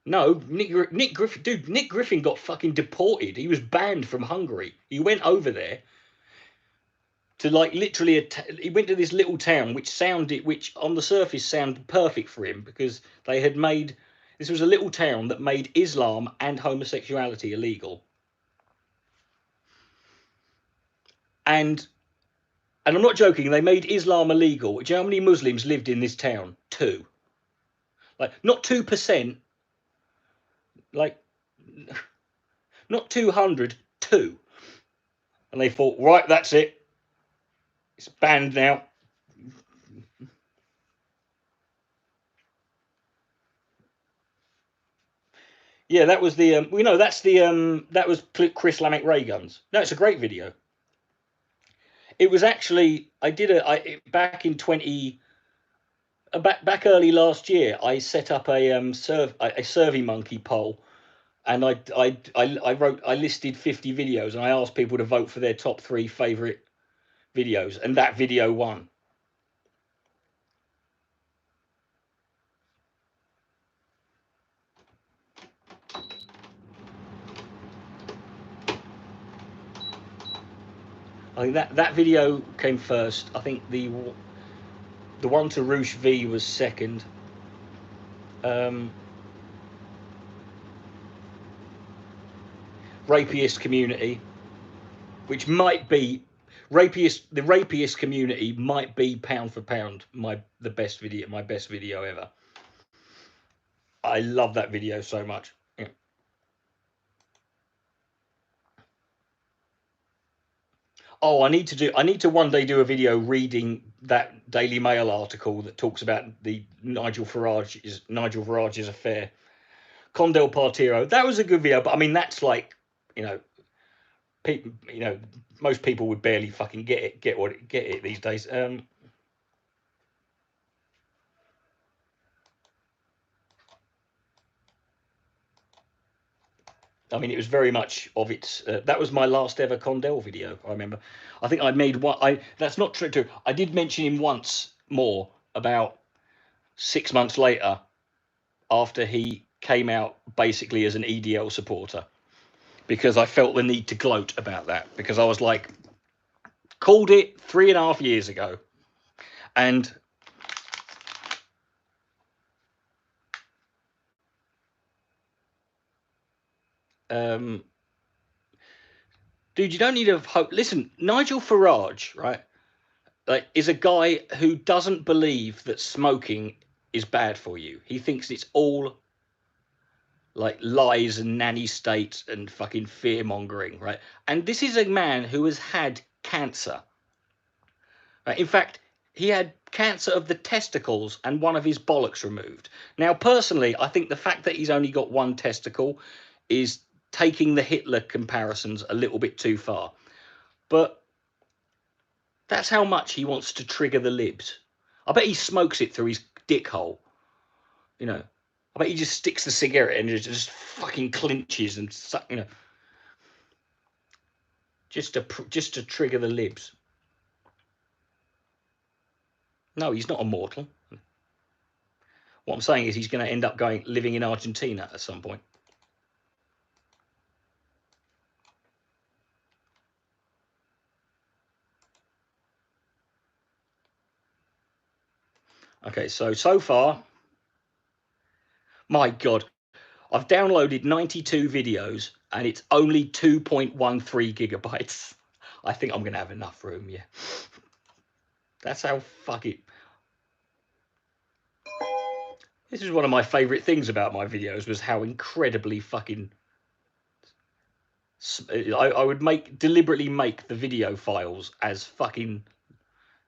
No, Nick Griffin, dude, Nick Griffin got fucking deported. He was banned from Hungary. He went over there to like literally, he went to this little town which on the surface sounded perfect for him because they had made, this was a little town that made Islam and homosexuality illegal. And I'm not joking, they made Islam illegal. Do you know how many Muslims lived in this town? 2. Like, not 2%. Like, not 200, 2. And they thought, right, that's it. It's banned now. Yeah, that was the, that was Chris Lamech Ray Guns. No, it's a great video. It was actually, back in back early last year, I set up a SurveyMonkey poll, and I listed 50 videos, and I asked people to vote for their top 3 favorite videos, and that video won. I think that video came first. I think the one to Roosh V was second. Rapiest community, which might be the rapiest community might be pound for pound my best video ever. I love that video so much. Yeah. Oh, I need to one day do a video reading that Daily Mail article that talks about the Nigel Farage's affair. Condell Partiro. That was a good video, but I mean that's like, people, most people would barely fucking get it these days. I mean, it was very much of its. That was my last ever Condell video. I remember. I think I made one. That's not true. I did mention him once more about 6 months later, after he came out basically as an EDL supporter, because I felt the need to gloat about that, because I was like, called it 3.5 years ago, And dude, you don't need to hope. Listen, Nigel Farage, right, like, is a guy who doesn't believe that smoking is bad for you. He thinks it's all like lies and nanny states and fucking fear mongering, right? And this is a man who has had cancer. Right? In fact, he had cancer of the testicles and one of his bollocks removed. Now, personally, I think the fact that he's only got one testicle is taking the Hitler comparisons a little bit too far. But that's how much he wants to trigger the libs. I bet he smokes it through his dick hole. You know, I bet he just sticks the cigarette and just fucking clinches and you know, just to trigger the libs. No, he's not immortal. What I'm saying is he's going to end up living in Argentina at some point. Okay, so far, my God, I've downloaded 92 videos and it's only 2.13 gigabytes. I think I'm going to have enough room, yeah. That's how fucking... This is one of my favourite things about my videos, was how incredibly fucking... I would deliberately make the video files as fucking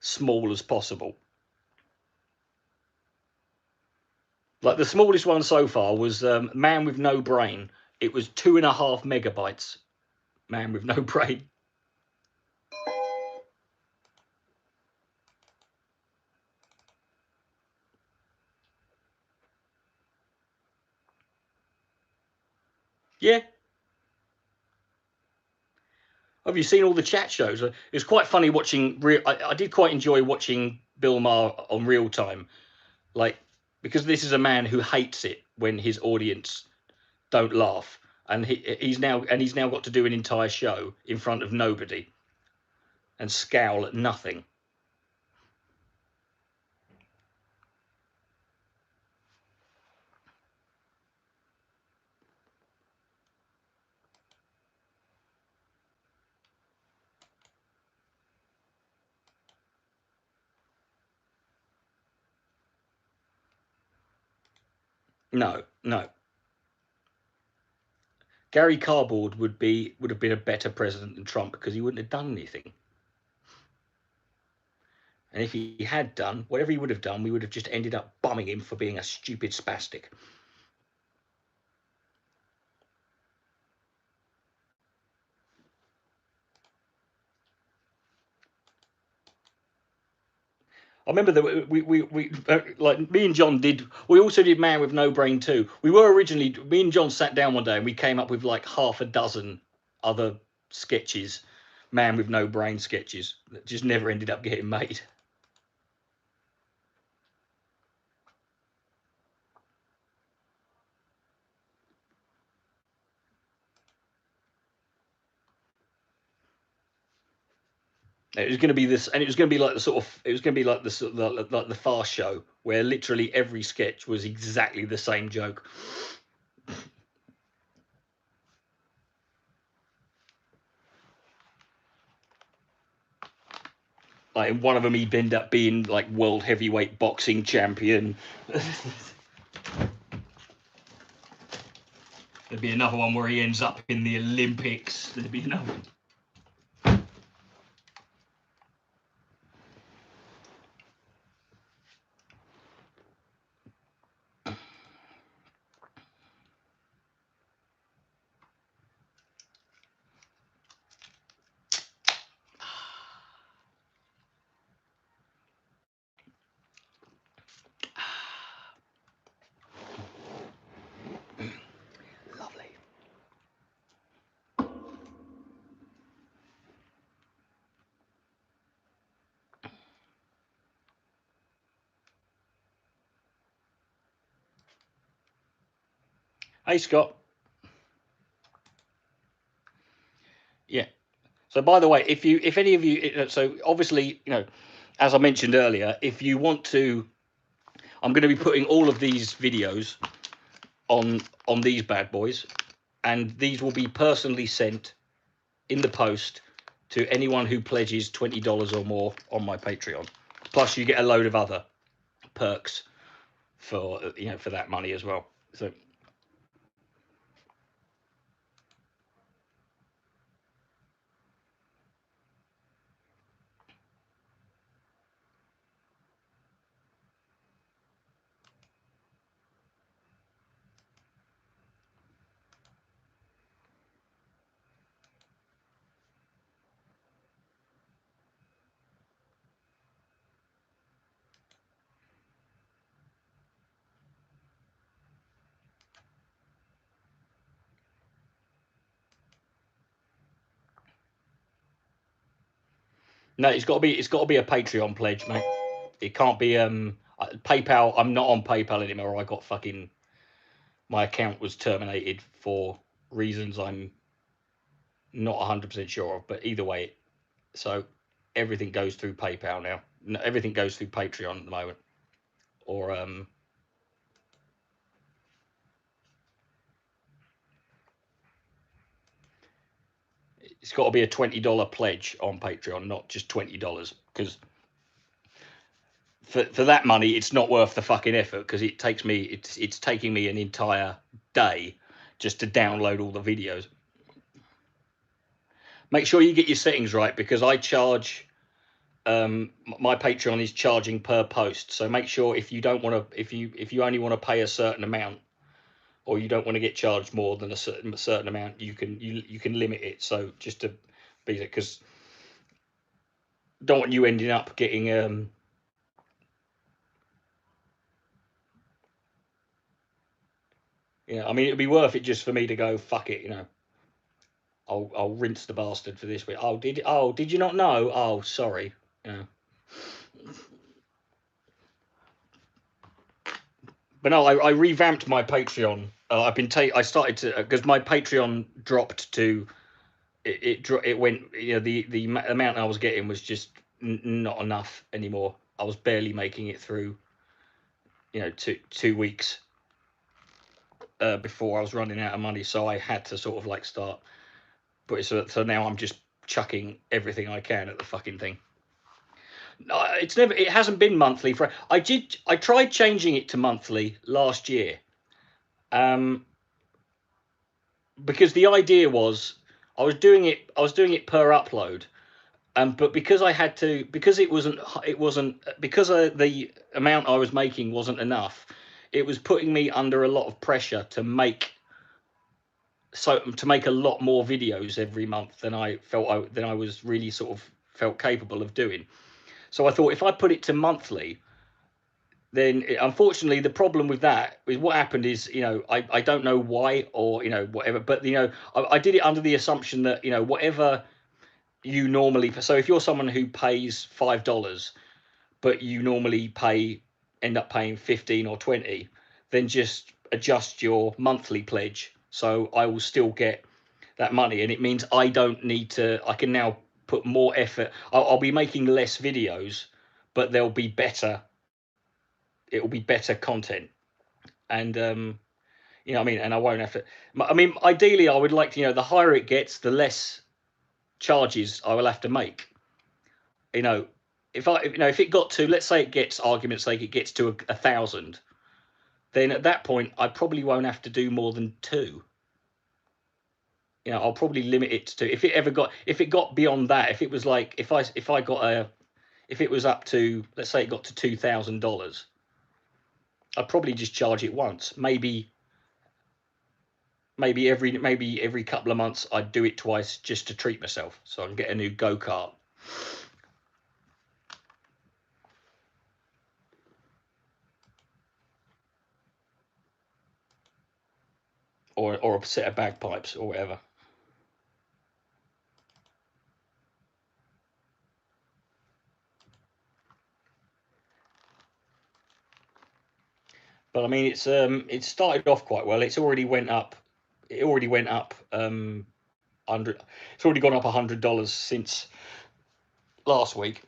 small as possible. Like the smallest one so far was Man with No Brain. It was 2.5 megabytes. Man with No Brain. Yeah. Have you seen all the chat shows? It was quite funny watching. I did quite enjoy watching Bill Maher on Real Time, like, because this is a man who hates it when his audience don't laugh, and he's now got to do an entire show in front of nobody and scowl at nothing. No. Gary Cardboard would have been a better president than Trump, because he wouldn't have done anything. And if he had done whatever he would have done, we would have just ended up bombing him for being a stupid spastic. I remember that we like, me and John did. We also did Man with No Brain too. We were originally, me and John sat down one day and we came up with like half a dozen other sketches, Man with No Brain sketches, that just never ended up getting made. It was going to be this, and it was going to be like the sort of, it was going to be like the sort of, like the Fast Show, where literally every sketch was exactly the same joke. Like in one of them, he'd end up being like world heavyweight boxing champion. There'd be another one where he ends up in the Olympics. There'd be another one. Lovely. Hey, Scott. Yeah. So, by the way, if any of you, so obviously, you know, as I mentioned earlier, if you want to, I'm going to be putting all of these videos on these bad boys, and these will be personally sent in the post to anyone who pledges $20 or more on my Patreon. Plus, you get a load of other perks for for that money as well. So. No, it's got to be a Patreon pledge, mate. It can't be PayPal. I'm not on PayPal anymore. I got fucking, my account was terminated for reasons I'm not 100% sure of, but either way, so everything goes through PayPal now. No, everything goes through Patreon at the moment, or it's got to be a $20 pledge on Patreon, not just $20, because for that money, it's not worth the fucking effort, because it takes me, it's taking me an entire day just to download all the videos. Make sure you get your settings right, because I charge, my Patreon is charging per post. So make sure if you don't want to, if you only want to pay a certain amount, or you don't want to get charged more than a certain amount, you can limit it. So just to be, because don't want you ending up getting I mean, it'd be worth it just for me to go, fuck it, I'll rinse the bastard for this week. Did you not know? Oh, sorry. But no, I revamped my Patreon. I started to, because my Patreon dropped to, it went, the amount I was getting was just not enough anymore. I was barely making it through, 2 weeks before I was running out of money. So I had to sort of like start, but so now I'm just chucking everything I can at the fucking thing. No, it hasn't been monthly for. I tried changing it to monthly last year, because the idea was I was doing it per upload, but because I had to, because it wasn't because the amount I was making wasn't enough, it was putting me under a lot of pressure to make a lot more videos every month than I was really sort of felt capable of doing. So I thought, if I put it to monthly, then unfortunately the problem with that is, what happened is, I don't know why, or whatever, but I did it under the assumption that whatever you normally, so if you're someone who pays $5 but you normally end up paying 15 or 20, then just adjust your monthly pledge, so I will still get that money, and it means I don't need to, I can now put more effort. I'll be making less videos, but they'll be better, it will be better content. And I mean, and I won't have to, I mean, ideally I would like to, the higher it gets, the less charges I will have to make. If it got to, let's say it gets, argument's sake, it gets to 1,000, then at that point I probably won't have to do more than 2. I'll probably limit it to, if it got beyond that, if it was like, if it was up to, let's say it got to $2,000, I'd probably just charge it once. Maybe every couple of months I'd do it twice, just to treat myself, so I can get a new go-kart. Or a set of bagpipes or whatever. But I mean, it started off quite well. It already went up. It's already gone up $100 since last week.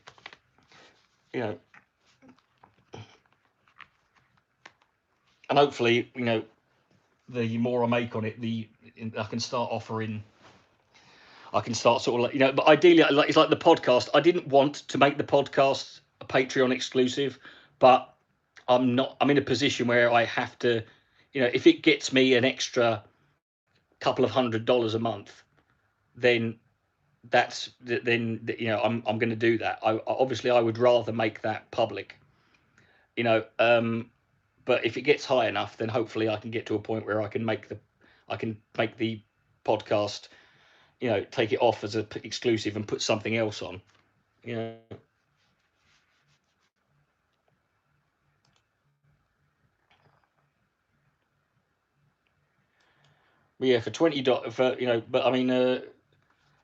you know, and hopefully, you know, the more I make on it, I can start offering. I can start sort of like, you know, but ideally, it's like the podcast. I didn't want to make the podcast a Patreon exclusive, but I'm not. I'm in a position where I have to, you know, if it gets me an extra couple of $100 a month, then you know, I'm going to do that. Obviously I would rather make that public, you know, but if it gets high enough, then hopefully I can get to a point where I can make the podcast, you know, take it off as a exclusive and put something else on, you know. But yeah, for $20, for, you know, but I mean,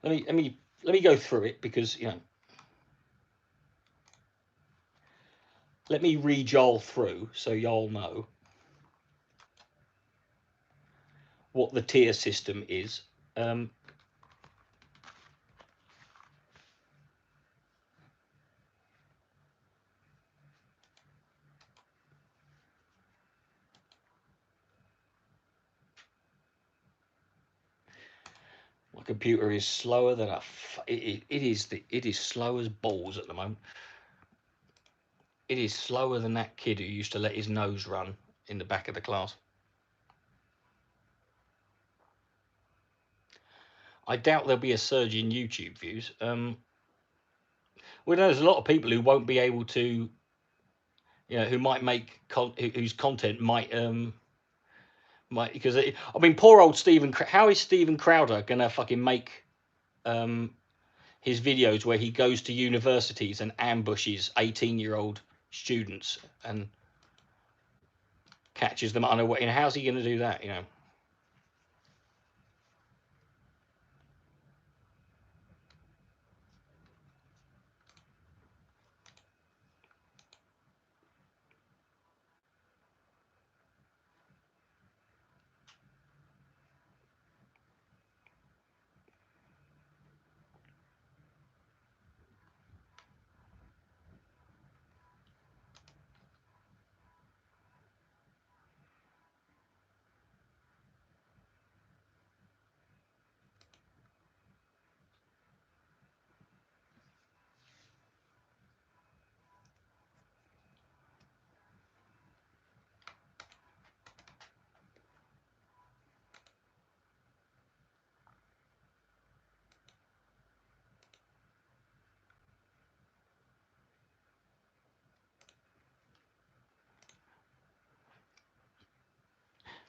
let me go through it, because, you know, let me read y'all through so y'all know what the tier system is. My computer is slower than it is slow as balls at the moment. It is slower than that kid who used to let his nose run in the back of the class. I doubt there'll be a surge in YouTube views. Well, there's a lot of people who won't be able to, you know, who might make whose content might because I mean, poor old Stephen. How is Stephen Crowder gonna fucking make his videos where he goes to universities and ambushes 18-year-old students and catches them unaware? You know, how's he going to do that? You know.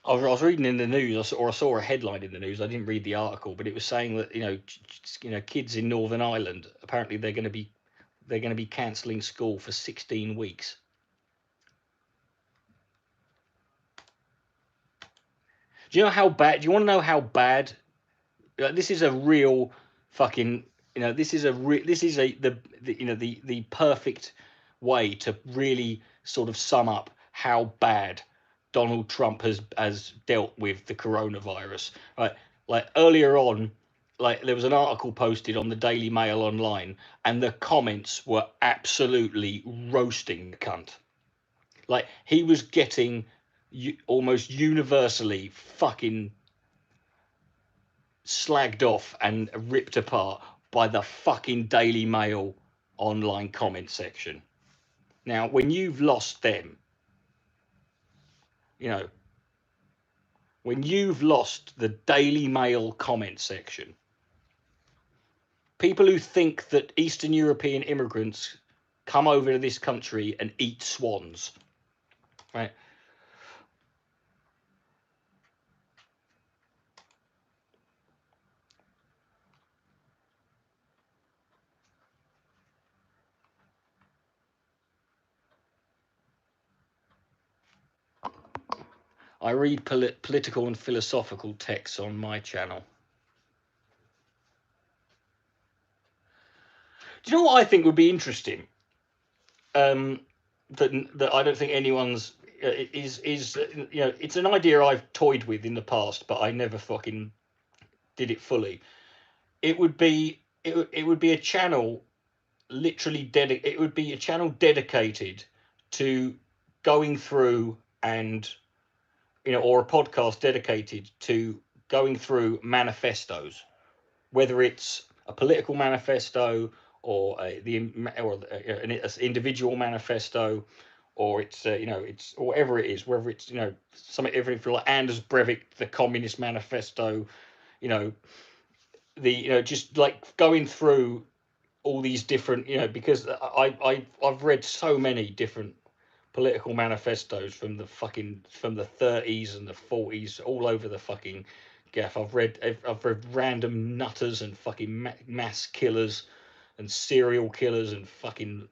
I was reading in the news, or I saw a headline in the news. I didn't read the article, but it was saying that, you know, kids in Northern Ireland, apparently they're going to be cancelling school for 16 weeks. Do you know how bad? Do you want to know how bad? This is a real fucking. You know, this is the perfect way to really sort of sum up how bad Donald Trump has dealt with the coronavirus. Right, like earlier on, like there was an article posted on the Daily Mail online, and the comments were absolutely roasting the cunt. Like he was getting almost universally fucking slagged off and ripped apart by the fucking Daily Mail online comment section. Now, when you've lost them, you know, when you've lost the Daily Mail comment section, people who think that Eastern European immigrants come over to this country and eat swans, right? I read political and philosophical texts on my channel. Do you know what I think would be interesting? That I don't think anyone's is you know, it's an idea I've toyed with in the past, but I never fucking did it fully. It would be a channel literally it would be a channel dedicated to going through and, you know, or a podcast dedicated to going through manifestos, whether it's a political manifesto or an individual manifesto, or it's you know, it's or whatever it is, whether it's, you know, something, if like Anders Breivik, the Communist Manifesto, you know, you know, just like going through all these different, you know, because I've read so many different political manifestos from the 30s and the 40s, all over the fucking gaff. I've read random nutters and fucking mass killers and serial killers and fucking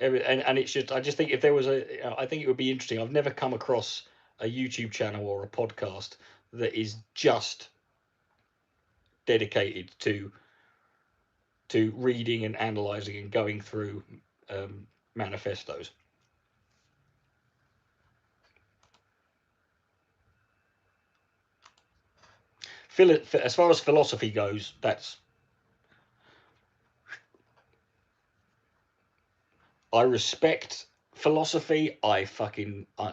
and it's just, I just think if there was I think it would be interesting. I've never come across a YouTube channel or a podcast that is just dedicated to reading and analyzing and going through manifestos. As far as philosophy goes, I respect philosophy. I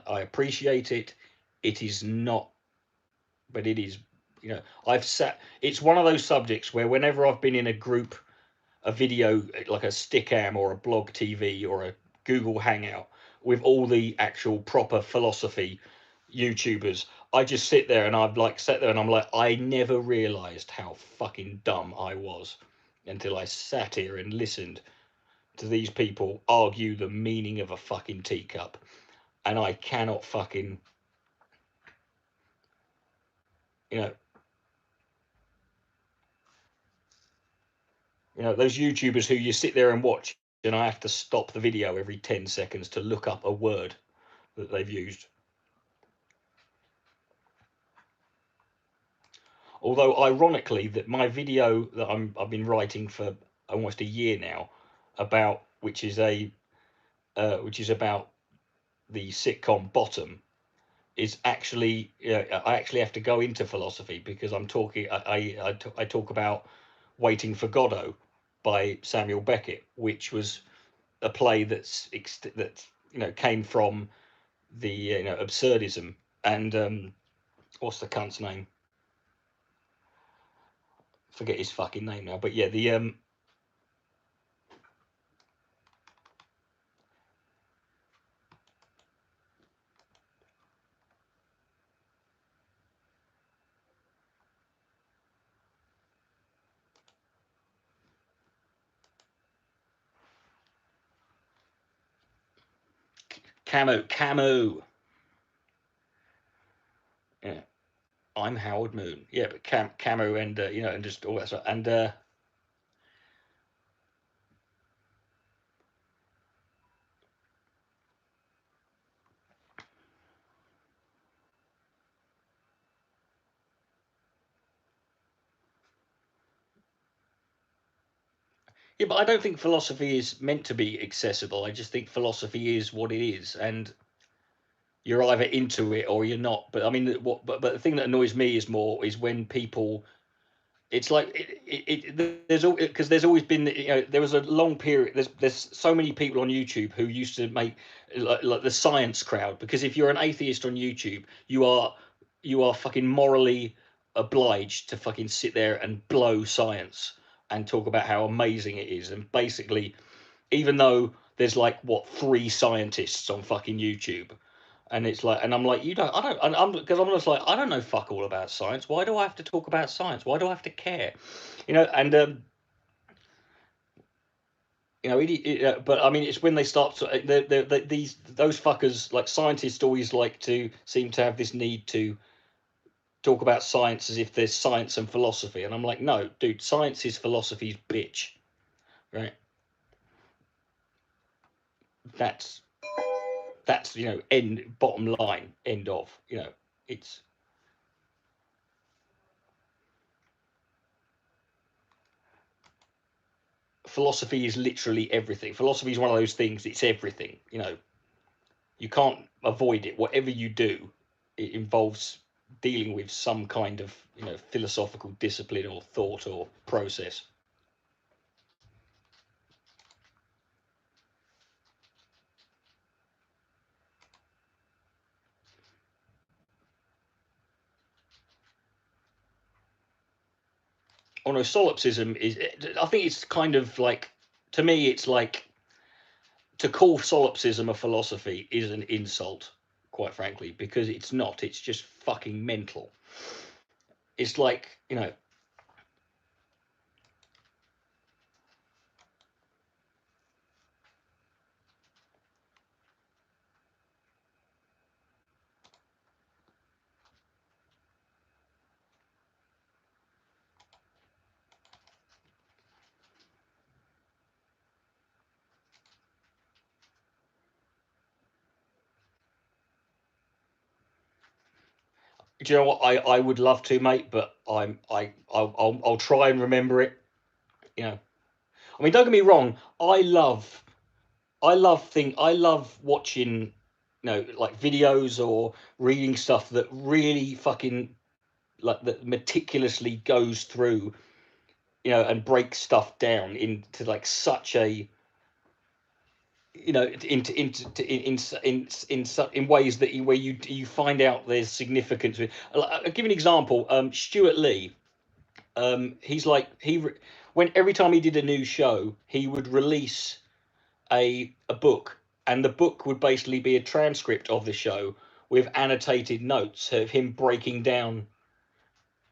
appreciate it. It is not, but it is, you know, it's one of those subjects where whenever I've been in a group, a video, like a Stickam or a Blog TV or a Google Hangout with all the actual proper philosophy YouTubers, I just sit there and I've like sat there and I'm like, I never realized how fucking dumb I was until I sat here and listened to these people argue the meaning of a fucking teacup. And I cannot fucking, you know, those YouTubers who you sit there and watch, and I have to stop the video every 10 seconds to look up a word that they've used. Although ironically, that my video that I've been writing for almost a year now about, which is about the sitcom Bottom, is actually, I actually have to go into philosophy because I'm talking. I talk about Waiting for Godot by Samuel Beckett, which was a play that came from the absurdism and what's the cunt's name? Forget his fucking name now. But yeah, the Camus. Yeah, I'm Howard Moon. Yeah, but Camus and and just all that stuff. And yeah, but I don't think philosophy is meant to be accessible. I just think philosophy is what it is, and you're either into it or you're not. But I mean, but the thing that annoys me is when people. It's like there's always been, there was a long period. There's so many people on YouTube who used to make like the science crowd, because if you're an atheist on YouTube, you are fucking morally obliged to fucking sit there and blow science and talk about how amazing it is. And basically, even though there's like what 3 scientists on fucking YouTube, and it's like, and I'm like, because I'm just like, I don't know fuck all about science. Why do I have to talk about science? Why do I have to care? And but I mean, it's when they start to, those fuckers, like scientists, always like to seem to have this need to talk about science as if there's science and philosophy, and I'm like, no, dude, science is philosophy's bitch, right? That's end, bottom line, end of, it's philosophy is literally everything. Philosophy is one of those things, it's everything. You can't avoid it. Whatever you do, it involves dealing with some kind of philosophical discipline or thought or process. Oh no, solipsism is. I think it's kind of like, to me, it's like, to call solipsism a philosophy is an insult, quite frankly, because it's not. It's just fucking mental. It's like, you know. Do you know what? I would love to, mate, but I'll try and remember it. You know, I mean, don't get me wrong. I love watching, you know, like videos or reading stuff that really fucking, like, that meticulously goes through, you know, and breaks stuff down into like such a, you know, in ways that where you find out there's significance. I'll give you an example. Stuart Lee. He's like when every time he did a new show, he would release a book, and the book would basically be a transcript of the show with annotated notes of him breaking down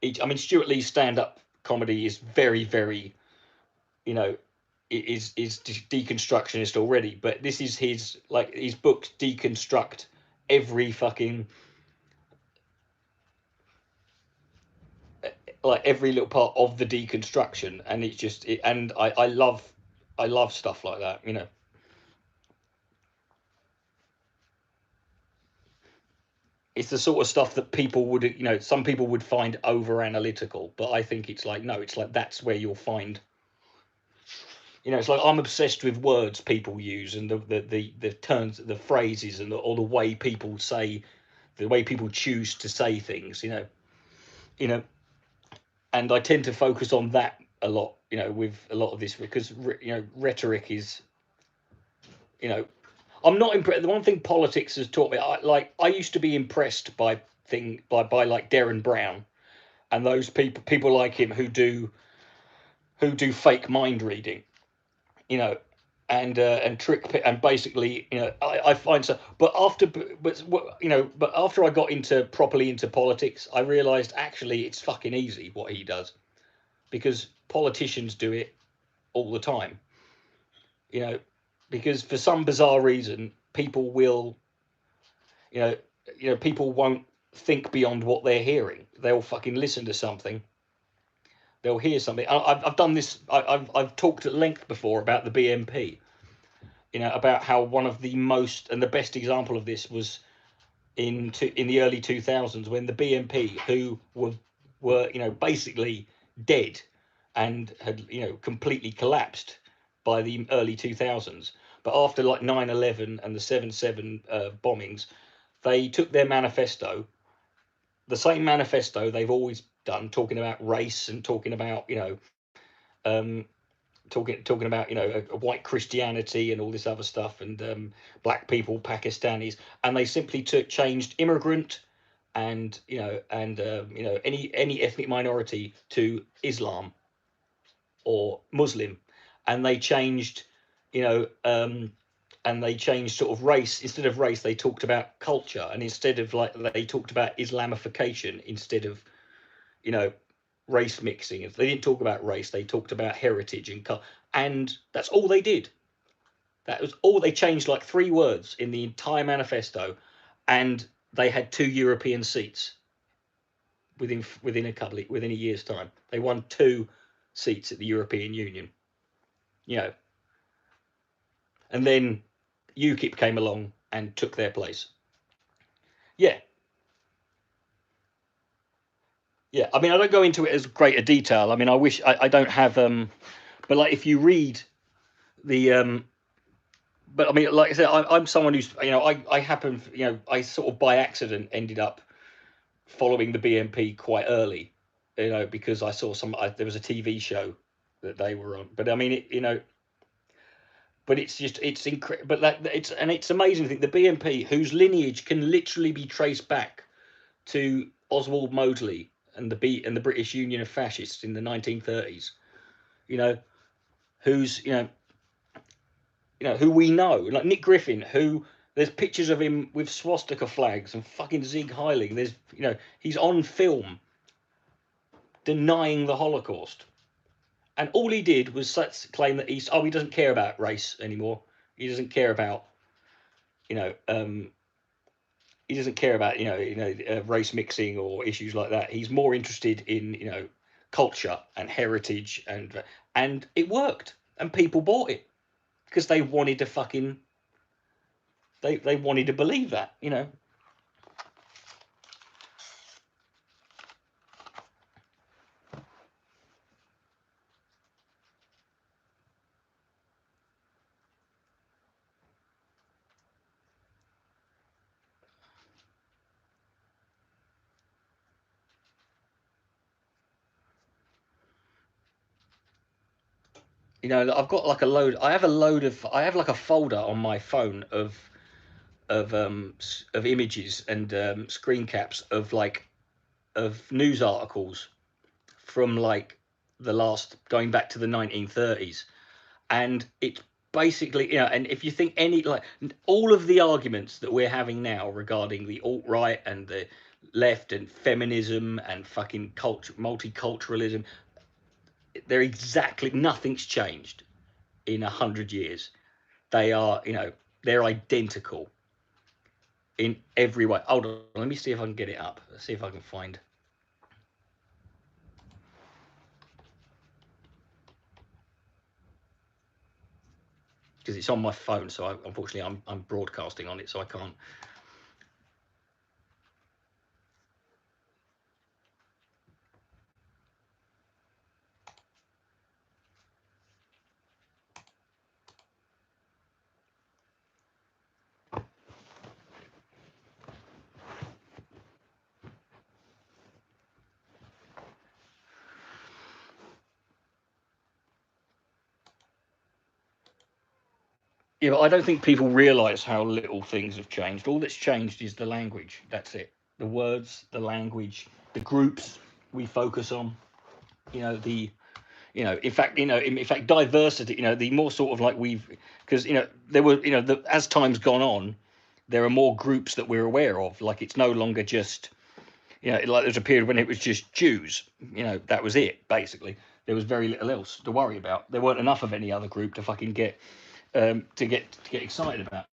each. I mean, Stuart Lee's stand-up comedy is very, very, you know, is deconstructionist already, but this is his books deconstruct every fucking, like every little part of the deconstruction, and it's just and I love stuff like that, you know. It's the sort of stuff that people would, you know, some people would find over analytical, but I think it's like, no, it's like that's where you'll find, you know, it's like I'm obsessed with words people use and the turns, the phrases, and or the way people say, the way people choose to say things, you know, and I tend to focus on that a lot, you know, with a lot of this, because you know, rhetoric is, you know, I'm not impressed. The one thing politics has taught me, I used to be impressed by by like Darren Brown and those people like him who do fake mind reading, you know, and trick, and basically, you know, I find so. But after I got into properly into politics, I realised actually it's fucking easy what he does, because politicians do it all the time, you know, because for some bizarre reason people will, you know, people won't think beyond what they're hearing. They'll fucking listen to something, they'll hear something. I've done this. I've talked at length before about the BNP. You know, about how one of the most and the best example of this was in the early 2000s, when the BNP, who were, you know, basically dead and had, you know, completely collapsed by the early 2000s. But after like 9/11 and the 7/7 bombings, they took their manifesto, the same manifesto they've always done, talking about race and talking about, you know, um, talking about, you know, a white Christianity and all this other stuff, and black people, Pakistanis, and they simply changed immigrant and, you know, and you know, any ethnic minority to Islam or Muslim, and they changed, you know, and they changed sort of race. Instead of race, they talked about culture, and instead of, like, they talked about Islamification instead of, you know, race mixing. If they didn't talk about race, they talked about heritage and that's all they did. That was all they changed, like 3 words in the entire manifesto, and they had 2 European seats within a year's time. They won 2 seats at the European Union, you know, and then UKIP came along and took their place. Yeah, yeah. I mean, I don't go into it as great a detail. I mean, I wish I don't have but like if you read the but I mean, like I said, I'm someone who's, you know, I happen, you know, I sort of by accident ended up following the BNP quite early, you know, because I saw there was a TV show that they were on. But I mean, you know, but it's just, it's incredible. But it's amazing to think the BNP, whose lineage can literally be traced back to Oswald Mosley, and the British Union of Fascists in the 1930s. You know, who's you know who we know, like Nick Griffin, who there's pictures of him with swastika flags and fucking Sieg Heiling. There's he's on film denying the Holocaust, and all he did was claim that he doesn't care about race anymore. He doesn't care about you know he doesn't care about race mixing or issues like that. He's more interested in culture and heritage, and it worked, and people bought it because they wanted to fucking they wanted to believe that. I've got like a load. I have like a folder on my phone of images and screen caps of news articles from like the last going back to the 1930s, and it's basically and if you think all of the arguments that we're having now regarding the alt-right and the left and feminism and fucking multiculturalism, they're exactly nothing's changed in 100 years. They are they're identical in every way. Hold on, let me see if I can get it up. Let's see if I can find. Because it's on my phone, so unfortunately I'm broadcasting on it, so I can't. Yeah, but I don't think people realise how little things have changed. All that's changed is the language. That's it. The words, the language, the groups we focus on. In fact, diversity. The more sort of like because there were, as time's gone on, there are more groups that we're aware of. Like it's no longer just, like there's a period when it was just Jews. That was it basically. There was very little else to worry about. There weren't enough of any other group to fucking get excited about.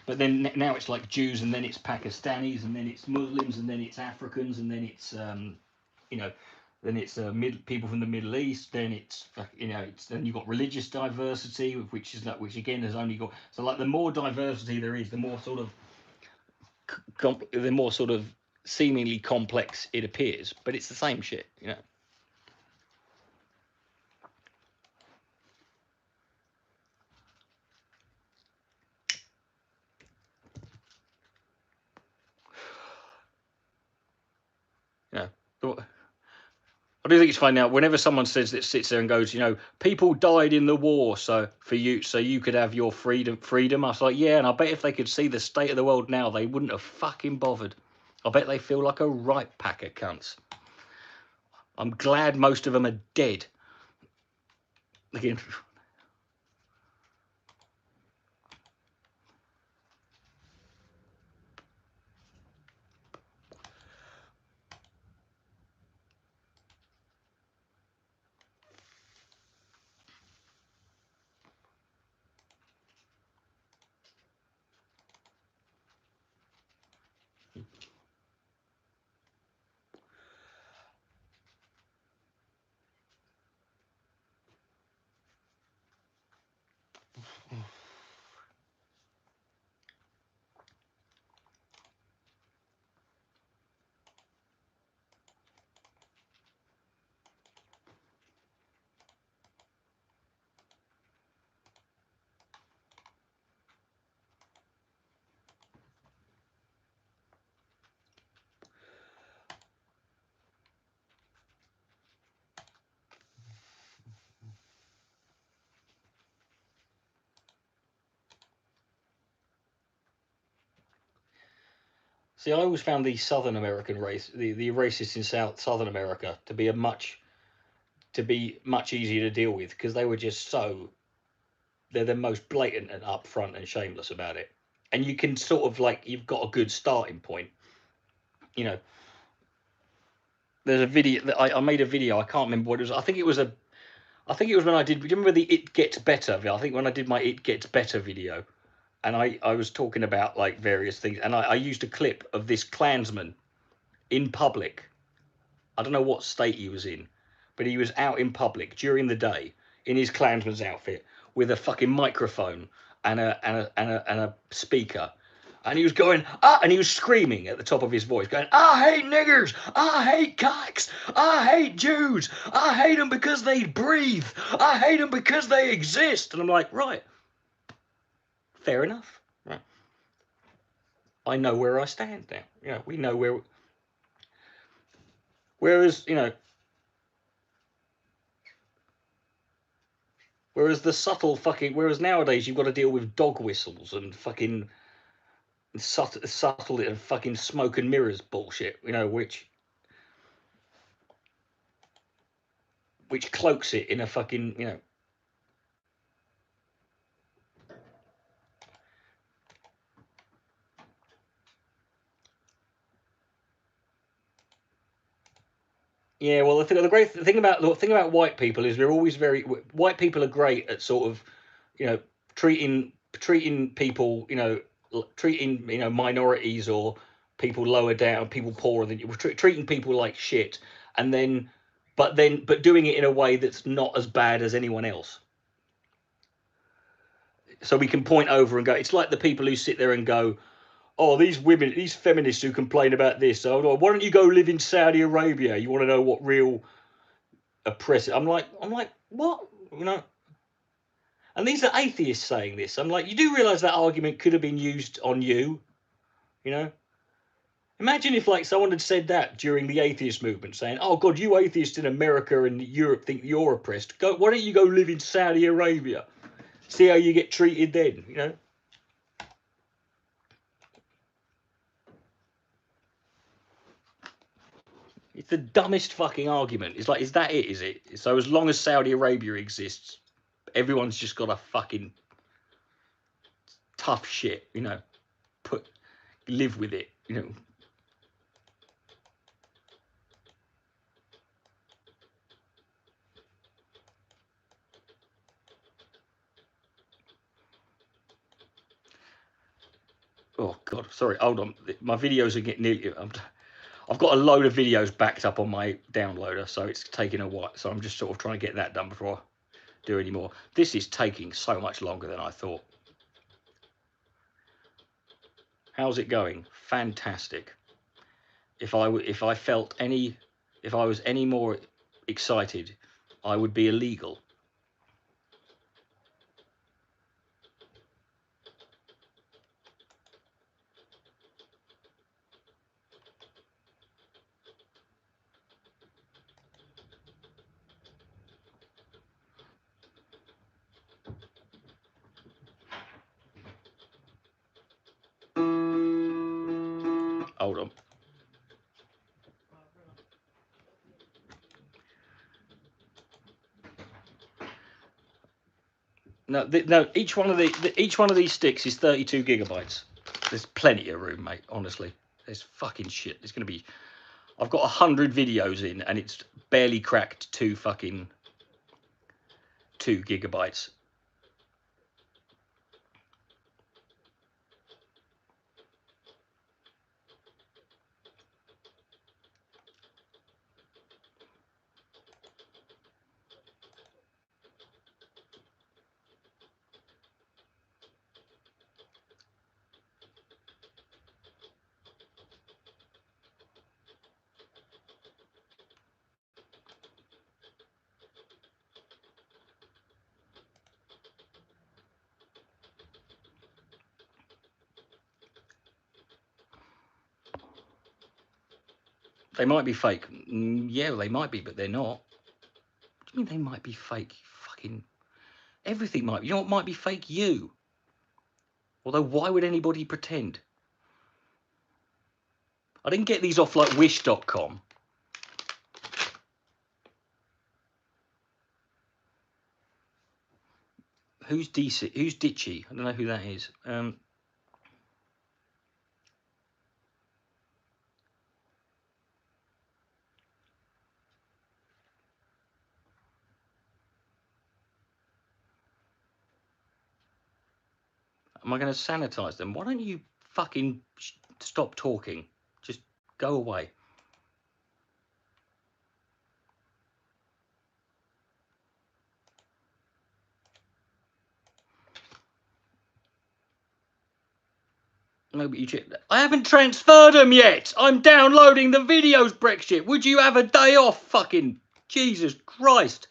But then now it's like Jews, and then it's Pakistanis, and then it's Muslims, and then it's Africans, and then it's then it's people from the Middle East. Then it's then you've got religious diversity, which again has only got, so like the more diversity there is, the more sort of seemingly complex it appears. But it's the same shit. Yeah. I do think it's funny now. Whenever someone says that, sits there and goes, people died in the war, so you could have your freedom. I was like, yeah, and I bet if they could see the state of the world now, they wouldn't have fucking bothered. I bet they feel like a right pack of cunts. I'm glad most of them are dead. Again. See, I always found the Southern American race, the racists in Southern America, to be much easier to deal with, because they were just they're the most blatant and upfront and shameless about it, and you can sort of like, you've got a good starting point. You know, there's a video that I made a video. I can't remember what it was. I think it was when I did. Do you remember the It Gets Better? I think when I did my It Gets Better video, and I was talking about like various things, and I used a clip of this Klansman in public. I don't know what state he was in, but he was out in public during the day in his Klansman's outfit with a fucking microphone and a speaker. And he was going, and he was screaming at the top of his voice, going, I hate niggers, I hate cocks, I hate Jews, I hate them because they breathe, I hate them because they exist. And I'm like, right, fair enough. Right. I know where I stand now. You know, we know where. Whereas, you know, whereas the subtle fucking, whereas nowadays you've got to deal with dog whistles and fucking subtle and fucking smoke and mirrors bullshit, you know, which cloaks it in a fucking, you know. Yeah, well, the thing about white people is they're always white people are great at sort of, you know, treating people, you know, treating, you know, minorities or people lower down, people poorer than you, treating people like shit, and then, but doing it in a way that's not as bad as anyone else. So we can point over and go, it's like the people who sit there and go, oh, these women, these feminists who complain about this, oh, why don't you go live in Saudi Arabia? You want to know what real oppressive? I'm like, what? You know? And these are atheists saying this. I'm like, you do realize that argument could have been used on you, you know? Imagine if like someone had said that during the atheist movement, saying, oh God, you atheists in America and Europe think you're oppressed. Why don't you go live in Saudi Arabia? See how you get treated then, you know? It's the dumbest fucking argument. It's like, is that it? Is it? So as long as Saudi Arabia exists, everyone's just got a fucking tough shit, you know, live with it, you know. Oh God, sorry, hold on. My videos are getting nearly. I've got a load of videos backed up on my downloader, so it's taking a while. So I'm just sort of trying to get that done before I do any more. This is taking so much longer than I thought. How's it going? Fantastic. If I was any more excited, I would be illegal. Hold on. No, no. Each one of these sticks is 32 gigabytes. There's plenty of room, mate. Honestly, there's fucking shit. There's gonna be. I've got 100 videos in, and it's barely cracked 2 gigabytes. They might be fake. Yeah, they might be, but they're not. What do you mean they might be fake? Fucking everything might be. You know what might be fake? You. Although, why would anybody pretend? I didn't get these off like wish.com. Who's DC? Who's Ditchy? I don't know who that is. Am I going to sanitize them? Why don't you fucking stop talking? Just go away. No, but I haven't transferred them yet. I'm downloading the videos, Brexit. Would you have a day off? Fucking Jesus Christ.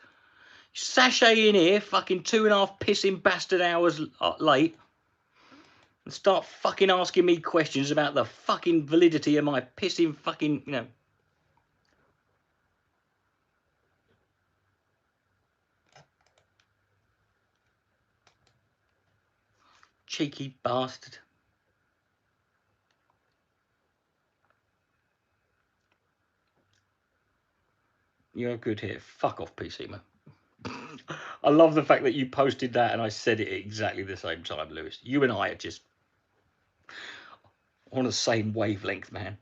Sashay in here, fucking 2.5 pissing bastard hours late. And start fucking asking me questions about the fucking validity of my pissing fucking, you know. Cheeky bastard. You're good here. Fuck off, PC, man. I love the fact that you posted that and I said it at exactly the same time, Lewis. You and I are just on the same wavelength, man.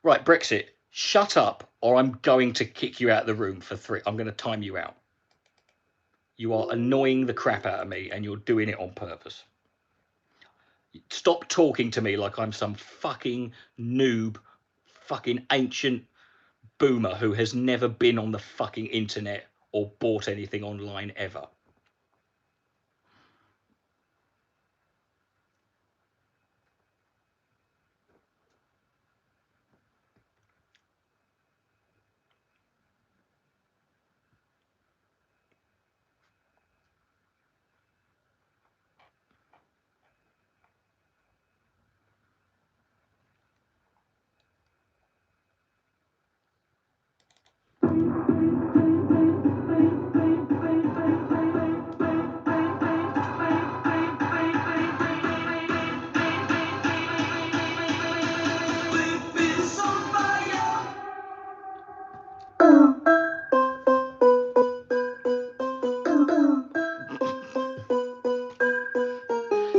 Right, Brexit, shut up or I'm going to kick you out of the room for 3. I'm going to time you out. You are annoying the crap out of me and you're doing it on purpose. Stop talking to me like I'm some fucking noob, fucking ancient boomer who has never been on the fucking internet or bought anything online ever.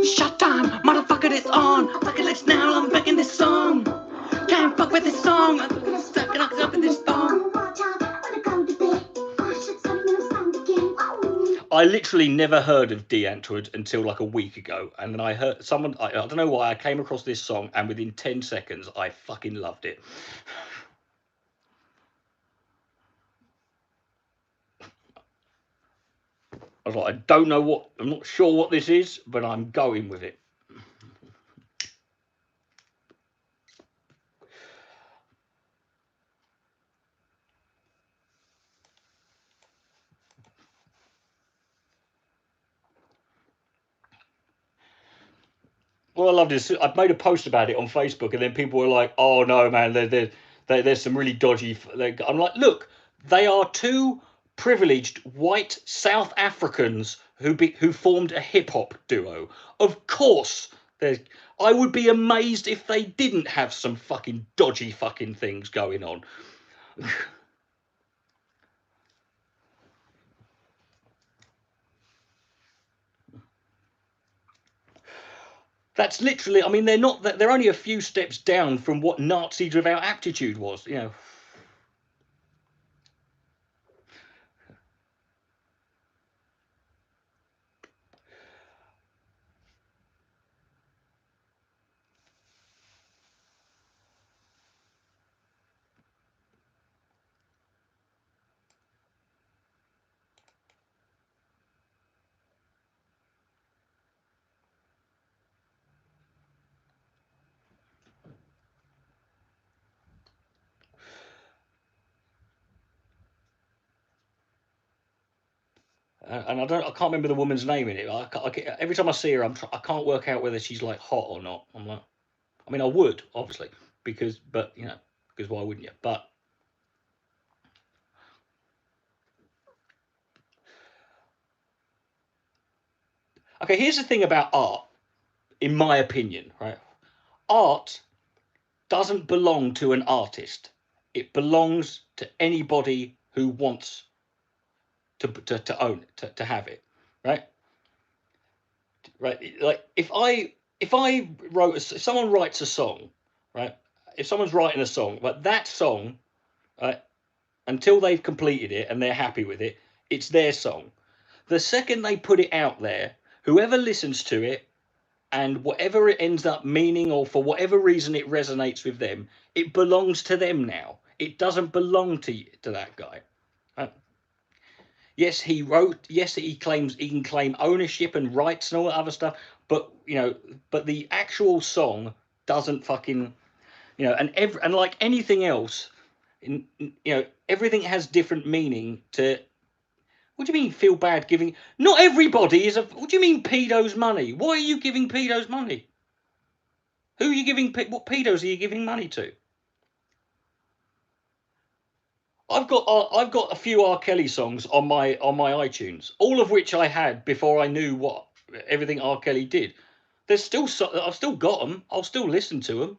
Shut time, motherfucker, it's on. Fucking let's now, I'm making this song. Can't fuck with this song. I'm gonna stuck up in this song. I literally never heard of D. Antwoord until like a week ago. And then I heard someone, I don't know why, I came across this song and within 10 seconds, I fucking loved it. I was like, I don't know what, I'm not sure what this is, but I'm going with it. Well, I love this. I've made a post about it on Facebook, and then people were like, "Oh no, man, there's some really dodgy." I'm like, look, they are 2 privileged white South Africans who formed a hip hop duo. Of course, I would be amazed if they didn't have some fucking dodgy fucking things going on. That's literally, I mean, they're only a few steps down from what Nazis without aptitude was, you know. And I can't remember the woman's name in it. Every time I see her, I can't work out whether she's like hot or not. I'm like, I mean, I would obviously. because why wouldn't you? But okay, here's the thing about art, in my opinion, right? Art doesn't belong to an artist. It belongs to anybody who wants to own it, to have it, right? Right. Like if someone writes a song, right? If someone's writing a song, but that song, right, until they've completed it and they're happy with it, it's their song. The second they put it out there, whoever listens to it and whatever it ends up meaning, or for whatever reason it resonates with them, it belongs to them now. It doesn't belong to that guy. Right? Yes, he wrote. Yes, he claims he can claim ownership and rights and all that other stuff. But but the actual song doesn't fucking, and like anything else, everything has different meaning to. What do you mean feel bad giving? Not everybody is a. What do you mean pedos money? Why are you giving pedos money? Who are you giving? What pedos are you giving money to? I've got a few R. Kelly songs on my iTunes, all of which I had before I knew what everything R. Kelly did. There's still I've still got them. I'll still listen to them.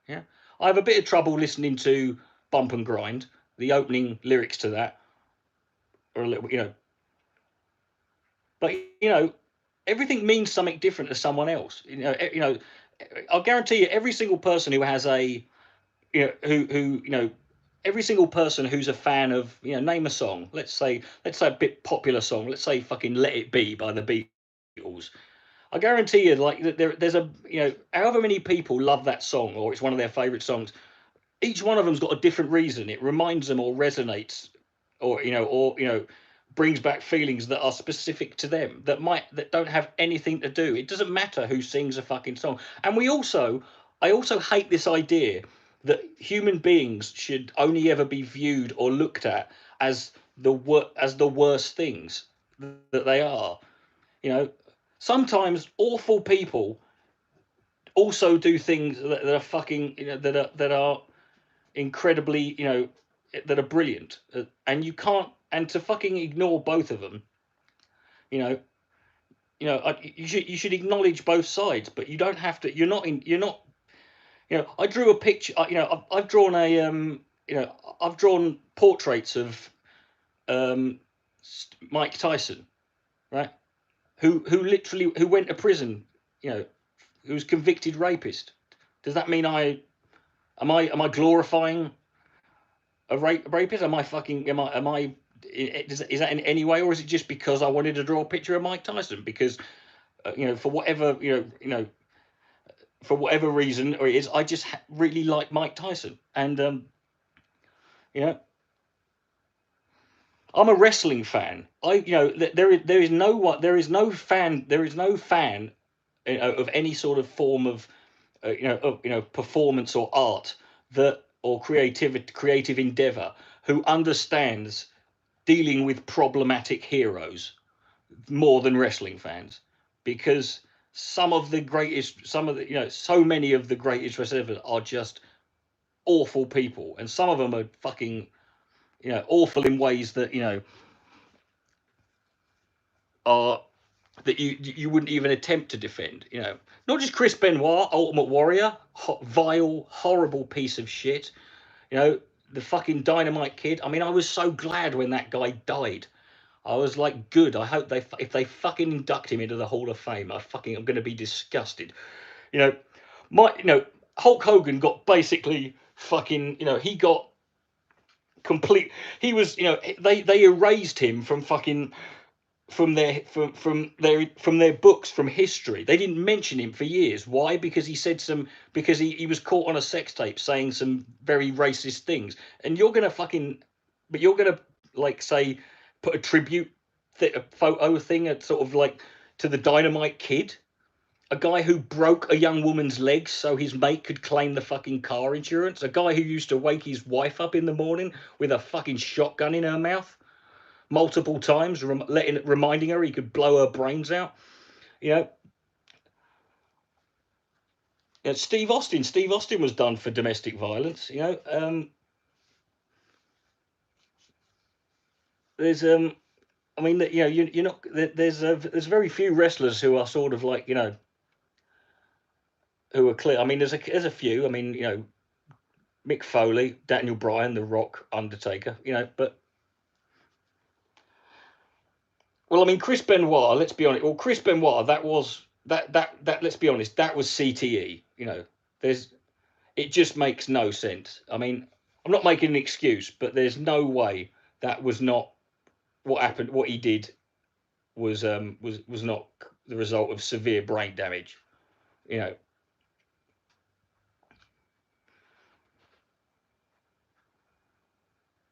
Yeah, I have a bit of trouble listening to Bump and Grind. The opening lyrics to that are a little, but everything means something different to someone else. I'll guarantee you, every single person who has a, who every single person who's a fan of, name a song. Let's say a bit popular song. Let's say fucking "Let It Be" by the Beatles. I guarantee you, like there's a, however many people love that song, or it's one of their favorite songs. Each one of them's got a different reason. It reminds them or resonates, or brings back feelings that are specific to them, that don't have anything to do. It doesn't matter who sings a fucking song. And I also hate this idea that human beings should only ever be viewed or looked at as the worst things that they are. Sometimes awful people also do things that are fucking, that are incredibly, that are brilliant, and you can't, and to fucking ignore both of them, you should acknowledge both sides, but you don't have to. You're not. I drew a picture. I've drawn I've drawn portraits of Mike Tyson, right? Who went to prison, who was convicted rapist. Does that mean am I glorifying a rapist? Am I fucking am I is that in any way, or is it just because I wanted to draw a picture of Mike Tyson because for whatever for whatever reason or it is, I just really like Mike Tyson, and I'm a wrestling fan. There is no fan of any sort of form of performance or art that, or creative endeavor, who understands dealing with problematic heroes more than wrestling fans, because so many of the greatest wrestlers are just awful people, and some of them are fucking awful in ways that are that you wouldn't even attempt to defend. Not just Chris Benoit, Ultimate Warrior, vile, horrible piece of shit. The fucking Dynamite Kid. I mean, I was so glad when that guy died. I was like, good. I hope if they fucking induct him into the Hall of Fame, I'm going to be disgusted. Hulk Hogan got basically fucking, he got complete. He was, they erased him from fucking from their books, from history. They didn't mention him for years. Why? Because he was caught on a sex tape saying some very racist things. And you're gonna like say put a tribute photo thing at sort of like to the Dynamite Kid, a guy who broke a young woman's legs so his mate could claim the fucking car insurance, a guy who used to wake his wife up in the morning with a fucking shotgun in her mouth multiple times, reminding her he could blow her brains out. You know, Steve Austin was done for domestic violence. You know, there's I mean, you know, you're not there's very few wrestlers who are sort of like, you know, who are clear. I mean, there's a few. I mean, you know, Mick Foley, Daniel Bryan, The Rock, Undertaker. You know, but well, I mean, Chris Benoit. Let's be honest. Well, Chris Benoit. That was that. Let's be honest. That was CTE. You know, it just makes no sense. I mean, I'm not making an excuse, but there's no way that was not what happened. What he did was not the result of severe brain damage. You know.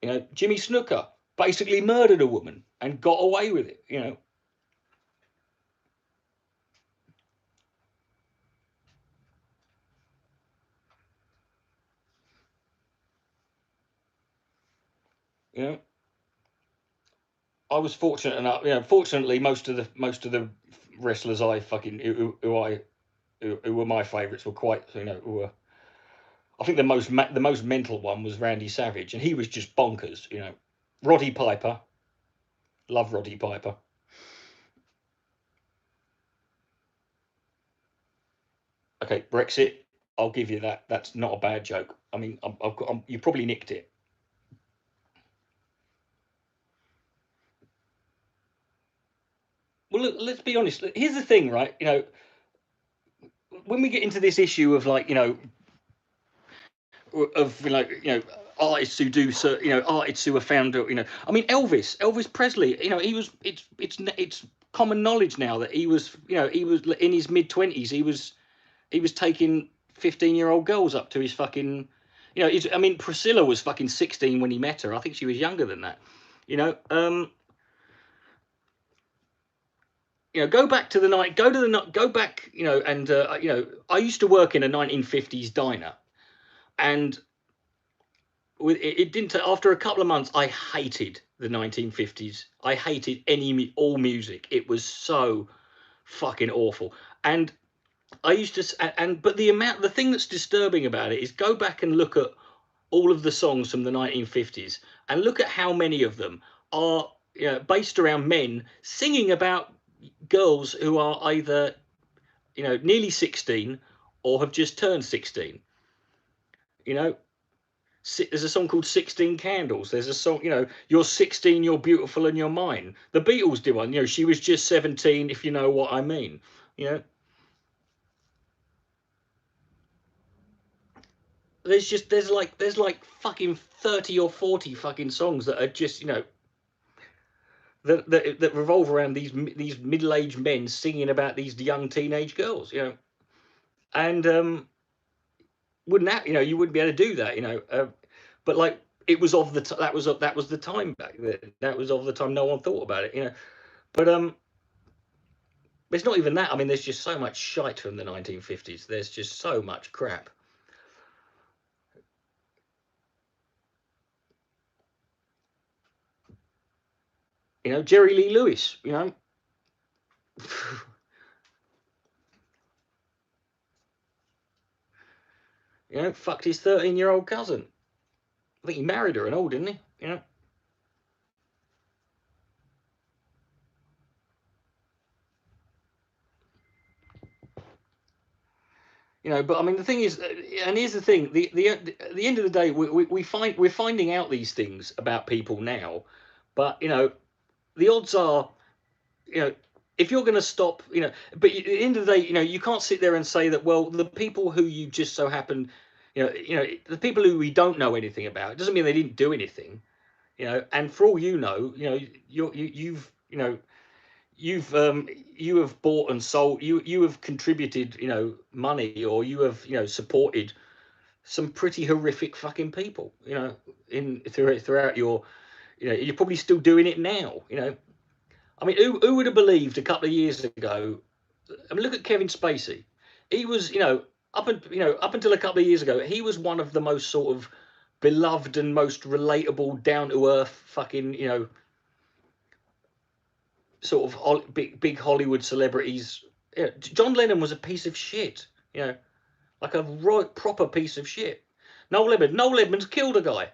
You know, Jimmy Snooker basically murdered a woman and got away with it. You know. You know. I was fortunate enough. You know, fortunately, most of the wrestlers I fucking who were my favourites were quite, you know, who were. I think the most mental one was Randy Savage, and he was just bonkers. You know, Roddy Piper, love Roddy Piper. Okay, Brexit, I'll give you that. That's not a bad joke. I mean, you probably nicked it. Well, look, let's be honest. Here's the thing, right? You know, when we get into this issue of like, you know, of artists who do, so you know, artists who are found, you know, I mean, Elvis Presley, you know, he was, it's common knowledge now that he was, you know, he was in his mid-20s, he was taking 15-year-old girls up to his fucking, you know, I mean, Priscilla was fucking 16 when he met her. I think she was younger than that. You know, you know, go back to the night, go back, you know, and you know, I used to work in a 1950s diner, and it didn't. After a couple of months, I hated the 1950s. I hated all music. It was so fucking awful. And I used to, but the thing that's disturbing about it is go back and look at all of the songs from the 1950s and look at how many of them are, you know, based around men singing about girls who are either, you know, nearly 16 or have just turned 16. You know, there's a song called 16 Candles. There's a song, you know, you're 16, you're beautiful and you're mine. The Beatles did one, you know, she was just 17, if you know what I mean. You know, there's like fucking 30 or 40 fucking songs that are just, you know, that revolve around these middle-aged men singing about these young teenage girls, you know. And wouldn't that, you know, you wouldn't be able to do that, you know. But like, it was of the that was the time back then. That was of the time no one thought about it, you know. But it's not even that. I mean, there's just so much shite from the 1950s. There's just so much crap. You know, Jerry Lee Lewis, you know. You know, fucked his 13-year-old cousin. I think he married her and all, didn't he? You know. You know, but I mean, the thing is, and here's the thing: at the end of the day, we're finding out these things about people now, but you know, the odds are, you know, if you're going to stop, you know, but at the end of the day, you know, you can't sit there and say that, well, the people who you just so happen, you know, the people who we don't know anything about, it doesn't mean they didn't do anything, you know, and for all you know, you've you know, you have bought and sold, you have contributed, you know, money, or you have, you know, supported some pretty horrific fucking people, you know, throughout your, you know, you're probably still doing it now, you know. I mean, who would have believed a couple of years ago? I mean, look at Kevin Spacey. He was, you know, up until a couple of years ago, he was one of the most sort of beloved and most relatable, down to earth fucking, you know, sort of big Hollywood celebrities. You know, John Lennon was a piece of shit. You know, like a right proper piece of shit. Noel Edmonds killed a guy.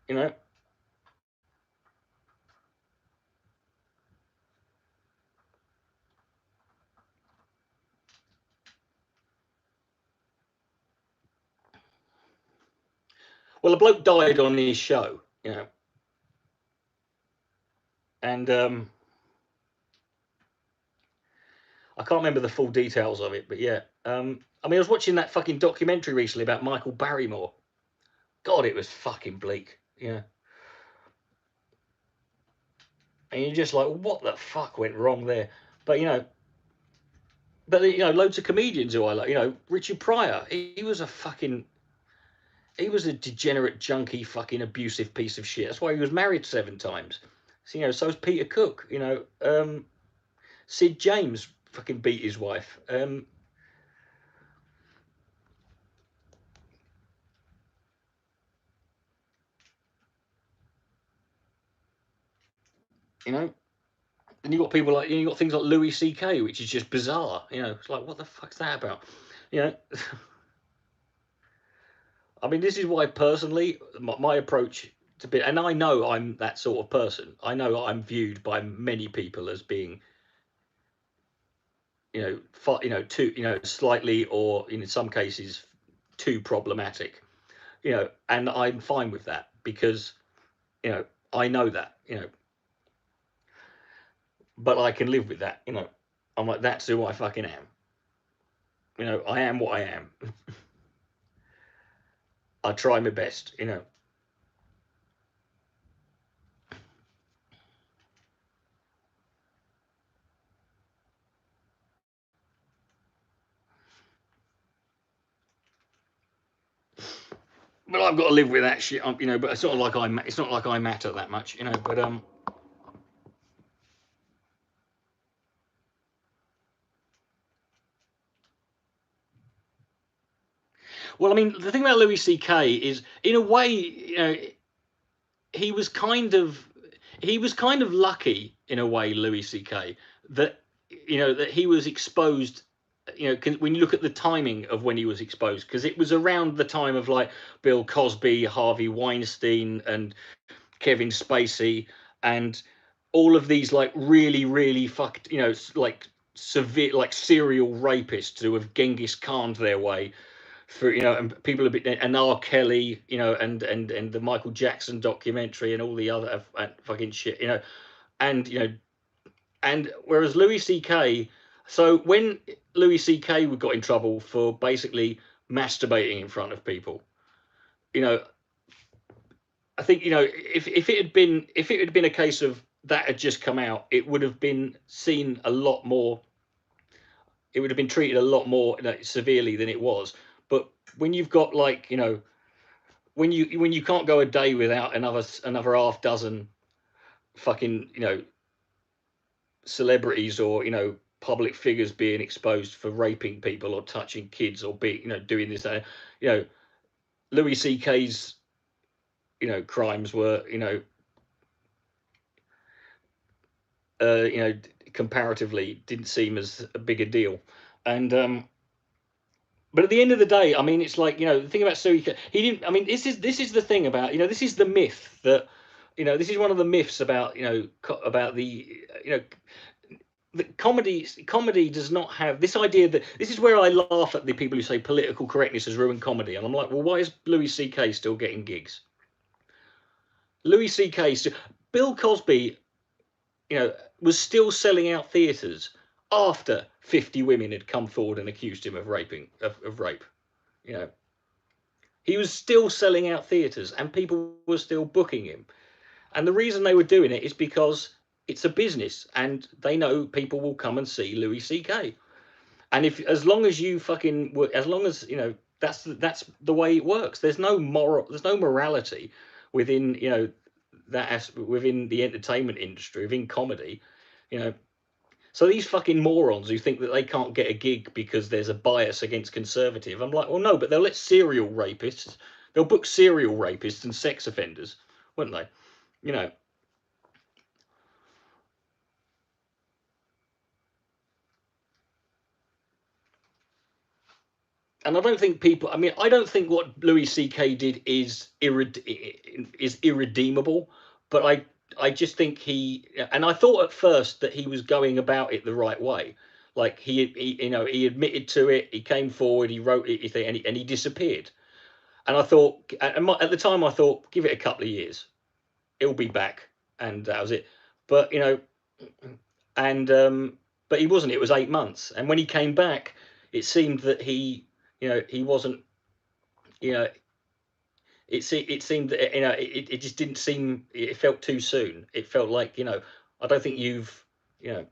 You know. Well, a bloke died on his show, you know, and I can't remember the full details of it, but yeah. I mean, I was watching that fucking documentary recently about Michael Barrymore. God, it was fucking bleak, you know. And you're just like, what the fuck went wrong there? But you know, loads of comedians who I like, you know, Richard Pryor, he was a fucking, he was a degenerate, junkie, fucking abusive piece of shit. That's why he was married 7 times. So, you know, so's Peter Cook, you know, Sid James fucking beat his wife. You know, and you got people like, you got things like Louis C.K., which is just bizarre. You know, it's like, what the fuck's that about? You know, I mean, this is why personally, my approach to be, and I know I'm that sort of person. I know I'm viewed by many people as being, you know, too, you know, slightly, or in some cases, too problematic. You know, and I'm fine with that because, you know, I know that, you know, but I can live with that. You know, I'm like, that's who I fucking am. You know, I am what I am. I try my best, you know. But I've got to live with that shit, you know. But it's not like it's not like I matter that much, you know. But well, I mean, the thing about Louis C.K. is, in a way, you know, he was kind of lucky in a way, Louis C.K., that, you know, that he was exposed. You know, when you look at the timing of when he was exposed, because it was around the time of like Bill Cosby, Harvey Weinstein, and Kevin Spacey, and all of these like really, really fucked, you know, like severe, like serial rapists who have Genghis Khan'd their way through, you know, and people a bit, and R. Kelly, you know, and the Michael Jackson documentary and all the other fucking shit, you know, and you know, and whereas Louis C.K. So when Louis C.K. got in trouble for basically masturbating in front of people, you know, I think, you know, if it had been a case of that had just come out, it would have been seen a lot more. It would have been treated a lot more, you know, severely than it was. But when you've got, like, you know, when you can't go a day without another half dozen fucking, you know, celebrities or, you know, public figures being exposed for raping people or touching kids or being, you know, doing this, you know, Louis C.K.'s, you know, crimes were, you know, comparatively didn't seem as a big a deal. And but at the end of the day, I mean, it's like, you know, the thing about Suika, he didn't. I mean, this is the thing about, you know, this is the myth that, you know, this is one of the myths about, you know, about the, you know, the comedy does not have this idea. That this is where I laugh at the people who say political correctness has ruined comedy, and I'm like, well, why is Louis C.K. still getting gigs? Louis C.K. Bill Cosby, you know, was still selling out theatres after 50 women had come forward and accused him of raping, of rape. You know, he was still selling out theatres and people were still booking him. And the reason they were doing it is because it's a business and they know people will come and see Louis C.K. And if, as long as you fucking, as long as, you know, that's the way it works. There's no morality within, you know, that within the entertainment industry, within comedy, you know. So these fucking morons who think that they can't get a gig because there's a bias against conservative, I'm like, well, no, but they'll let serial rapists, they'll book serial rapists and sex offenders, wouldn't they? You know. and I don't think people. I mean, I don't think what Louis C.K. did is irredeemable, but I just think he. And I thought at first that he was going about it the right way. Like he admitted to it. He came forward. He wrote it, and he disappeared. And I thought, at the time, I thought, give it a couple of years, it'll be back, and that was it. But and but he wasn't. It was 8 months, and when he came back, it seemed that he wasn't. You know, it seemed that it just didn't seem. It felt too soon. It felt like I don't think you've you know.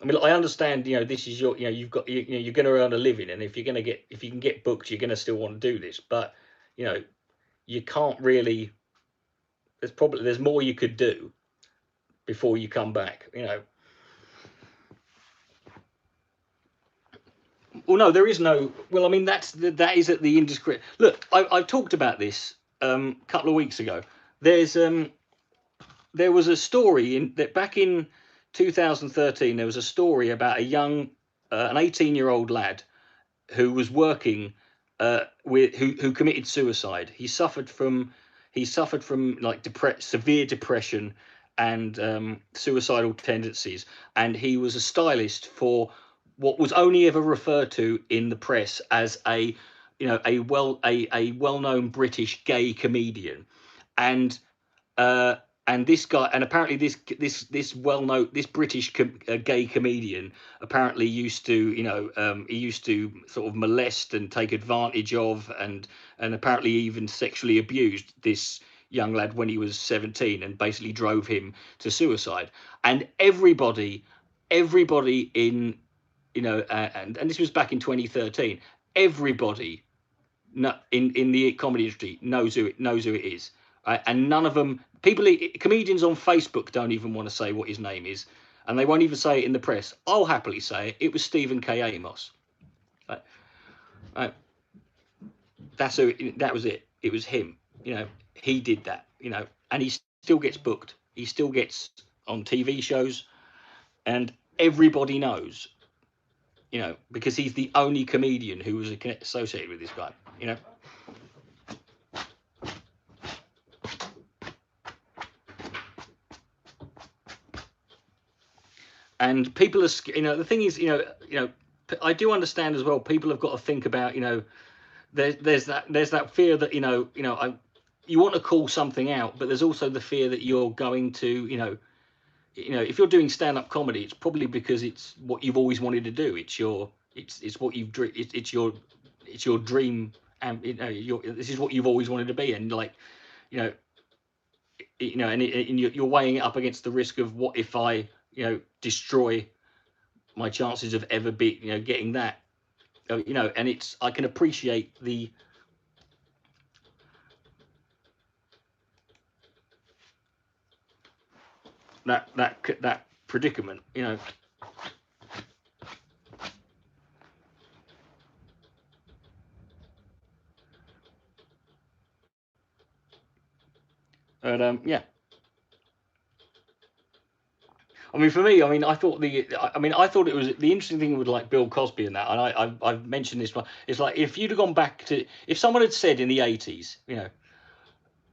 I mean, I understand. This is you've got you're going to earn a living, and if you can get booked, you're going to still want to do this. But you can't really. There's more you could do before you come back. Well, no, there is no. Well, I mean, that is at the indiscreet. Look, I talked about this a couple of weeks ago. There was a story that back in 2013. There was a story about an 18-year-old lad who was working who committed suicide. He suffered from like severe depression and suicidal tendencies, and he was a stylist for what was only ever referred to in the press as a well-known British gay comedian. And this guy, and apparently this well-known British gay comedian apparently used to he used to sort of molest and take advantage of and apparently even sexually abused this young lad when he was 17 and basically drove him to suicide. And everybody in and this was back in 2013. Everybody in the comedy industry knows who it is, and none of them comedians on Facebook don't even want to say what his name is, and they won't even say it in the press. I'll happily say it. It was Stephen K. Amos. That's who. That was it. It was him. He did that. And he still gets booked. He still gets on TV shows, and everybody knows. Because he's the only comedian who was associated with this guy. And people are, the thing is, I do understand as well. People have got to think about, there's that fear that you want to call something out, but there's also the fear that you're going to, if you're doing stand-up comedy, it's probably because it's what you've always wanted to do. It's what you've it's your dream, and this is what you've always wanted to be, and and you're weighing it up against the risk of what if I destroy my chances of ever getting that, and I can appreciate that predicament, and yeah. I mean, for me, I thought it was the interesting thing with like Bill Cosby and that, and I've mentioned this one. It's like if you'd have gone back to, if someone had said in the 80s,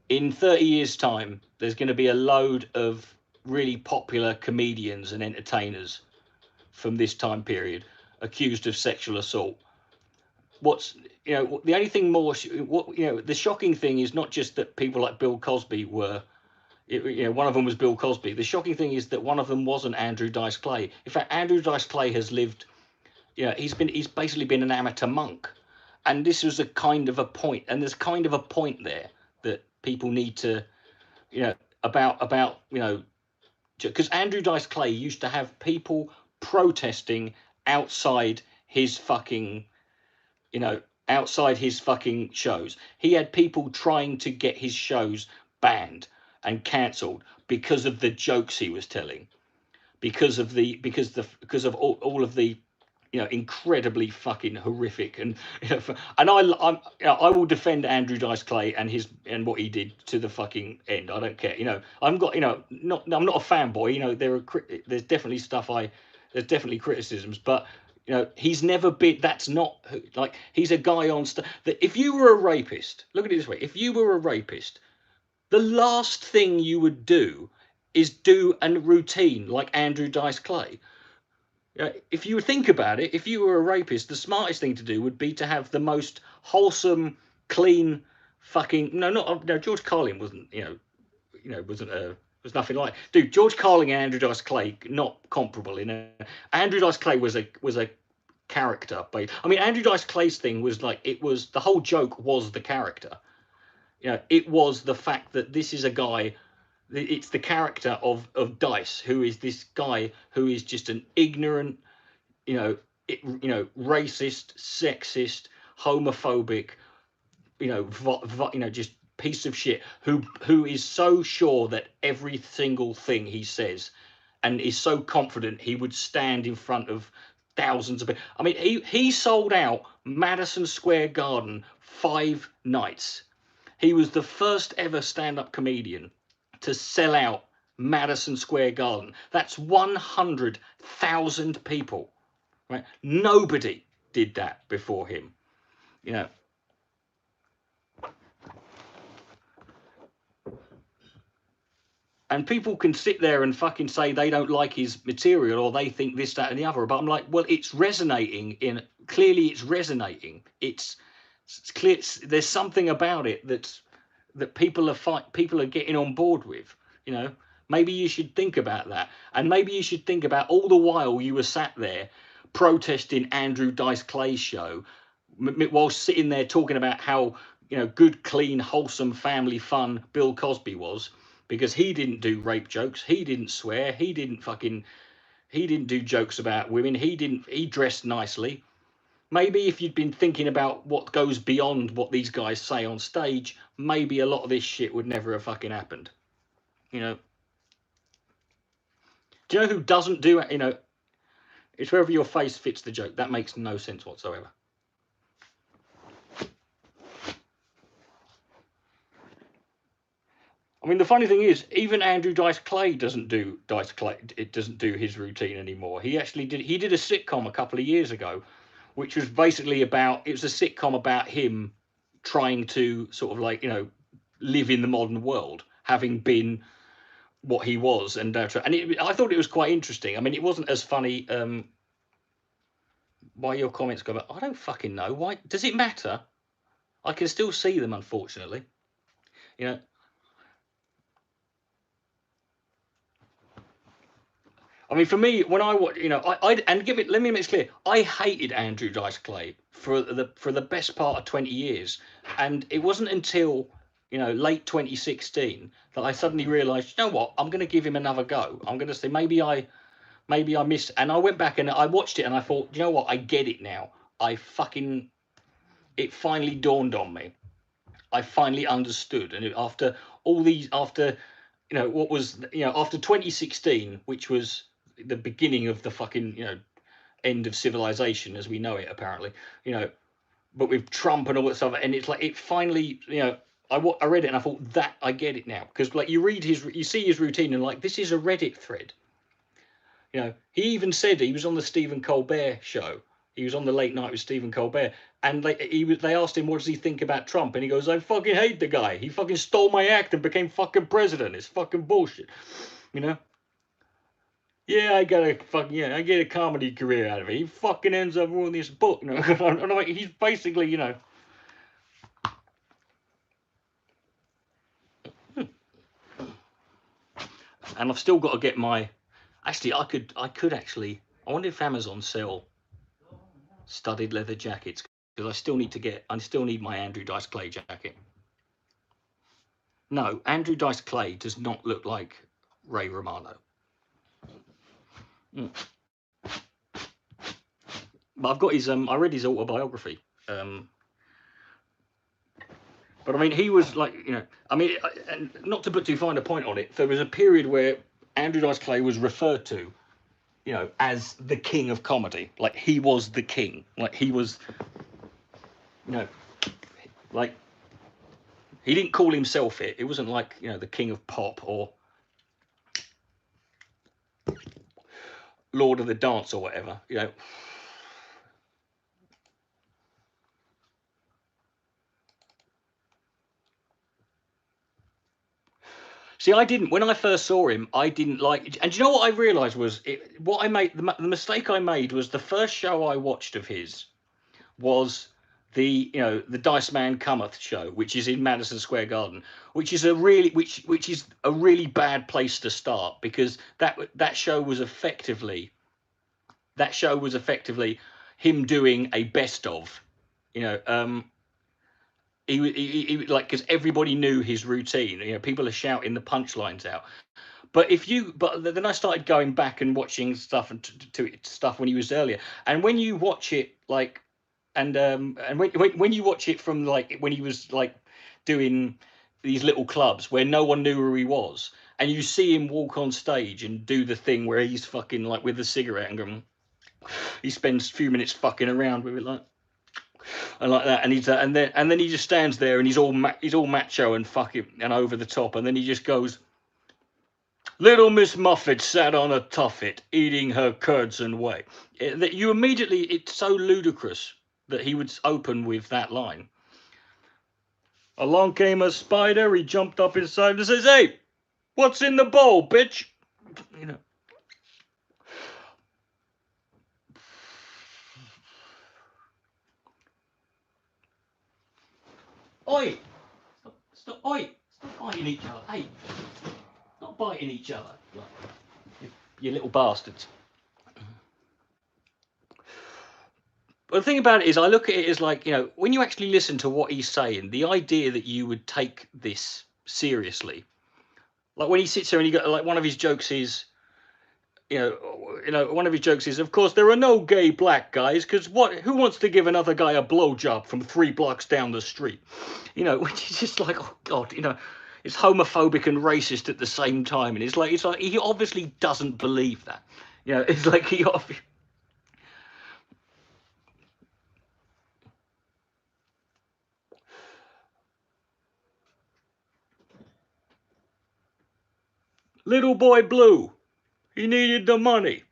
in 30 years' time, there's going to be a load of really popular comedians and entertainers from this time period accused of sexual assault. The only thing more, the shocking thing is not just that people like Bill Cosby were. One of them was Bill Cosby. The shocking thing is that one of them wasn't Andrew Dice Clay. In fact, Andrew Dice Clay has lived, he's basically been an amateur monk, and this was a kind of a point, and there's kind of a point there that people need to, about because Andrew Dice Clay used to have people protesting outside his fucking, outside his fucking shows. He had people trying to get his shows banned and cancelled because of the jokes he was telling, because of all of the incredibly fucking horrific and I will defend Andrew Dice Clay and what he did to the fucking end. I don't care. I'm not a fanboy. There's definitely stuff there's definitely criticisms, but You know, he's never been. That's not like he's a guy on stage. That if you were a rapist, look at it this way: if you were a rapist, the last thing you would do is do a routine like Andrew Dice Clay. If you think about it, if you were a rapist, the smartest thing to do would be to have the most wholesome, clean, fucking no, George Carlin wasn't, wasn't a was nothing like, dude. George Carlin and Andrew Dice Clay not comparable. Andrew Dice Clay was a character, but I mean, Andrew Dice Clay's thing was like the whole joke was the character. It was the fact that this is a guy. It's the character of Dice, who is this guy who is just an ignorant, racist, sexist, homophobic, just piece of shit who is so sure that every single thing he says, and is so confident he would stand in front of thousands of people. I mean, he sold out Madison Square Garden 5 nights. He was the first ever stand-up comedian to sell out Madison Square Garden. That's 100,000 people, right? Nobody did that before him, And people can sit there and fucking say they don't like his material or they think this, that, and the other. But I'm like, well, it's resonating. Clearly, it's resonating. It's clear. There's something about it that people are getting on board with. Maybe you should think about that, and maybe you should think about all the while you were sat there protesting Andrew Dice Clay's show, while sitting there talking about how good, clean, wholesome, family fun Bill Cosby was. Because he didn't do rape jokes, he didn't swear, he didn't do jokes about women, he dressed nicely. Maybe if you'd been thinking about what goes beyond what these guys say on stage, maybe a lot of this shit would never have fucking happened. Do you know who doesn't do it? It's wherever your face fits the joke. That makes no sense whatsoever. I mean, the funny thing is, even Andrew Dice Clay doesn't do his routine anymore. He did a sitcom a couple of years ago, which was basically it was a sitcom about him trying to sort of live in the modern world, having been what he was, and I thought it was quite interesting. I mean, it wasn't as funny. Why your comments go, but I don't fucking know. Why does it matter? I can still see them, unfortunately. I mean, for me, when I watch, let me make it clear, I hated Andrew Dice Clay for the best part of 20 years, and it wasn't until late 2016 that I suddenly realised, you know what, I'm going to give him another go. I'm going to say maybe I missed, and I went back and I watched it, and I thought, you know what, I get it now. It finally dawned on me. I finally understood, and after after 2016, which was the beginning of the fucking end of civilization as we know it, apparently, but with Trump and all that stuff, and it's like it finally, I read it and I thought, that I get it now, because you see his routine and like, this is a Reddit thread. He even said, he was on the Stephen Colbert show. He was on the Late Night with Stephen Colbert, and they asked him, what does he think about Trump? And he goes, I fucking hate the guy. He fucking stole my act and became fucking president. It's fucking bullshit. Yeah, I get a comedy career out of it. He fucking ends up ruining this book. And like, he's basically, And I've still got to get my. Actually, I could actually. I wonder if Amazon sell studded leather jackets, because I still need my Andrew Dice Clay jacket. No, Andrew Dice Clay does not look like Ray Romano. But I've got his. I read his autobiography. But I mean, he was like, I mean, and not to put too fine a point on it, there was a period where Andrew Dice Clay was referred to, as the king of comedy. Like, he was the king. Like, he was, like, he didn't call himself it. It wasn't like, the king of pop or Lord of the Dance or whatever, See, I didn't. When I first saw him, I didn't like it. And do you know what I realised was what I made. The mistake I made was the first show I watched of his was the Dice Man Cometh show, which is in Madison Square Garden, which is a really bad place to start, because that show was effectively him doing a best of, you know. He like, because everybody knew his routine. You know, people are shouting the punchlines out. But then I started going back and watching stuff and to stuff when he was earlier. And when you watch it, like, and when you watch it from, like, when he was like doing these little clubs where no one knew who he was, and you see him walk on stage and do the thing where he's fucking like with a cigarette and going, he spends a few minutes fucking around with it, like, and like that, and he's and then he just stands there and he's all macho and fucking and over the top, and then he just goes, "Little Miss Muffet sat on a tuffet, eating her curds and whey." That you immediately, it's so ludicrous that he would open with that line. Along came a spider, he jumped up inside and says, "Hey, what's in the bowl, bitch?" You know. Oi! Stop biting each other. Hey, stop biting each other. You little bastards. But the thing about it is, I look at it as like, when you actually listen to what he's saying, the idea that you would take this seriously, like when he sits there and he got, like, one of his jokes is, one of his jokes is, of course, there are no gay black guys, because who wants to give another guy a blowjob from 3 blocks down the street? Which is just like, oh God, it's homophobic and racist at the same time. And it's like he obviously doesn't believe that. It's like he obviously. Little boy blue, he needed the money.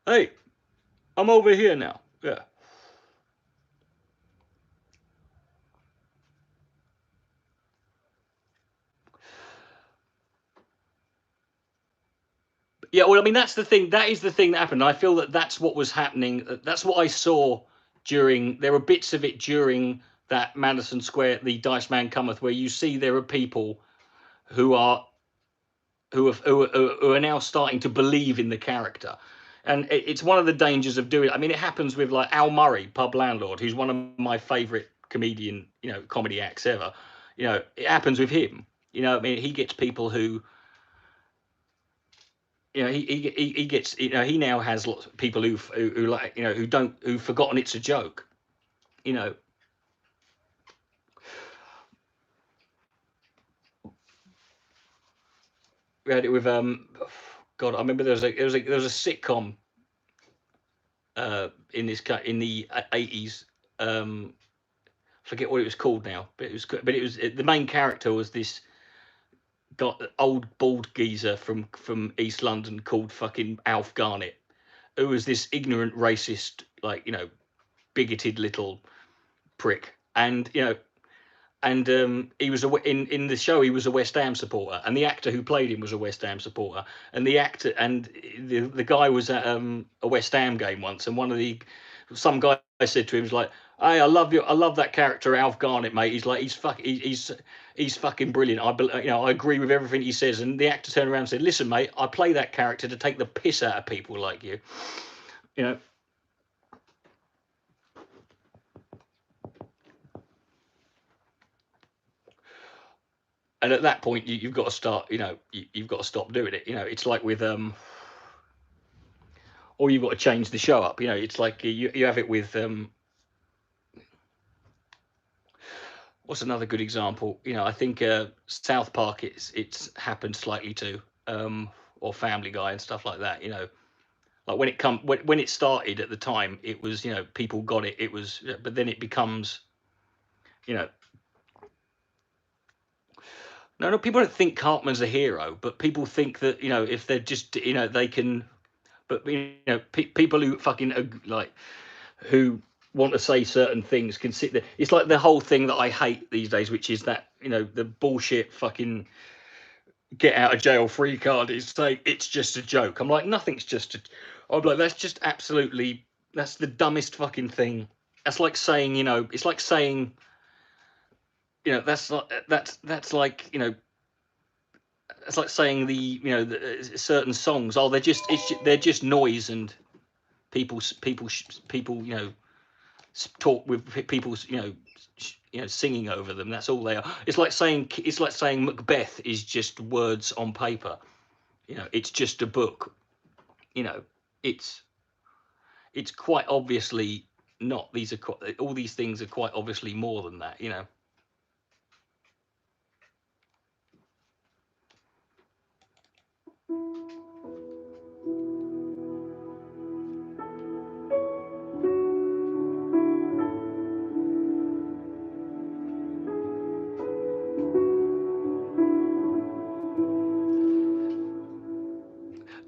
Hey, I'm over here now. Yeah. Yeah, well, I mean, that's the thing. That is the thing that happened. I feel that that's what was happening. That's what I saw during. There were bits of it during that Madison Square, the Dice Man Cometh, where you see there are people who are now starting to believe in the character, and it's one of the dangers of doing it. I mean, it happens with, like, Al Murray, Pub Landlord, who's one of my favorite comedy acts ever. It happens with him. I mean, he gets people who. He gets, he now has lots of people who like, who've forgotten it's a joke. We had it with God, I remember there was a sitcom in the 80s. Forget what it was called now, but it was the main character was this old bald geezer from East London called fucking Alf Garnett, who was this ignorant, racist, like, bigoted little prick. And he was in the show, he was a West Ham supporter, and the actor who played him was a West Ham supporter, and the guy was at a West Ham game once, and some guy said to him, was like, "Hey, I love that character Alf Garnett, mate. He's like, he's fucking brilliant. I agree with everything he says." And the actor turned around and said, "Listen, mate, I play that character to take the piss out of people like you." And at that point, you've got to start. You've got to stop doing it. It's like with or you've got to change the show up. It's like you have it with what's another good example? I think South Park. It's happened slightly too, or Family Guy and stuff like that. Like when it started at the time, it was, people got it. It was, but then it becomes, people don't think Cartman's a hero, but people think that, if they're just, they can. But people who fucking like who want to say certain things can sit there. It's like the whole thing that I hate these days, which is that the bullshit fucking get out of jail free card is saying it's just a joke. I'm like, nothing's just a. I'm like, that's just absolutely. That's the dumbest fucking thing. That's like saying, it's like saying, that's like, it's like saying the certain songs. Oh, they're just noise and people talk with people singing over them. That's all they are. It's like saying Macbeth is just words on paper. It's just a book. It's quite obviously not. These are all these things are quite obviously more than that.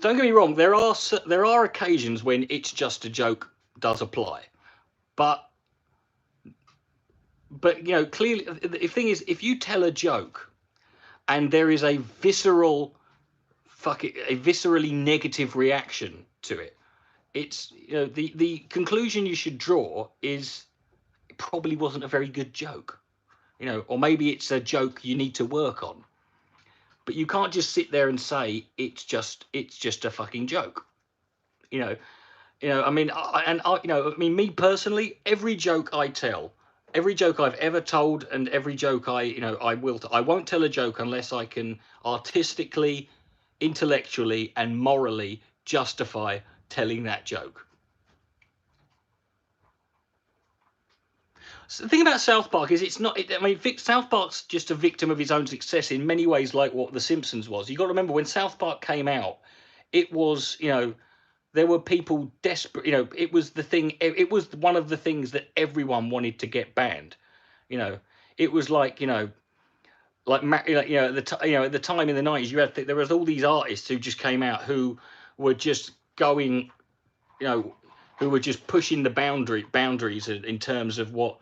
Don't get me wrong. There are occasions when it's just a joke does apply, but clearly the thing is, if you tell a joke and there is a viscerally negative reaction to it, it's the conclusion you should draw is it probably wasn't a very good joke, or maybe it's a joke you need to work on. But you can't just sit there and say it's just a fucking joke. I mean, me personally, every joke I tell, every joke I've ever told, and every joke I won't tell a joke unless I can artistically, intellectually, and morally justify telling that joke. So the thing about South Park is it's not. South Park's just a victim of his own success in many ways, like what The Simpsons was. You got to remember when South Park came out, it was there were people desperate. It was the thing. It was one of the things that everyone wanted to get banned. It was like at the time in the 90s, there was all these artists who just came out who were just going, who were just pushing the boundaries in terms of what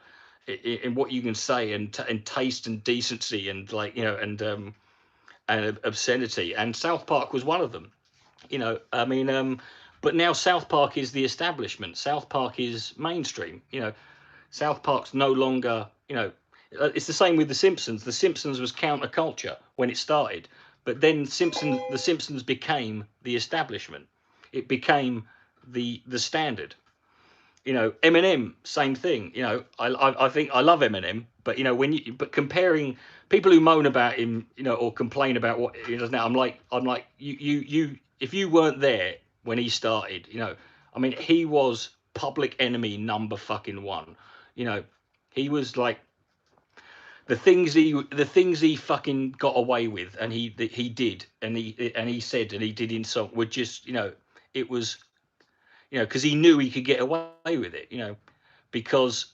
you can say and taste and decency and and obscenity. And South Park was one of them. But now South Park is the establishment. South Park is mainstream. South Park's no longer, it's the same with The Simpsons. The Simpsons was counterculture when it started, but then The Simpsons became the establishment. It became the standard. Eminem, same thing. I think I love Eminem, but but comparing people who moan about him, or complain about what he does now, I'm like you if you weren't there when he started, he was public enemy number fucking one. He was like the things he fucking got away with, and he did, and he said and he did in song were just it was because he knew he could get away with it, because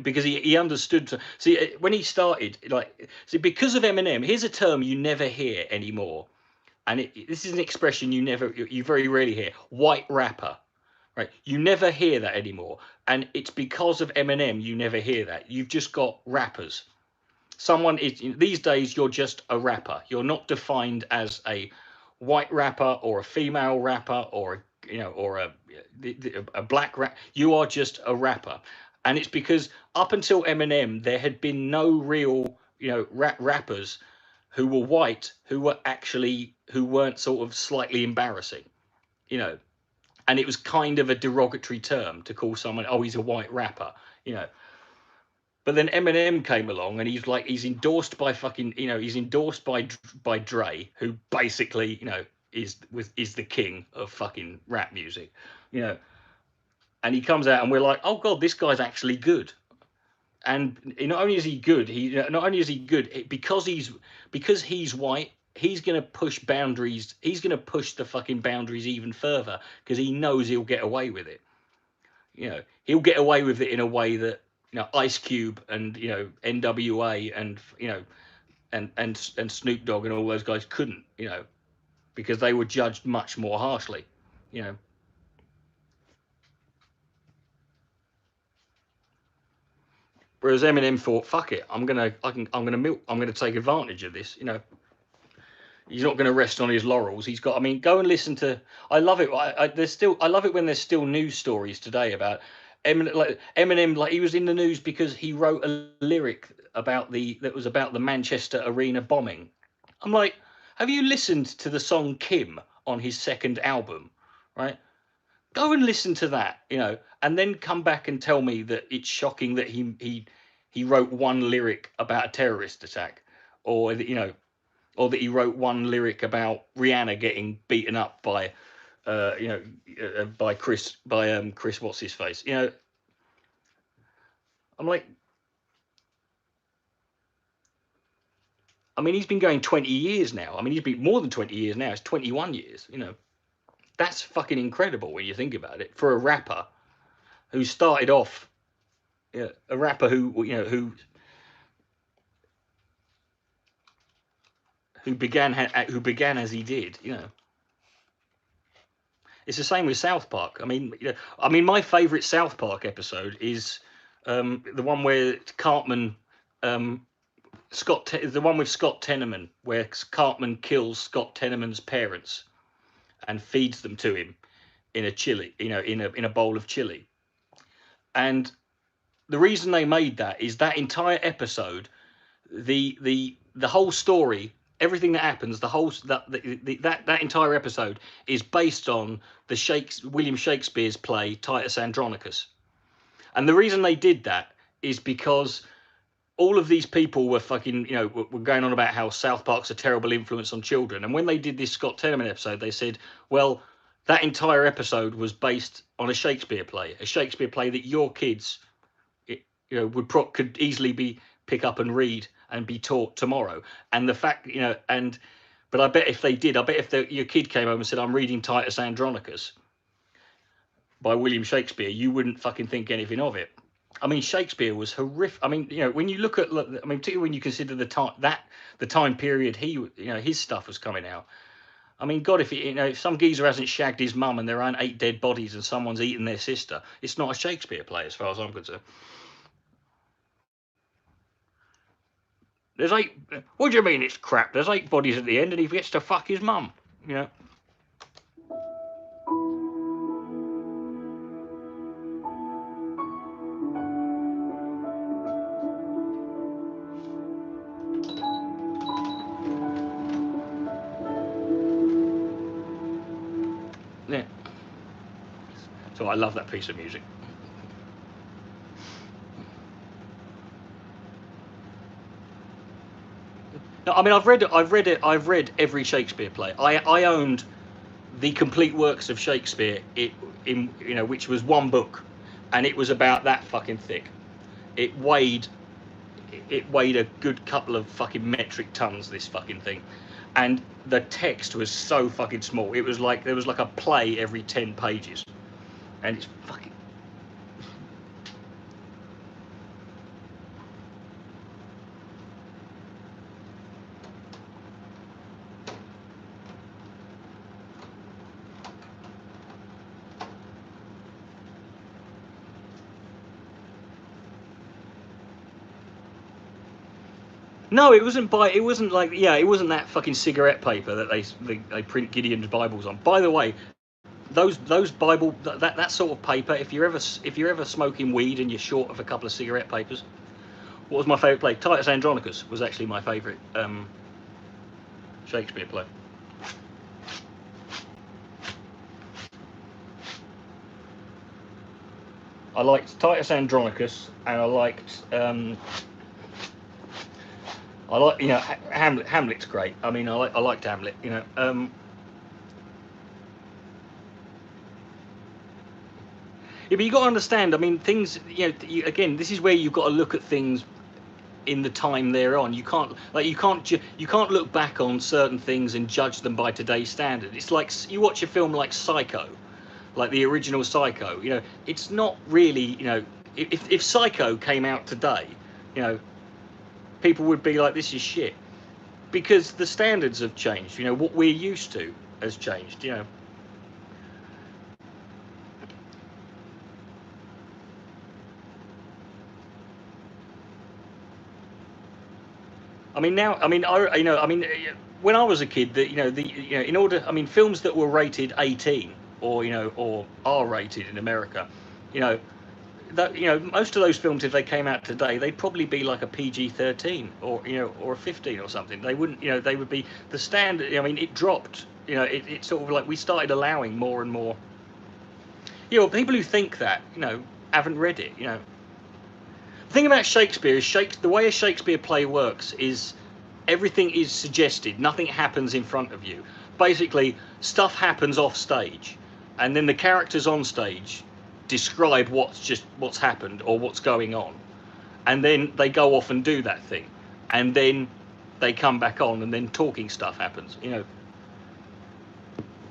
because he understood. See, when he started, because of Eminem, here's a term you never hear anymore, and this is an expression you very rarely hear: white rapper, right? You never hear that anymore, and it's because of Eminem you never hear that. You've just got rappers. Someone is these days. You're just a rapper. You're not defined as a white rapper or a female rapper or or a black rap. You are just a rapper, and it's because up until Eminem, there had been no real rappers who were white who weren't sort of slightly embarrassing, and it was kind of a derogatory term to call someone, oh, he's a white rapper, But then Eminem came along, and he's endorsed by he's endorsed by Dre, who basically is the king of fucking rap music, And he comes out, and we're like, oh god, this guy's actually good. And not only is he good, because he's white, he's gonna push boundaries. He's gonna push the fucking boundaries even further because he knows he'll get away with it. He'll get away with it in a way that Ice Cube and NWA and and Snoop Dogg and all those guys couldn't, because they were judged much more harshly, you know. Whereas Eminem thought, fuck it, I'm gonna take advantage of this, you know. He's not going to rest on his laurels. He's got. I mean, go and listen to. I love it. I love it when there's still news stories today about Eminem. Like Eminem, like he was in the news because he wrote a lyric about the Manchester Arena bombing. I'm like, have you listened to the song Kim on his second album? Right. Go and listen to that, you know, and then come back and tell me that it's shocking that he wrote one lyric about a terrorist attack, or you know, or that he wrote one lyric about Rihanna getting beaten up by, you know, by Chris what's his face, you know. I'm like, I mean, he's been going 20 years now. I mean, he's been more than 20 years now. It's 21 years, you know. That's fucking incredible when you think about it for a rapper who started off, you know, a rapper who, you know, who began as he did, you know. It's the same with South Park. I mean, you know, my favourite South Park episode is the one where Cartman, the one with Scott Tenorman, where Cartman kills Scott Tenorman's parents and feeds them to him in a chili, you know, in a bowl of chili. And the reason they made that is that entire episode, the whole story, everything that happens, that entire episode is based on William Shakespeare's play Titus Andronicus. And the reason they did that is because all of these people were fucking, you know, were going on about how South Park's a terrible influence on children. And when they did this Scott Tenorman episode, they said, well, that entire episode was based on a Shakespeare play that your kids, you know, could easily pick up and read and be taught tomorrow. And the fact, you know, but I bet if they did, your kid came home and said, I'm reading Titus Andronicus by William Shakespeare, you wouldn't fucking think anything of it. I mean, Shakespeare was horrific. I mean, you know, when you look at, I mean, particularly when you consider the time period you know, his stuff was coming out. I mean, God, if some geezer hasn't shagged his mum and there aren't 8 dead bodies and someone's eaten their sister, it's not a Shakespeare play as far as I'm concerned. There's 8. What do you mean it's crap? There's 8 bodies at the end, and he gets to fuck his mum. You know. Yeah. So I love that piece of music. No, I mean, I've read every Shakespeare play. I owned the complete works of Shakespeare, in you know, which was one book, and it was about that fucking thick. It weighed a good couple of fucking metric tons, this fucking thing, and the text was so fucking small. It was like there was like a play every 10 pages, and it's fucking. No, it wasn't it wasn't like, yeah, it wasn't that fucking cigarette paper that they print Gideon's Bibles on. By the way, those Bible that sort of paper, if you're ever smoking weed and you're short of a couple of cigarette papers, what was my favourite play? Titus Andronicus was actually my favourite Shakespeare play. I liked Titus Andronicus, and I liked you know, Hamlet. Hamlet's great. I mean, I liked Hamlet. You know, yeah, but you got to understand. I mean, things. You know, again, this is where you've got to look at things in the time they're on. You can't look back on certain things and judge them by today's standard. It's like you watch a film like Psycho, like the original Psycho. You know, it's not really. You know, if Psycho came out today, you know, people would be like, this is shit, because the standards have changed. You know, what we're used to has changed. You know, I mean, now, I mean, when I was a kid, in order, I mean, films that were rated 18 or or R rated in America, you know, most of those films, if they came out today, they'd probably be like a PG-13 or or a 15 or something. They wouldn't, they would be the standard. I mean, it dropped. It sort of like we started allowing more and more. People who think that, haven't read it. The thing about Shakespeare is the way a Shakespeare play works is everything is suggested. Nothing happens in front of you. Basically, stuff happens off stage, and then the characters on stage describe what's happened or what's going on, and then they go off and do that thing, and then they come back on, and then talking stuff happens.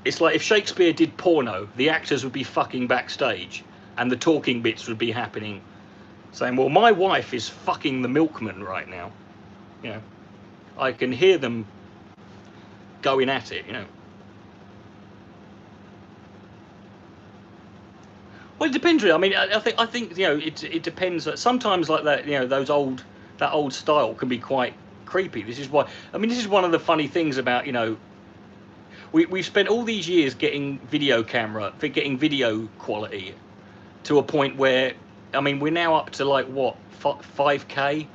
It's like if Shakespeare did porno, the actors would be fucking backstage, and the talking bits would be happening, saying, well, my wife is fucking the milkman right now. I can hear them going at it. Well, it depends really. I mean, I think it depends. Sometimes like that, that old style can be quite creepy. This is why. I mean, this is one of the funny things about we've spent all these years getting video quality to a point where, I mean, we're now up to like what, 5K,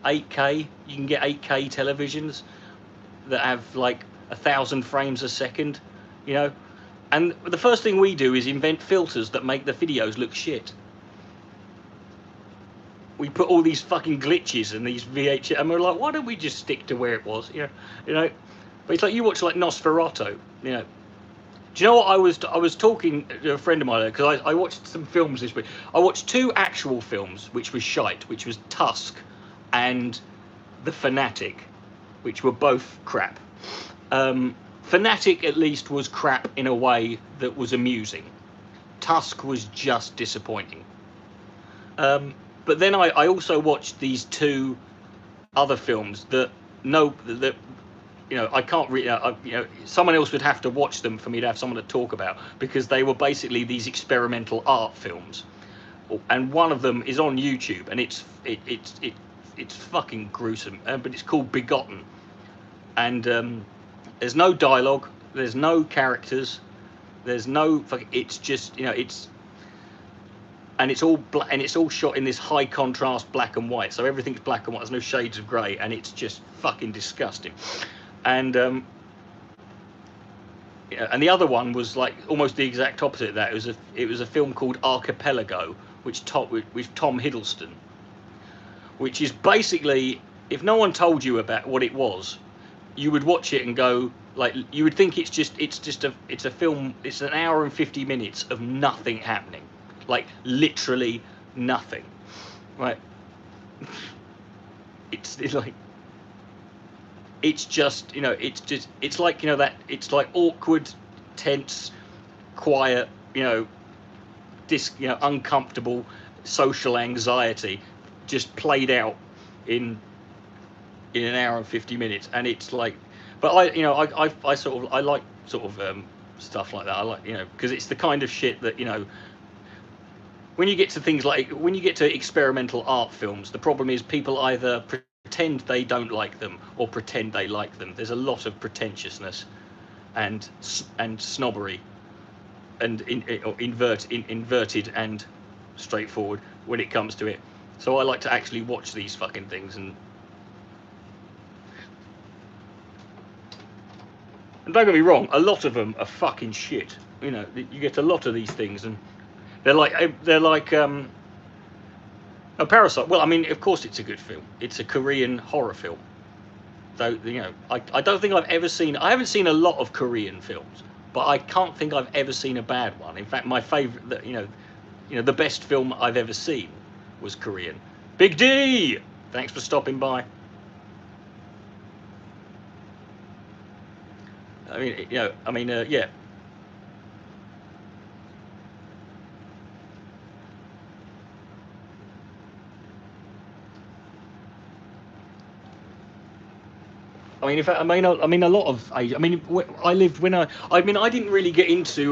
8K. You can get 8K televisions that have like 1,000 frames a second, And the first thing we do is invent filters that make the videos look shit. We put all these fucking glitches and these VHS, and we're like, why don't we just stick to where it was? But it's like you watch like Nosferatu. Do you know what I was talking to a friend of mine because I watched some films this week. I watched 2 actual films which was shite, which was Tusk and The Fanatic, which were both crap. Fanatic at least was crap in a way that was amusing. Tusk was just disappointing. But then I also watched these 2 other films that I can't really, someone else would have to watch them for me to have someone to talk about, because they were basically these experimental art films, and one of them is on YouTube, and it's fucking gruesome, but it's called Begotten, and there's no dialogue, there's no characters, there's no it's just it's all shot in this high contrast black and white, so everything's black and white, there's no shades of grey, and it's just fucking disgusting. And the other one was like almost the exact opposite of that. It was a film called Archipelago, with Tom Hiddleston, which is basically, if no one told you about what it was, you would watch it and go, like, you would think it's a film. It's an hour and 50 minutes of nothing happening, like literally nothing, right? It's like. It's just, it's like, it's like awkward, tense, quiet, uncomfortable social anxiety just played out in an hour and 50 minutes. And it's like, but I like sort of stuff like that. I like, because it's the kind of shit that, when you get to things like, when you get to experimental art films, the problem is people either pretend they don't like them or pretend they like them. There's a lot of pretentiousness and snobbery and inverted and straightforward when it comes to it. So I like to actually watch these fucking things, and don't get me wrong, a lot of them are fucking shit. You get a lot of these things, and they're like a Parasite. Well, I mean, of course it's a good film. It's a Korean horror film. So, I don't think I've ever seen, I haven't seen a lot of Korean films, but I can't think I've ever seen a bad one. In fact, my favorite, the best film I've ever seen was Korean. Big D, thanks for stopping by. I mean, yeah. I mean, in fact, a lot of age. I mean, I lived when I didn't really get into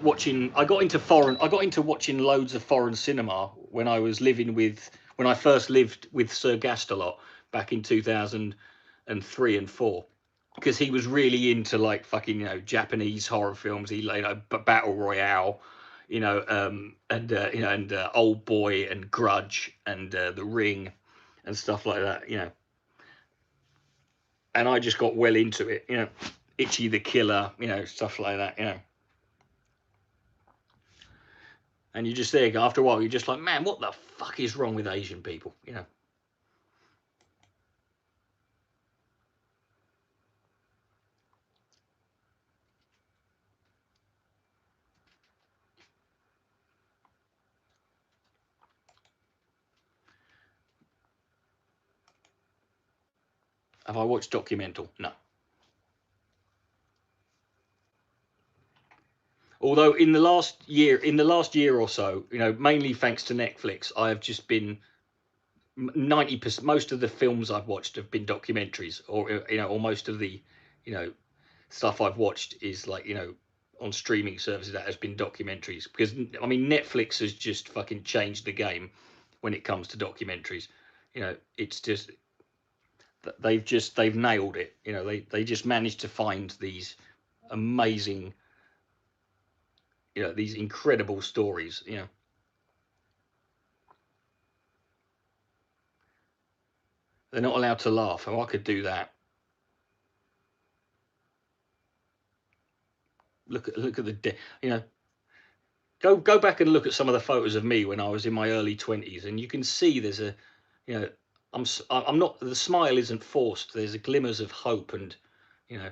watching. I got into watching loads of foreign cinema when I was when I first lived with Sir Gastelot back in 2000. and 3 and 4, because he was really into like fucking, you know, Japanese horror films. He, you know, Battle Royale, you know, you know, and Old Boy and Grudge and The Ring and stuff like that, you know. And I just got well into it, you know, Itchy the Killer, you know, stuff like that, you know. And you just there, after a while, you're just like, man, what the fuck is wrong with Asian people, you know? Have I watched documental? No. Although in the last year or so, you know, mainly thanks to Netflix, I have just been 90%. Most of the films I've watched have been documentaries, or you know, or most of the, you know, stuff I've watched is like, you know, on streaming services that has been documentaries. Because I mean, Netflix has just fucking changed the game when it comes to documentaries. You know, it's just they've nailed it. You know, they just managed to find these amazing, you know, these incredible stories, you know. They're not allowed to laugh. Oh, I could do that. Look at the, you know, go back and look at some of the photos of me when I was in my early 20s, and you can see there's a, you know, I'm not, the smile isn't forced. There's a glimmers of hope, and, you know,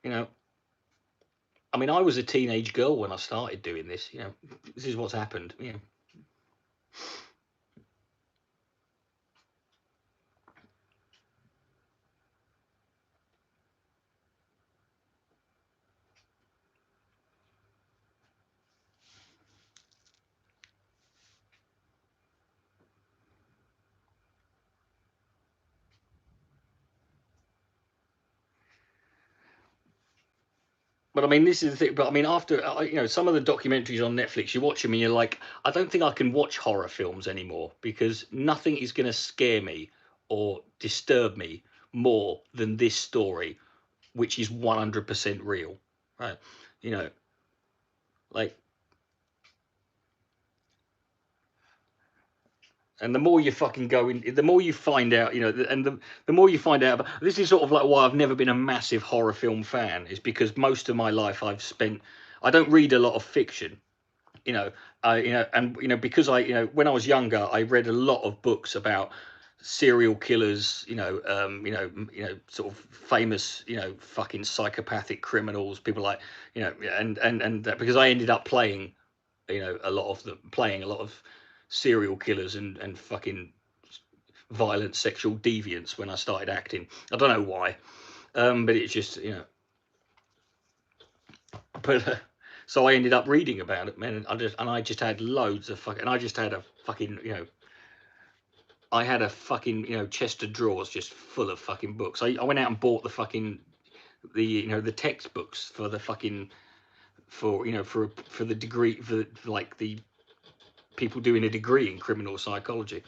you know, I mean, I was a teenage girl when I started doing this. You know, this is what's happened. You know. But I mean, this is the thing. But I mean, after, you know, some of the documentaries on Netflix, you watch them and you're like, I don't think I can watch horror films anymore, because nothing is going to scare me or disturb me more than this story, which is 100% real, right? You know, like, and the more you fucking go in, the more you find out, you know, and the more you find out. But this is sort of like why I've never been a massive horror film fan, is because most of my life I've spent, I don't read a lot of fiction, you know, you know, and, you know, because I, you know, when I was younger, I read a lot of books about serial killers, you know, sort of famous, you know, fucking psychopathic criminals, people like, you know, and because I ended up playing, you know, playing a lot of serial killers and fucking violent sexual deviants when I started acting. I don't know why, but it's just, you know, but so I ended up reading about it, man. And I just had loads of fucking, and I just had a fucking, you know, I had a fucking, you know, chest of drawers just full of fucking books. I went out and bought the fucking, you know, the textbooks for the fucking, for, you know, for the degree, for like the people doing a degree in criminal psychology.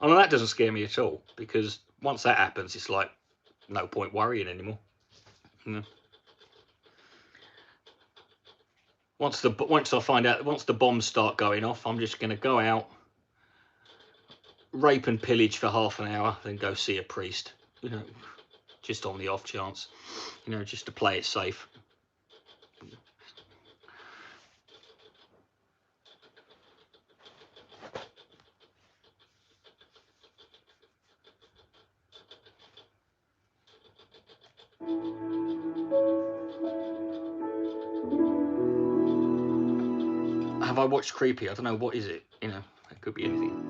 And that doesn't scare me at all, because once that happens, it's like no point worrying anymore. You know? Once I find out, once the bombs start going off, I'm just going to go out, rape and pillage for half an hour, then go see a priest. You know, just on the off chance. You know, just to play it safe. Have I watched Creepy? I don't know, what is it? You know, it could be anything.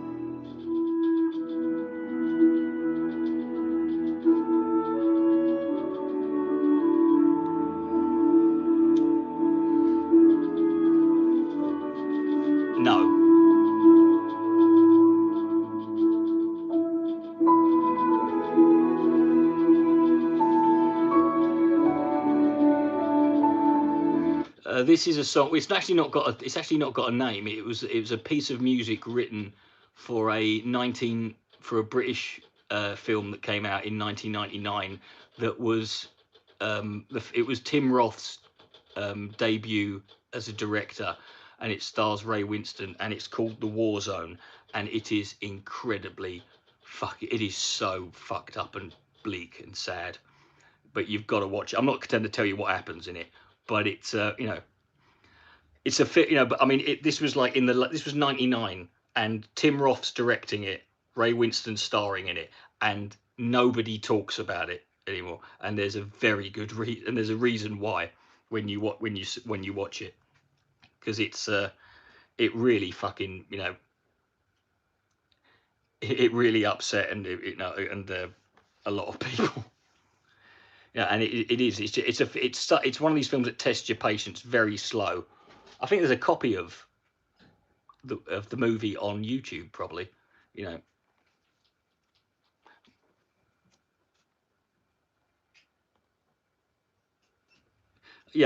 No. This is a song. It's actually not got a name. It was a piece of music written for a British film that came out in 1999. That was it was Tim Roth's debut as a director, and it stars Ray Winston, and it's called The War Zone, and it is incredibly it is so fucked up and bleak and sad, but you've got to watch it. I'm not going to tell you what happens in it, but it's it's a fit, but I mean, this was like this was 99, and Tim Roth's directing it, Ray Winston starring in it, and nobody talks about it anymore, and there's a very good and there's a reason why when you watch it, because it's it really fucking it really upset and a lot of people. Yeah, and it's one of these films that tests your patience very slow. I think there's a copy of the movie on YouTube, probably. Yeah,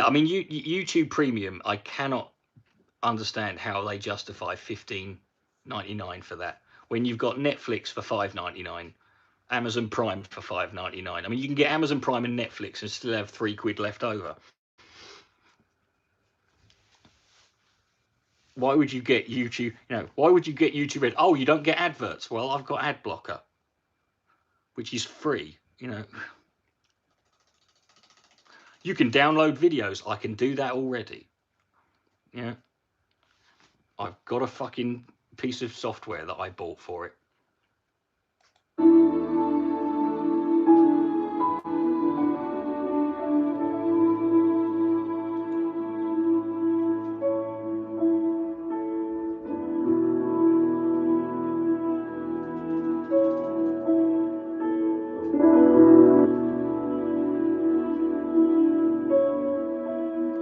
I mean, YouTube Premium, I cannot understand how they justify $15.99 for that when you've got Netflix for $5.99, Amazon Prime for $5.99. I mean, you can get Amazon Prime and Netflix and still have £3 left over. Why would you get YouTube? Why would you get YouTube Red? Oh, you don't get adverts. Well, I've got ad blocker, which is free. You can download videos. I can do that already. Yeah. I've got a fucking piece of software that I bought for it.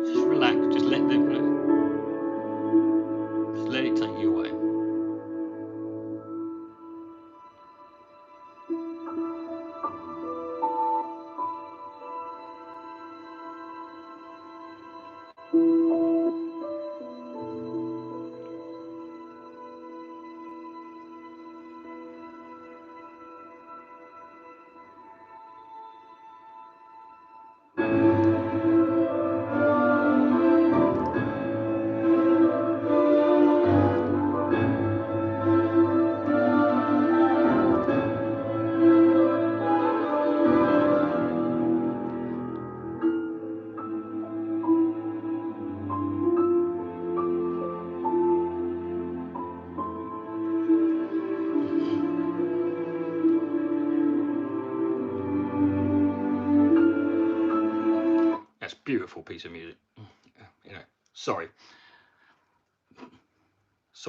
Just relax. Just let it take you away. That's a beautiful piece of music. Sorry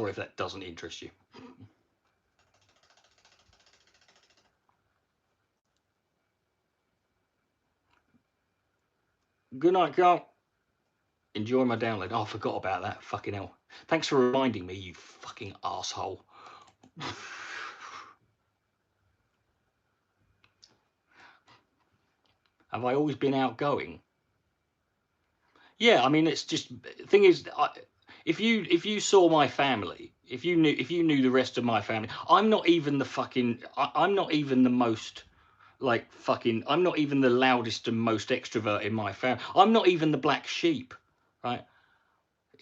if that doesn't interest you. Good night, Carl. Enjoy my download. Oh, I forgot about that. Fucking hell. Thanks for reminding me, you fucking asshole. Have I always been outgoing? Yeah, I mean, it's just, thing is, if you saw my family, if you knew the rest of my family, I'm not even the fucking, I'm not even the most, like, fucking, I'm not even the loudest and most extrovert in my family. I'm not even the black sheep, right?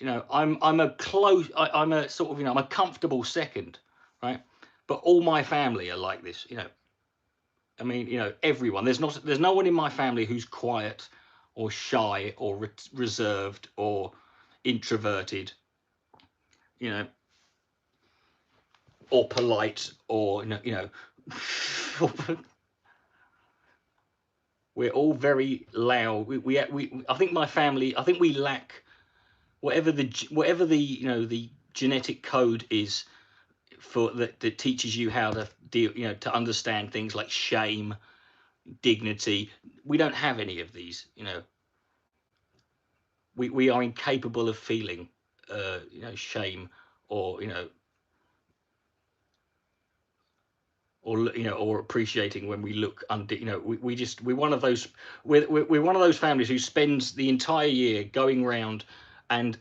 I'm a close, I'm a sort of, I'm a comfortable second, right? But all my family are like this, I mean, everyone. There's no one in my family who's quiet or shy or reserved or introverted, or polite or we're all very loud. We I think my family. I think we lack whatever the the genetic code is for that teaches you how to deal, to understand things like shame, dignity. We don't have any of these, we are incapable of feeling shame or or appreciating when we look under, we're one of those families who spends the entire year going around and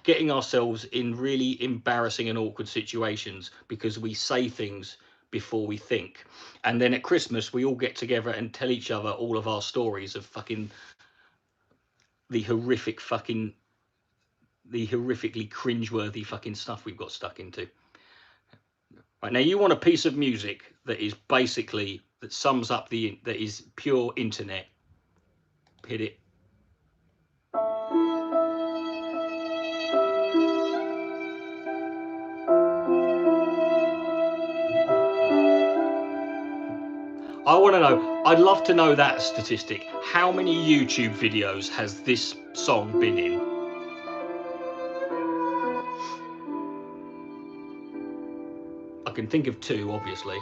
getting ourselves in really embarrassing and awkward situations because we say things before we think. And then at Christmas we all get together and tell each other all of our stories of fucking the horrifically cringeworthy fucking stuff we've got stuck into. Right, now you want a piece of music that is basically, that sums up that is pure internet. Hit it. I want to know, I'd love to know that statistic. How many YouTube videos has this song been in? I can think of 2, obviously.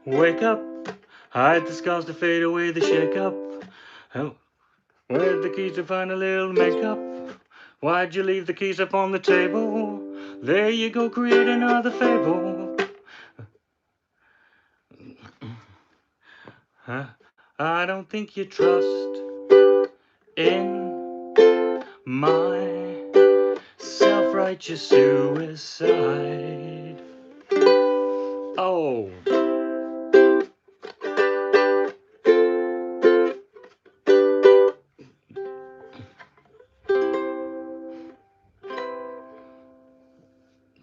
Wake up, hide the scars to fade away the shake up. Oh, where's the keys to find a little makeup? Why'd you leave the keys up on the table? There you go, create another fable. Huh? I don't think you trust in my self-righteous suicide. Oh.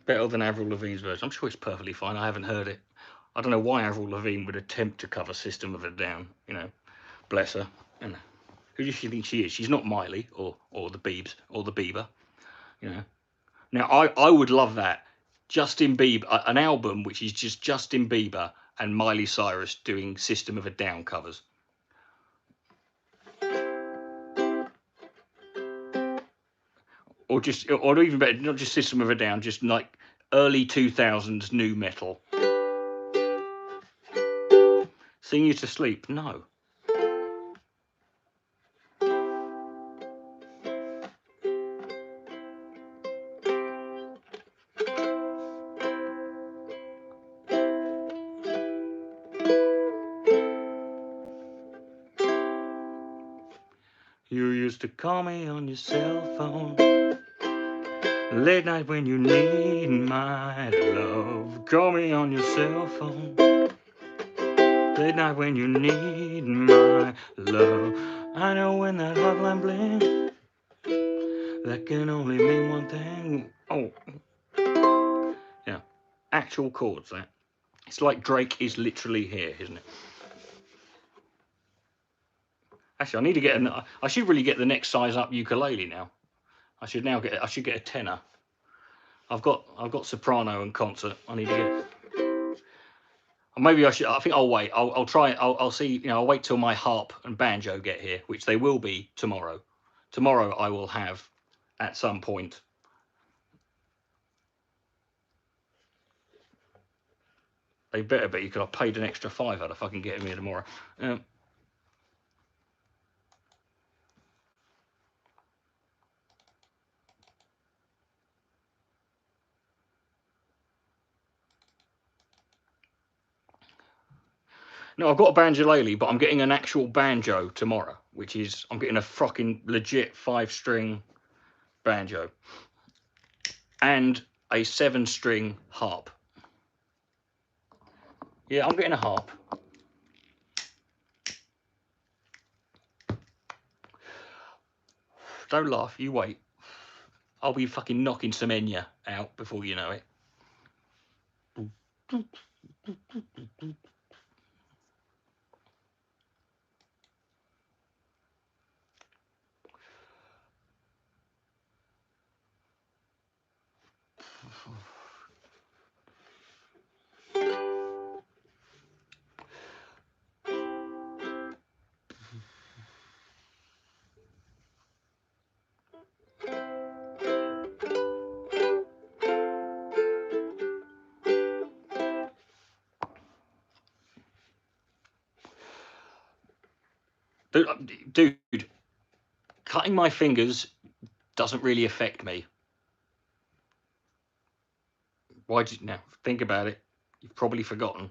Better than Avril Lavigne's version. I'm sure it's perfectly fine. I haven't heard it. I don't know why Avril Lavigne would attempt to cover System of a Down. Bless her. Who does she think she is? She's not Miley or the Biebs or the Bieber. Now I would love that. Justin Bieber, an album which is just Justin Bieber and Miley Cyrus doing System of a Down covers. Or even better, not just System of a Down, just like early 2000s new metal. Sing you to sleep? No. You used to call me on your cell phone late night when you need my love. Call me on your cell phone late night when you need my love. I know when that hotline blinks, that can only mean one thing. Oh, yeah, actual chords. That it's like Drake is literally here, isn't it? Actually, I need to get I should really get the next size up ukulele now. I should get a tenor. I've got soprano and concert. I need to get. Maybe I should. I think I'll wait. I'll try. I'll see. I'll wait till my harp and banjo get here, which they will be tomorrow. Tomorrow I will have, at some point. They better be, because I paid an extra £5 to fucking get them here tomorrow. No, I've got a banjolele, but I'm getting an actual banjo tomorrow, which is, I'm getting a fucking legit 5-string banjo and a 7-string harp. Yeah, I'm getting a harp. Don't laugh, you wait. I'll be fucking knocking some Enya out before you know it. Dude, cutting my fingers doesn't really affect me. Why did you now think about it? You've probably forgotten.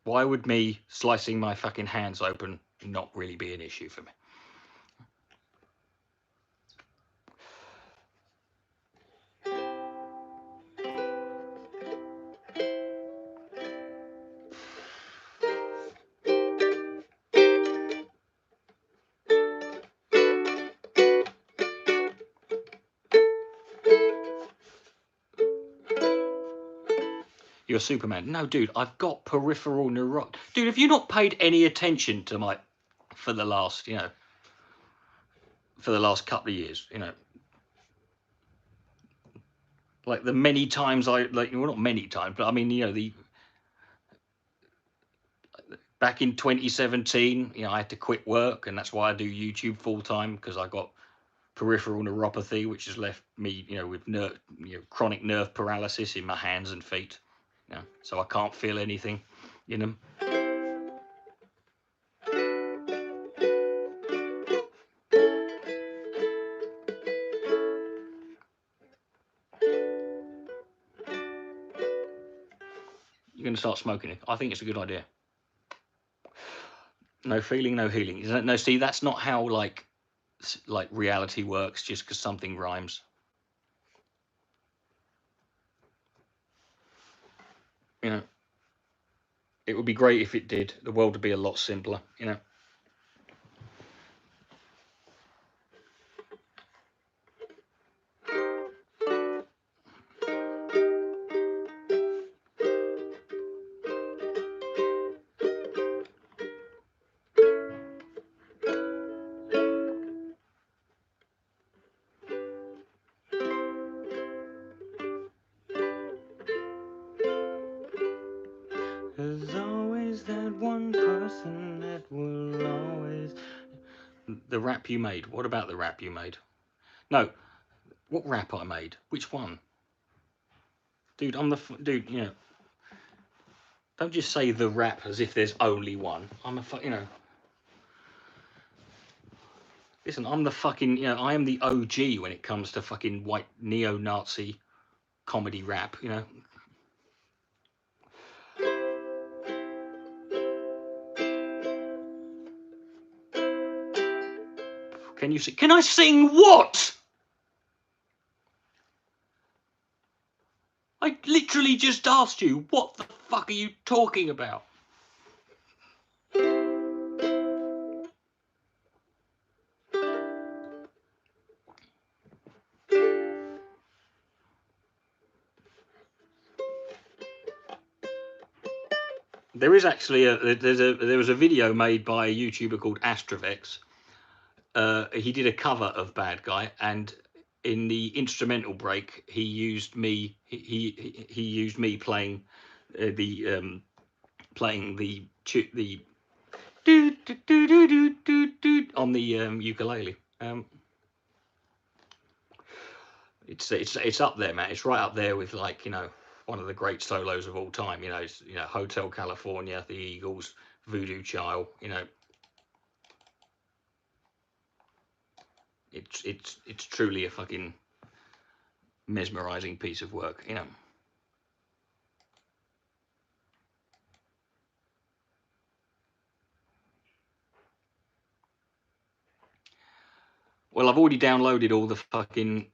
Why would me slicing my fucking hands open not really be an issue for me? You're Superman. No, dude, I've got peripheral neuropathy. Dude, have you not paid any attention to my for the last, for the last couple of years, like the many times well, not many times, but I mean, the back in 2017, I had to quit work, and that's why I do YouTube full time, because I got peripheral neuropathy, which has left me, with chronic nerve paralysis in my hands and feet. So I can't feel anything in them. You're going to start smoking it. I think it's a good idea. No feeling, no healing. No, see, that's not how like reality works. Just because something rhymes. It would be great if it did. The world would be a lot simpler. There's always that one person that will always. The rap you made. What about the rap you made? No, what rap I made? Which one? Dude, I'm the dude. Don't just say the rap as if there's only one. I'm a Listen, I'm the fucking. I am the OG when it comes to fucking white neo-Nazi comedy rap. Can you sing? Can I sing what? I literally just asked you, what the fuck are you talking about? There is actually there was a video made by a YouTuber called Astrovex. He did a cover of Bad Guy, and in the instrumental break, he used me. He used me playing the do do do do do do do on the ukulele. It's up there, man. It's right up there with one of the great solos of all time. Hotel California, the Eagles, Voodoo Child. It's truly a fucking mesmerizing piece of work. Well, I've already downloaded all the fucking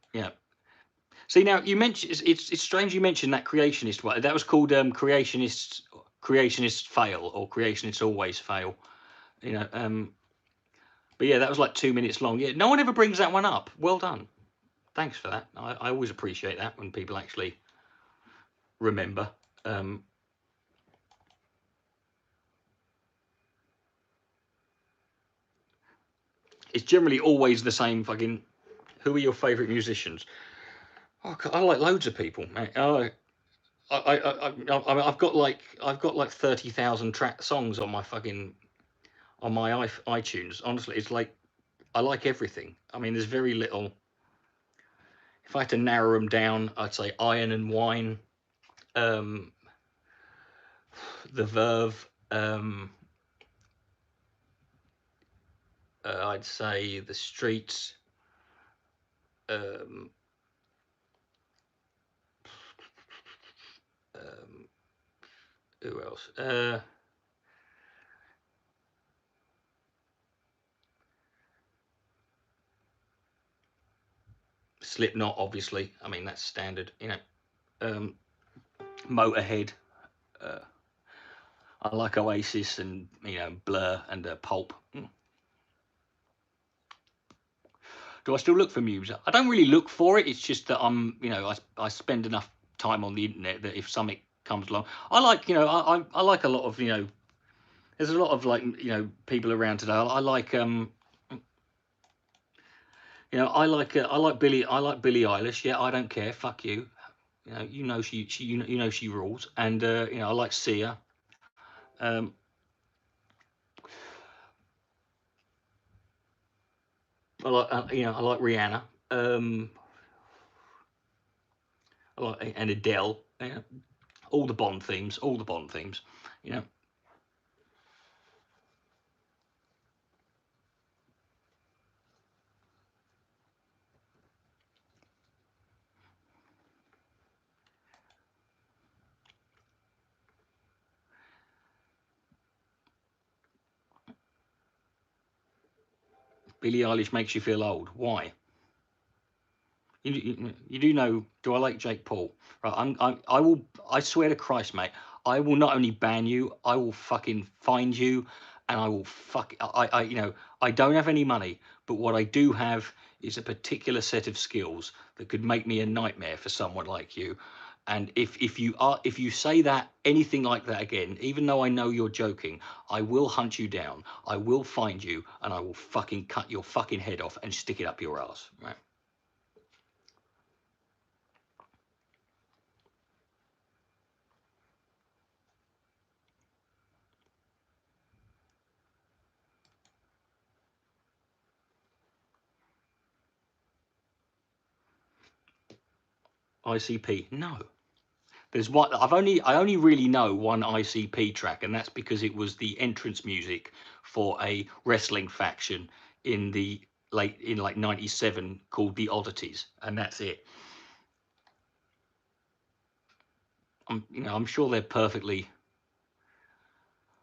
See, now you mentioned it's strange you mentioned that creationist one. That was called creationists fail, or creationists always fail. But yeah, that was like 2 minutes long. Yeah, no one ever brings that one up. Well done. Thanks for that. I always appreciate that when people actually remember. It's generally always the same fucking. Who are your favourite musicians? Oh, I like loads of people, man. I've got like 30,000 songs on my fucking iTunes. Honestly, it's like I like everything. I mean, there's very little. If I had to narrow them down, I'd say Iron and Wine, The Verve. I'd say The Streets. Who else? Slipknot, obviously. I mean, that's standard, you know. Motorhead. I like Oasis and, you know, Blur and Pulp. Do I still look for music? I don't really look for it. It's just that you know, I spend enough time on the internet that if something comes along, I like, you know, I like a lot of, you know, there's a lot of like, you know, people around today. I like you know, I like Billie Eilish. Yeah, I don't care. Fuck you. You know she you know she rules. And you know, I like Sia. I like you know, I like Rihanna. I like and Adele. You know, all the Bond themes. You know. Billie Eilish makes you feel old. Why? You do know? Do I like Jake Paul? Right, I will. I swear to Christ, mate. I will not only ban you. I will fucking find you, and I will you know, I don't have any money, but what I do have is a particular set of skills that could make me a nightmare for someone like you. And if you say that anything like that again, even though I know you're joking, I will hunt you down. I will find you, and I will fucking cut your fucking head off and stick it up your ass. Right? ICP? No. There's one. I only really know one ICP track, and that's because it was the entrance music for a wrestling faction in like '97 called the Oddities, and that's it. You know, I'm sure they're perfectly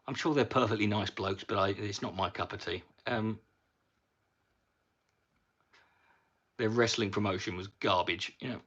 nice blokes, but it's not my cup of tea. Their wrestling promotion was garbage, you know.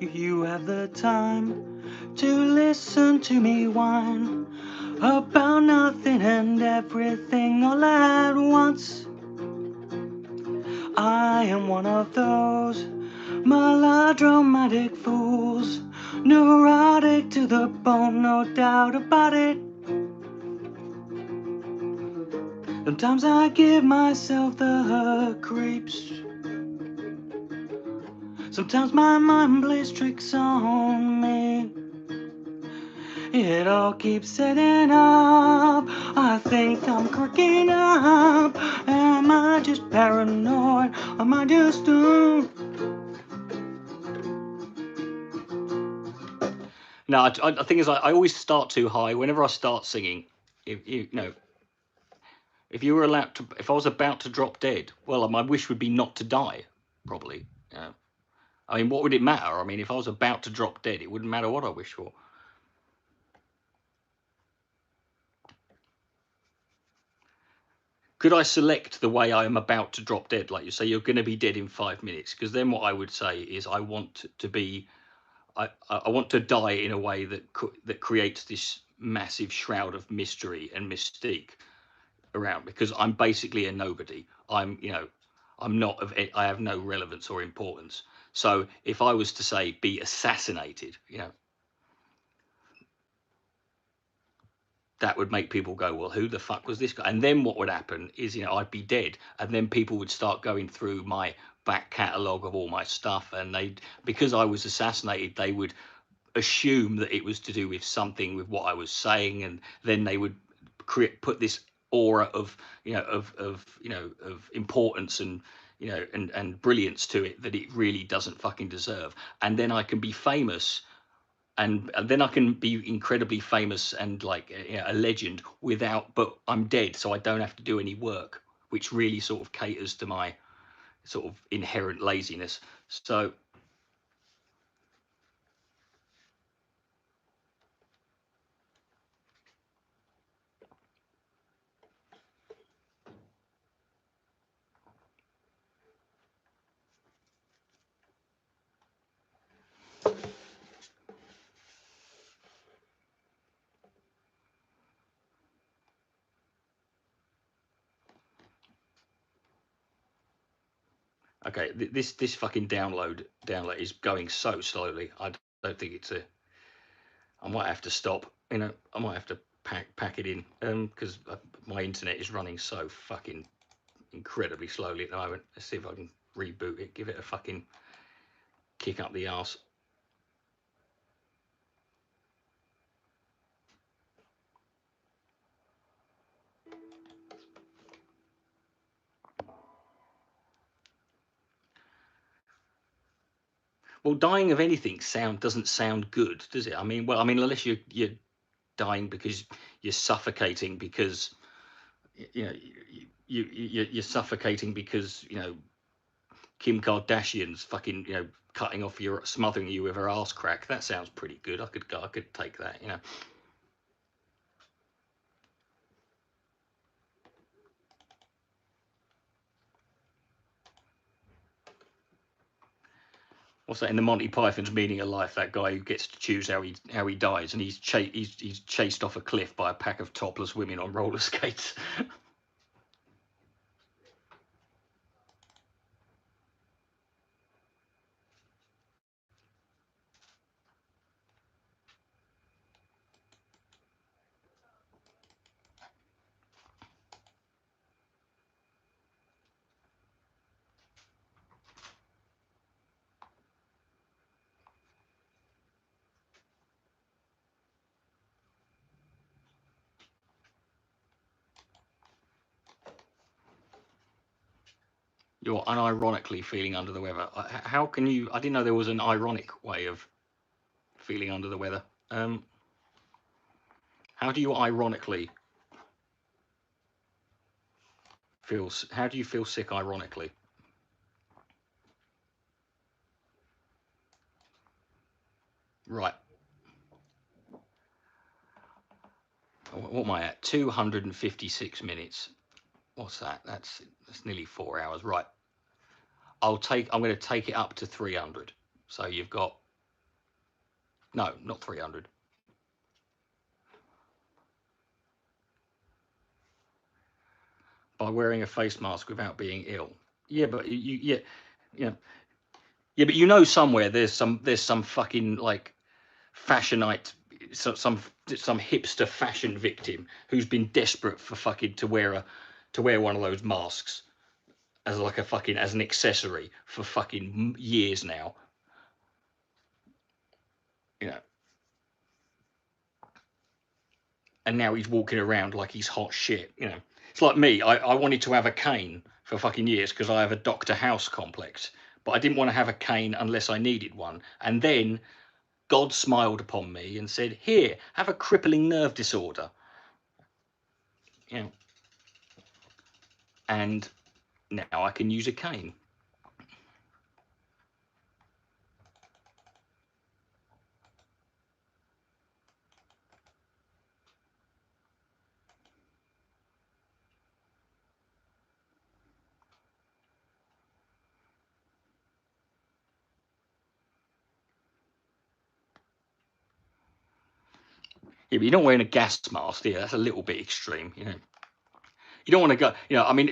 If you have the time to listen to me whine about nothing and everything all at once, I am one of those melodramatic fools, neurotic to the bone, no doubt about it. Sometimes I give myself the creeps. Sometimes my mind plays tricks on me. It all keeps setting up. I think I'm cracking up. Am I just paranoid? Am I just No, I think is I always start too high whenever I start singing. If you were allowed to, if I was about to drop dead, well, my wish would be not to die, probably. I mean, what would it matter? I mean, if I was about to drop dead, it wouldn't matter what I wish for. Could I select the way I am about to drop dead? Like you say, you're going to be dead in 5 minutes. Because then what I would say is I want to be, I want to die in a way that creates this massive shroud of mystery and mystique around, because I'm basically a nobody. I'm not I have no relevance or importance. So if I was to say be assassinated, that would make people go, well, who the fuck was this guy? And then what would happen is, I'd be dead, and then people would start going through my back catalogue of all my stuff, and because I was assassinated, they would assume that it was to do with something with what I was saying, and then they would put this aura of importance and and brilliance to it that it really doesn't fucking deserve. And then I can be famous, and then I can be incredibly famous and like a legend but I'm dead, so I don't have to do any work, which really sort of caters to my sort of inherent laziness. So okay, this fucking download is going so slowly. I don't think it's I might have to stop. I might have to pack it in because my internet is running so fucking incredibly slowly at the moment. Let's see if I can reboot it, give it a fucking kick up the arse. Well, dying of anything doesn't sound good, does it? I mean, unless you're dying because you're suffocating because you're suffocating because Kim Kardashian's fucking cutting off smothering you with her ass crack. That sounds pretty good. I could take that. What's that in the Monty Python's Meaning of Life? That guy who gets to choose how he dies, and he's chased off a cliff by a pack of topless women on roller skates. You're unironically feeling under the weather. How can you? I didn't know there was an ironic way of feeling under the weather. How do you ironically feel? How do you feel sick ironically? Right. What am I at? 256 minutes. What's that? That's nearly 4 hours. Right. I'm going to take it up to 300. So you've got, no, not 300. By wearing a face mask without being ill. Yeah, but yeah, but somewhere there's some fucking like fashionite, some hipster fashion victim who's been desperate for fucking to wear one of those masks as like as an accessory for fucking years now, you know. And now he's walking around like he's hot shit, you know. It's like me. I wanted to have a cane for fucking years because I have a Dr. House complex, but I didn't want to have a cane unless I needed one. And then God smiled upon me and said, "Here, have a crippling nerve disorder." You know, and now I can use a cane. Yeah, but you're not wearing a gas mask, yeah. That's a little bit extreme, you know. You don't want to go, you know. I mean,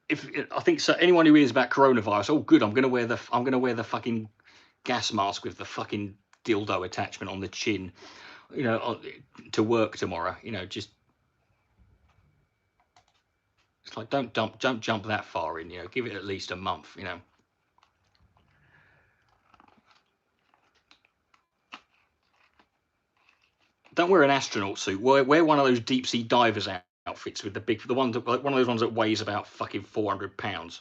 if I think so, anyone who hears about coronavirus, oh, good, I'm going to wear the fucking gas mask with the fucking dildo attachment on the chin, you know, to work tomorrow. You know, just it's like don't jump that far in. You know, give it at least a month. You know. Don't wear an astronaut suit. Wear one of those deep sea divers outfits with the one that, like one of those ones that weighs about fucking 400 pounds.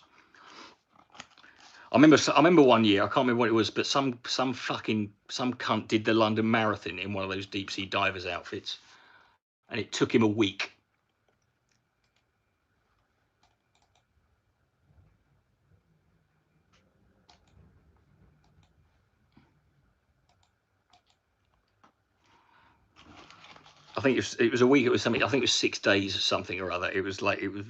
I remember one year, I can't remember what it was, but some cunt did the London Marathon in one of those deep sea divers outfits, and it took him a week. I think it was a week. It was something. I think it was 6 days or something or other. It was like it was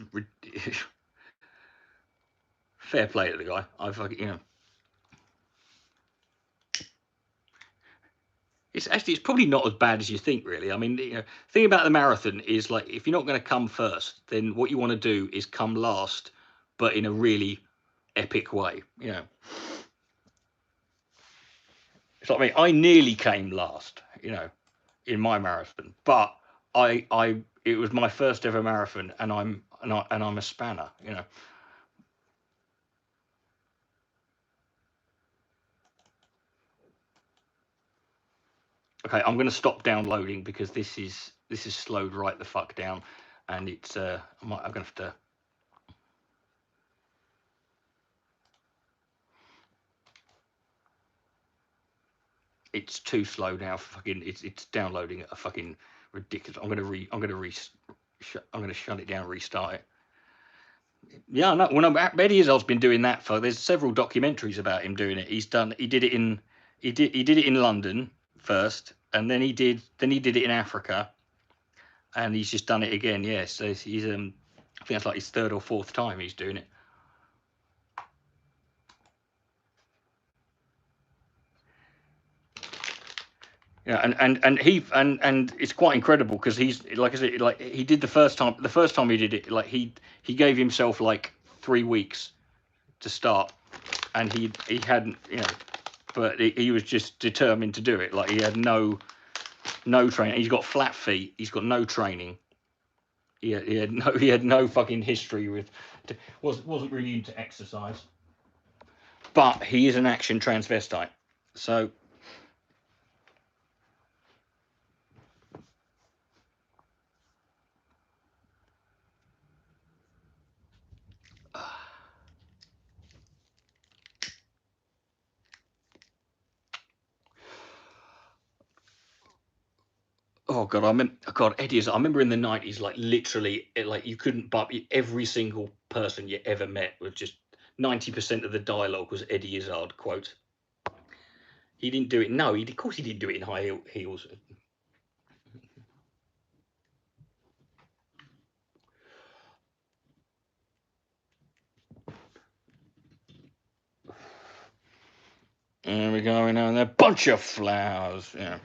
fair play to the guy. I fucking, you know. It's probably not as bad as you think, really. I mean, you know, the thing about the marathon is like if you're not going to come first, then what you want to do is come last, but in a really epic way. You know, it's like me. I nearly came last. You know, in my marathon, but it was my first ever marathon, and I'm a spanner. You know. Okay, I'm going to stop downloading because this is slowed right the fuck down, and it's I'm going to have to. It's too slow now. Fucking, it's downloading at a fucking ridiculous. I'm going to shut it down, restart it. Yeah, no. Well, no, Eddie Izzard's been doing that for. There's several documentaries about him doing it. He did it in. He did it in London first, and then he did it in Africa, and he's just done it again. Yes, so he's I think that's like his third or fourth time he's doing it. Yeah, and it's quite incredible because he's like I said, like he did the first time. The first time he did it, like he gave himself like 3 weeks to start, and he hadn't, you know, but he was just determined to do it. Like he had no training. He's got flat feet. He's got no training. He had no fucking history with. Wasn't really into exercise, but he is an action transvestite, so. Oh God, Eddie. I remember in the '90s, like literally, like you couldn't, but every single person you ever met was just 90% of the dialogue was Eddie Izzard quote. He didn't do it. No, of course he didn't do it in high heels. There we go, and a bunch of flowers. Yeah.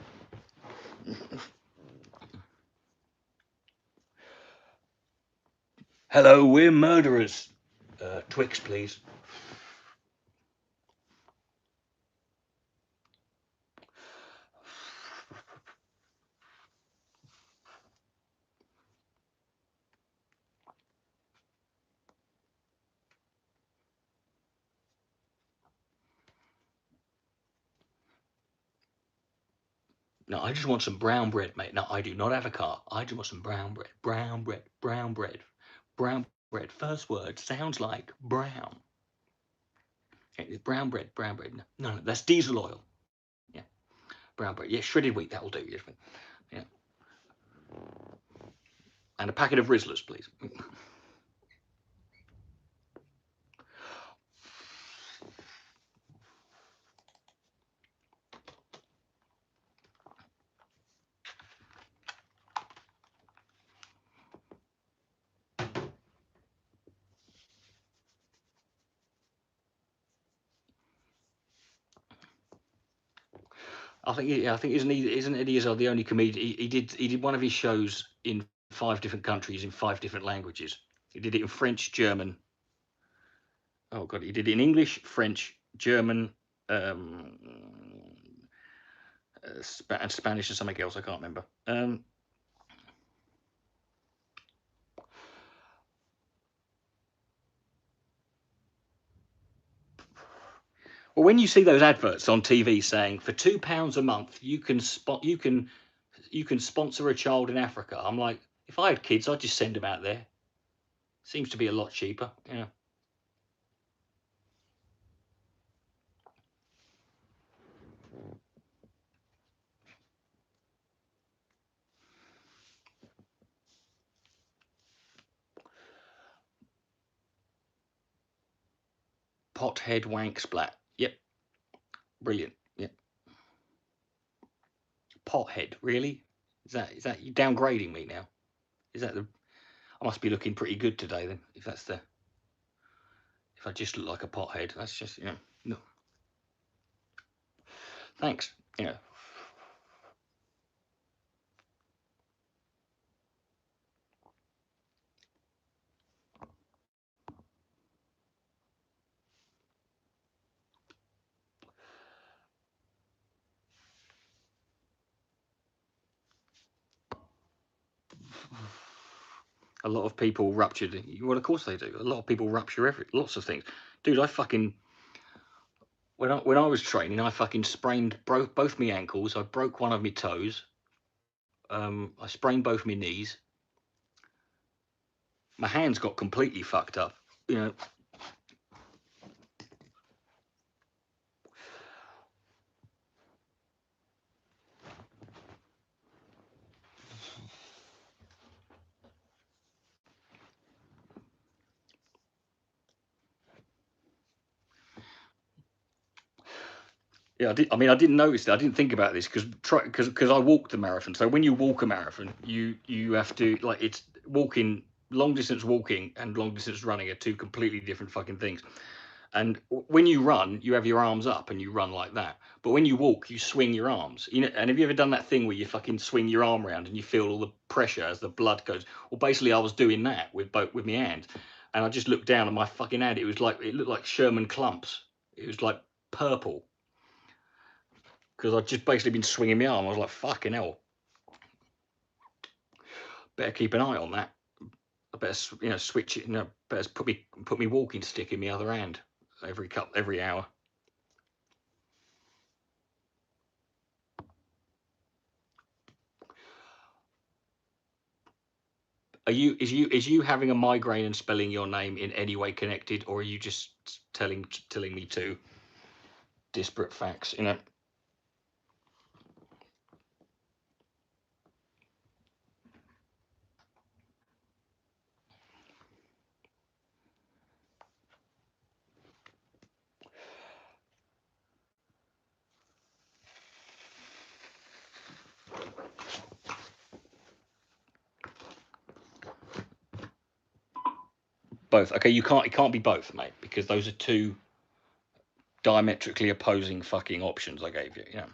Hello, we're murderers. Twix, please. No, I just want some brown bread, mate. No, I do not have a car. I just want some brown bread. Brown bread. Brown bread. Brown bread. First word sounds like brown. Okay, brown bread. Brown bread. No, that's diesel oil. Yeah, brown bread. Yeah, shredded wheat. That'll do. Yeah. And a packet of Rizzlers, please. I think isn't Eddie Izzard the only comedian? He did one of his shows in 5 different countries in 5 different languages. He did it in French, German. Oh god, he did it in English, French, German, Spanish, and something else. I can't remember. Well, when you see those adverts on TV saying for £2 a month you can sponsor a child in Africa, I'm like, if I had kids, I'd just send them out there. Seems to be a lot cheaper. Yeah. Pothead wank splat. Yep. Brilliant. Yep. Pothead, really? Is that you downgrading me now? Is that the? I must be looking pretty good today then. If that's the. If I just look like a pothead, that's just no. Thanks. A lot of people ruptured. Well, of course they do. A lot of people rupture lots of things. Dude, I fucking when I was training, I fucking broke both my ankles. I broke one of my toes. I sprained both my knees. My hands got completely fucked up. Yeah, I mean, I didn't notice that. I didn't think about this because I walked the marathon. So when you walk a marathon, you have to it's walking. Long distance walking and long distance running are 2 completely different fucking things. And when you run, you have your arms up and you run like that. But when you walk, you swing your arms. And have you ever done that thing where you fucking swing your arm around and you feel all the pressure as the blood goes? Well, basically, I was doing that with my hand, and I just looked down at my fucking hand. It looked like Sherman clumps. It was like purple because I'd just basically been swinging my arm. I was like, fucking hell. Better keep an eye on that. I better switch it. Better put me walking stick in my other hand every hour. Is you having a migraine and spelling your name in any way connected, or are you just telling me 2 disparate facts? Both. Okay, it can't be both, mate, because those are 2 diametrically opposing fucking options I gave you. Yeah.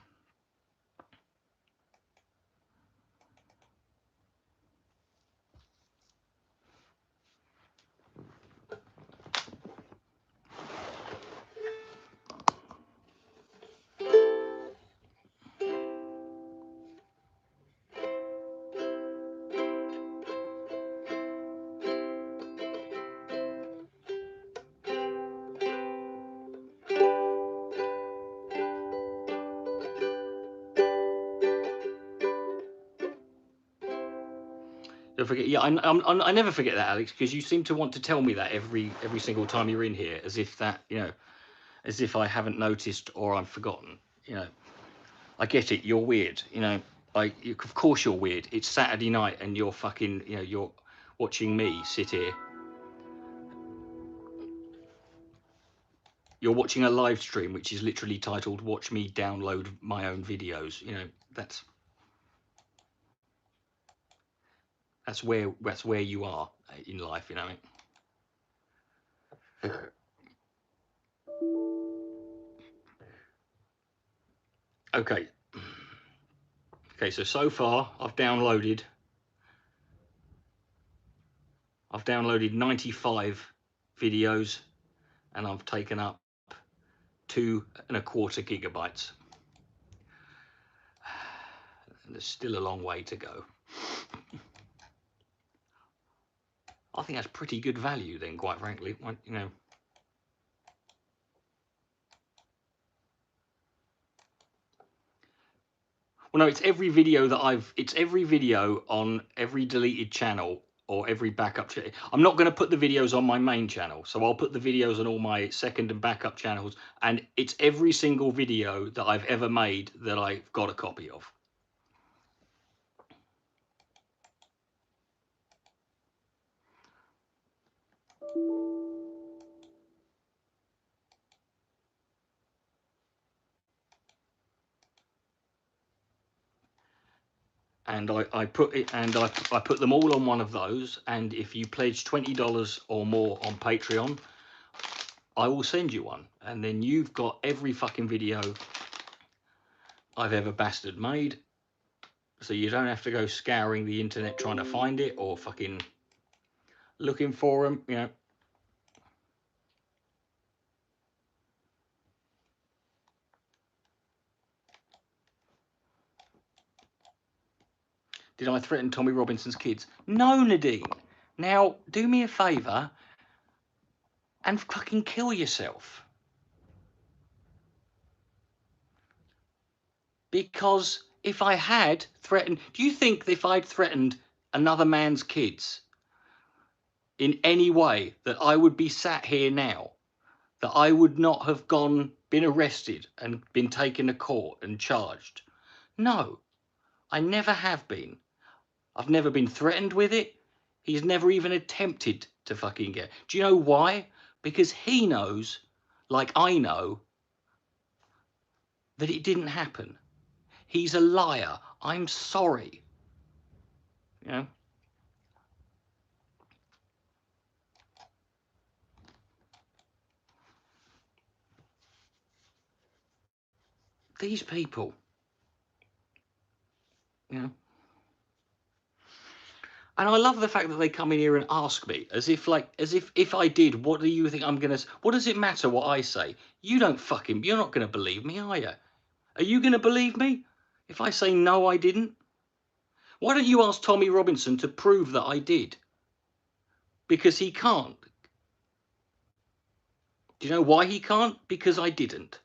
I forget. Yeah, I never forget that, Alex, because you seem to want to tell me that every single time you're in here, as if that, you know, as if I haven't noticed or I've forgotten. You know, I get it. You're weird. You know, of course you're weird. It's Saturday night and you're fucking, you know, you're watching me sit here. You're watching a live stream which is literally titled "Watch Me Download My Own Videos." You know, that's where you are in life. You know what I mean? Okay. Okay, so far I've downloaded 95 videos and I've taken up 2.25 gigabytes. And there's still a long way to go. I think that's pretty good value then, quite frankly. You know, well, no, it's every video on every deleted channel or every backup channel. I'm not going to put the videos on my main channel, so I'll put the videos on all my second and backup channels, and it's every single video that I've ever made that I've got a copy of. And I put them all on one of those, and if you pledge $20 or more on Patreon, I will send you one, and then you've got every fucking video I've ever bastard made, so you don't have to go scouring the internet trying to find it or fucking looking for them, you know. Did I threaten Tommy Robinson's kids? No, Nadine. Now, do me a favour and fucking kill yourself. Because if I had threatened... Do you think that if I'd threatened another man's kids in any way that I would be sat here now? That I would not have been arrested and been taken to court and charged? No, I never have been. I've never been threatened with it. He's never even attempted to fucking get. Do you know why? Because he knows, like I know, that it didn't happen. He's a liar. I'm sorry. You know? These people, you know. And I love the fact that they come in here and ask me as if if I did, what do you think I'm going to... What does it matter what I say? You're not going to believe me, are you? Are you going to believe me if I say no, I didn't? Why don't you ask Tommy Robinson to prove that I did? Because he can't. Do you know why he can't? Because I didn't.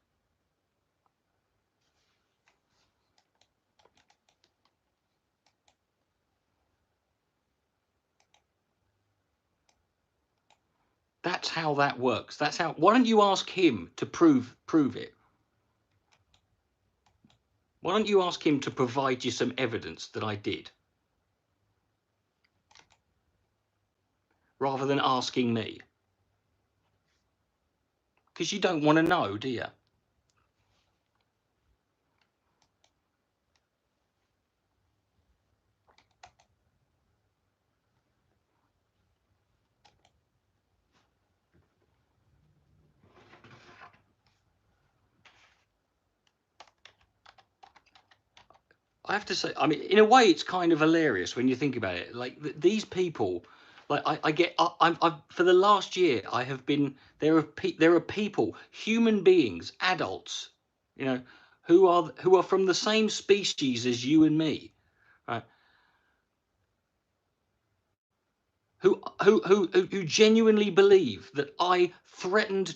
That's how that works. That's how... Why don't you ask him to prove it? Why don't you ask him to provide you some evidence that I did? Rather than asking me. Because you don't want to know, do you? I have to say, I mean, in a way, it's kind of hilarious when you think about it. Like these people, like I've for the last year, I have been there are people, human beings, adults, you know, who are from the same species as you and me, right? Who genuinely believe that I threatened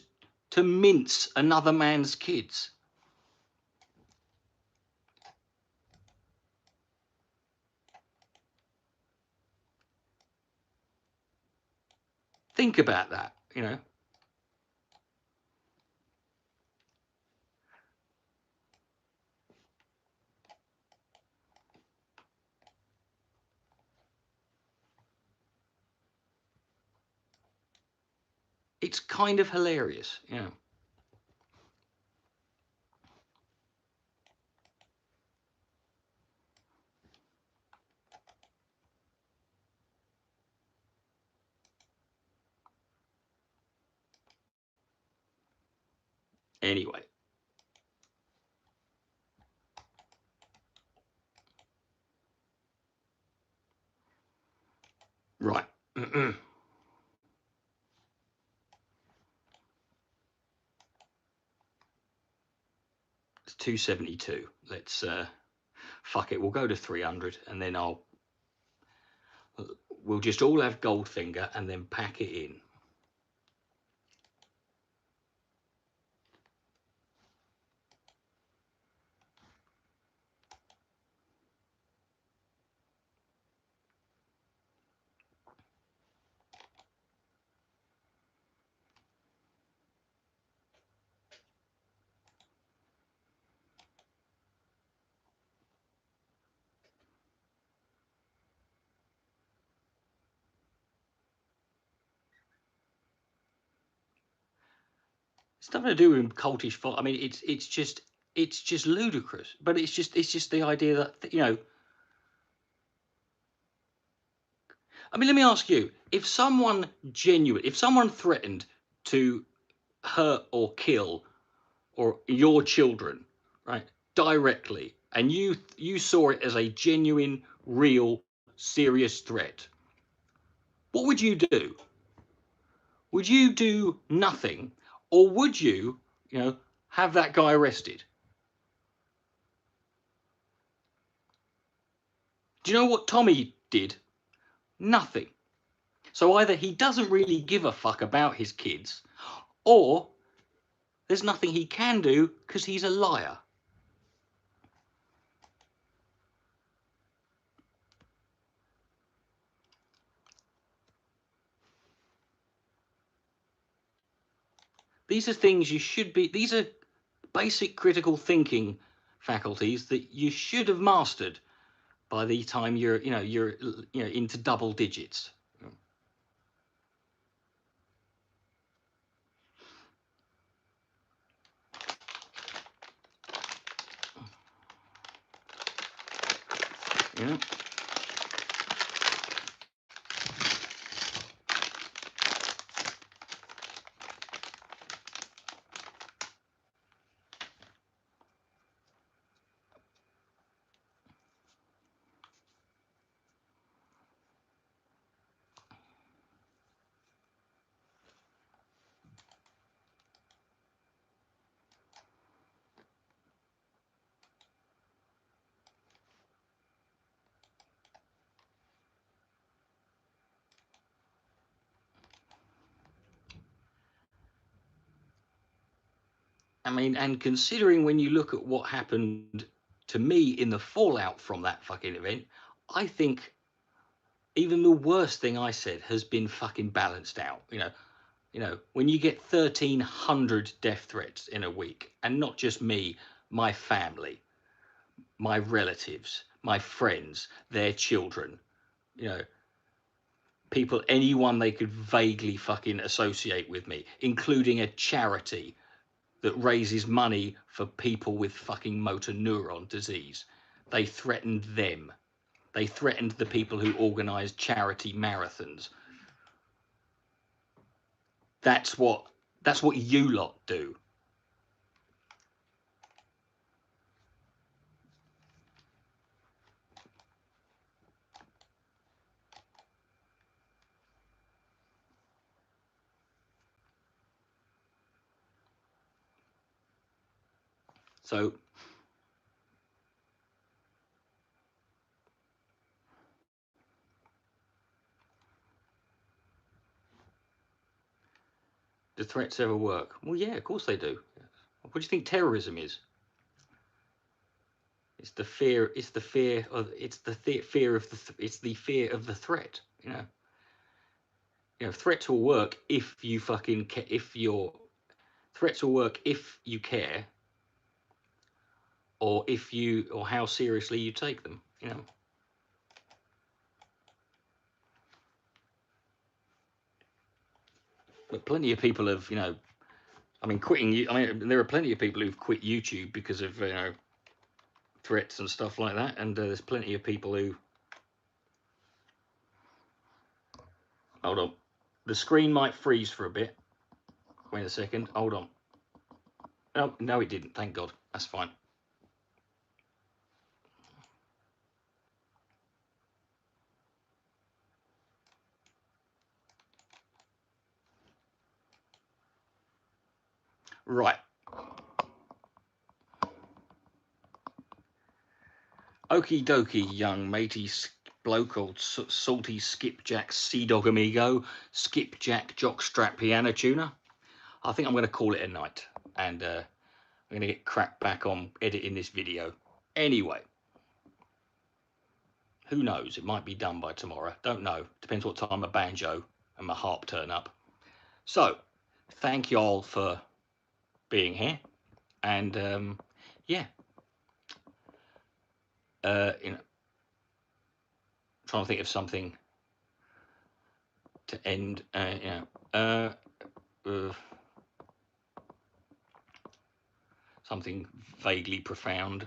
to mince another man's kids. Think about that, you know. It's kind of hilarious, you know. Anyway. Right. It's 272. Let's fuck it. We'll go to 300, and then we'll just all have Goldfinger and then pack it in. It's nothing to do with cultish fault. I mean, it's just ludicrous. But it's just the idea that, you know. I mean, let me ask you: if someone threatened to hurt or kill or your children, right, directly, and you saw it as a genuine, real, serious threat, what would you do? Would you do nothing, or would you, you know, have that guy arrested? Do you know what Tommy did? Nothing. So either he doesn't really give a fuck about his kids, or there's nothing he can do because he's a liar. These are things you should be, these are basic critical thinking faculties that you should have mastered by the time you're into double digits. You know? I mean, and considering when you look at what happened to me in the fallout from that fucking event, I think even the worst thing I said has been fucking balanced out. You know, when you get 1,300 death threats in a week, and not just me, my family, my relatives, my friends, their children, you know, people, anyone they could vaguely fucking associate with me, including a charity that raises money for people with fucking motor neuron disease. They threatened them. They threatened the people who organize charity marathons. That's what you lot do. So do threats ever work? Well, yeah, of course they do. What do you think terrorism is? It's the fear. It's the fear of. It's the fear of the. It's the fear of the threat. You know. you know, threats will work if you fucking threats will work if you care, or how seriously you take them, you know. But plenty of people have, you know, I mean, there are plenty of people who've quit YouTube because of, you know, threats and stuff like that, and there's plenty of people who, hold on, the screen might freeze for a bit. Wait a second, hold on. Oh, no, it didn't, thank God, that's fine. Right. Okie dokie, young matey bloke, old salty skipjack sea dog amigo, skipjack jockstrap piano tuner. I think I'm going to call it a night, and I'm going to get cracked back on editing this video. Anyway, who knows? It might be done by tomorrow. Don't know. Depends what time my banjo and my harp turn up. So, thank you all for being here, and yeah, you know, trying to think of something to end. You know, something vaguely profound.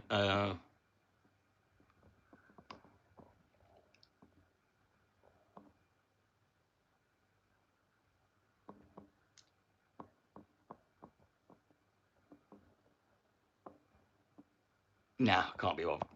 Nah, can't be bothered.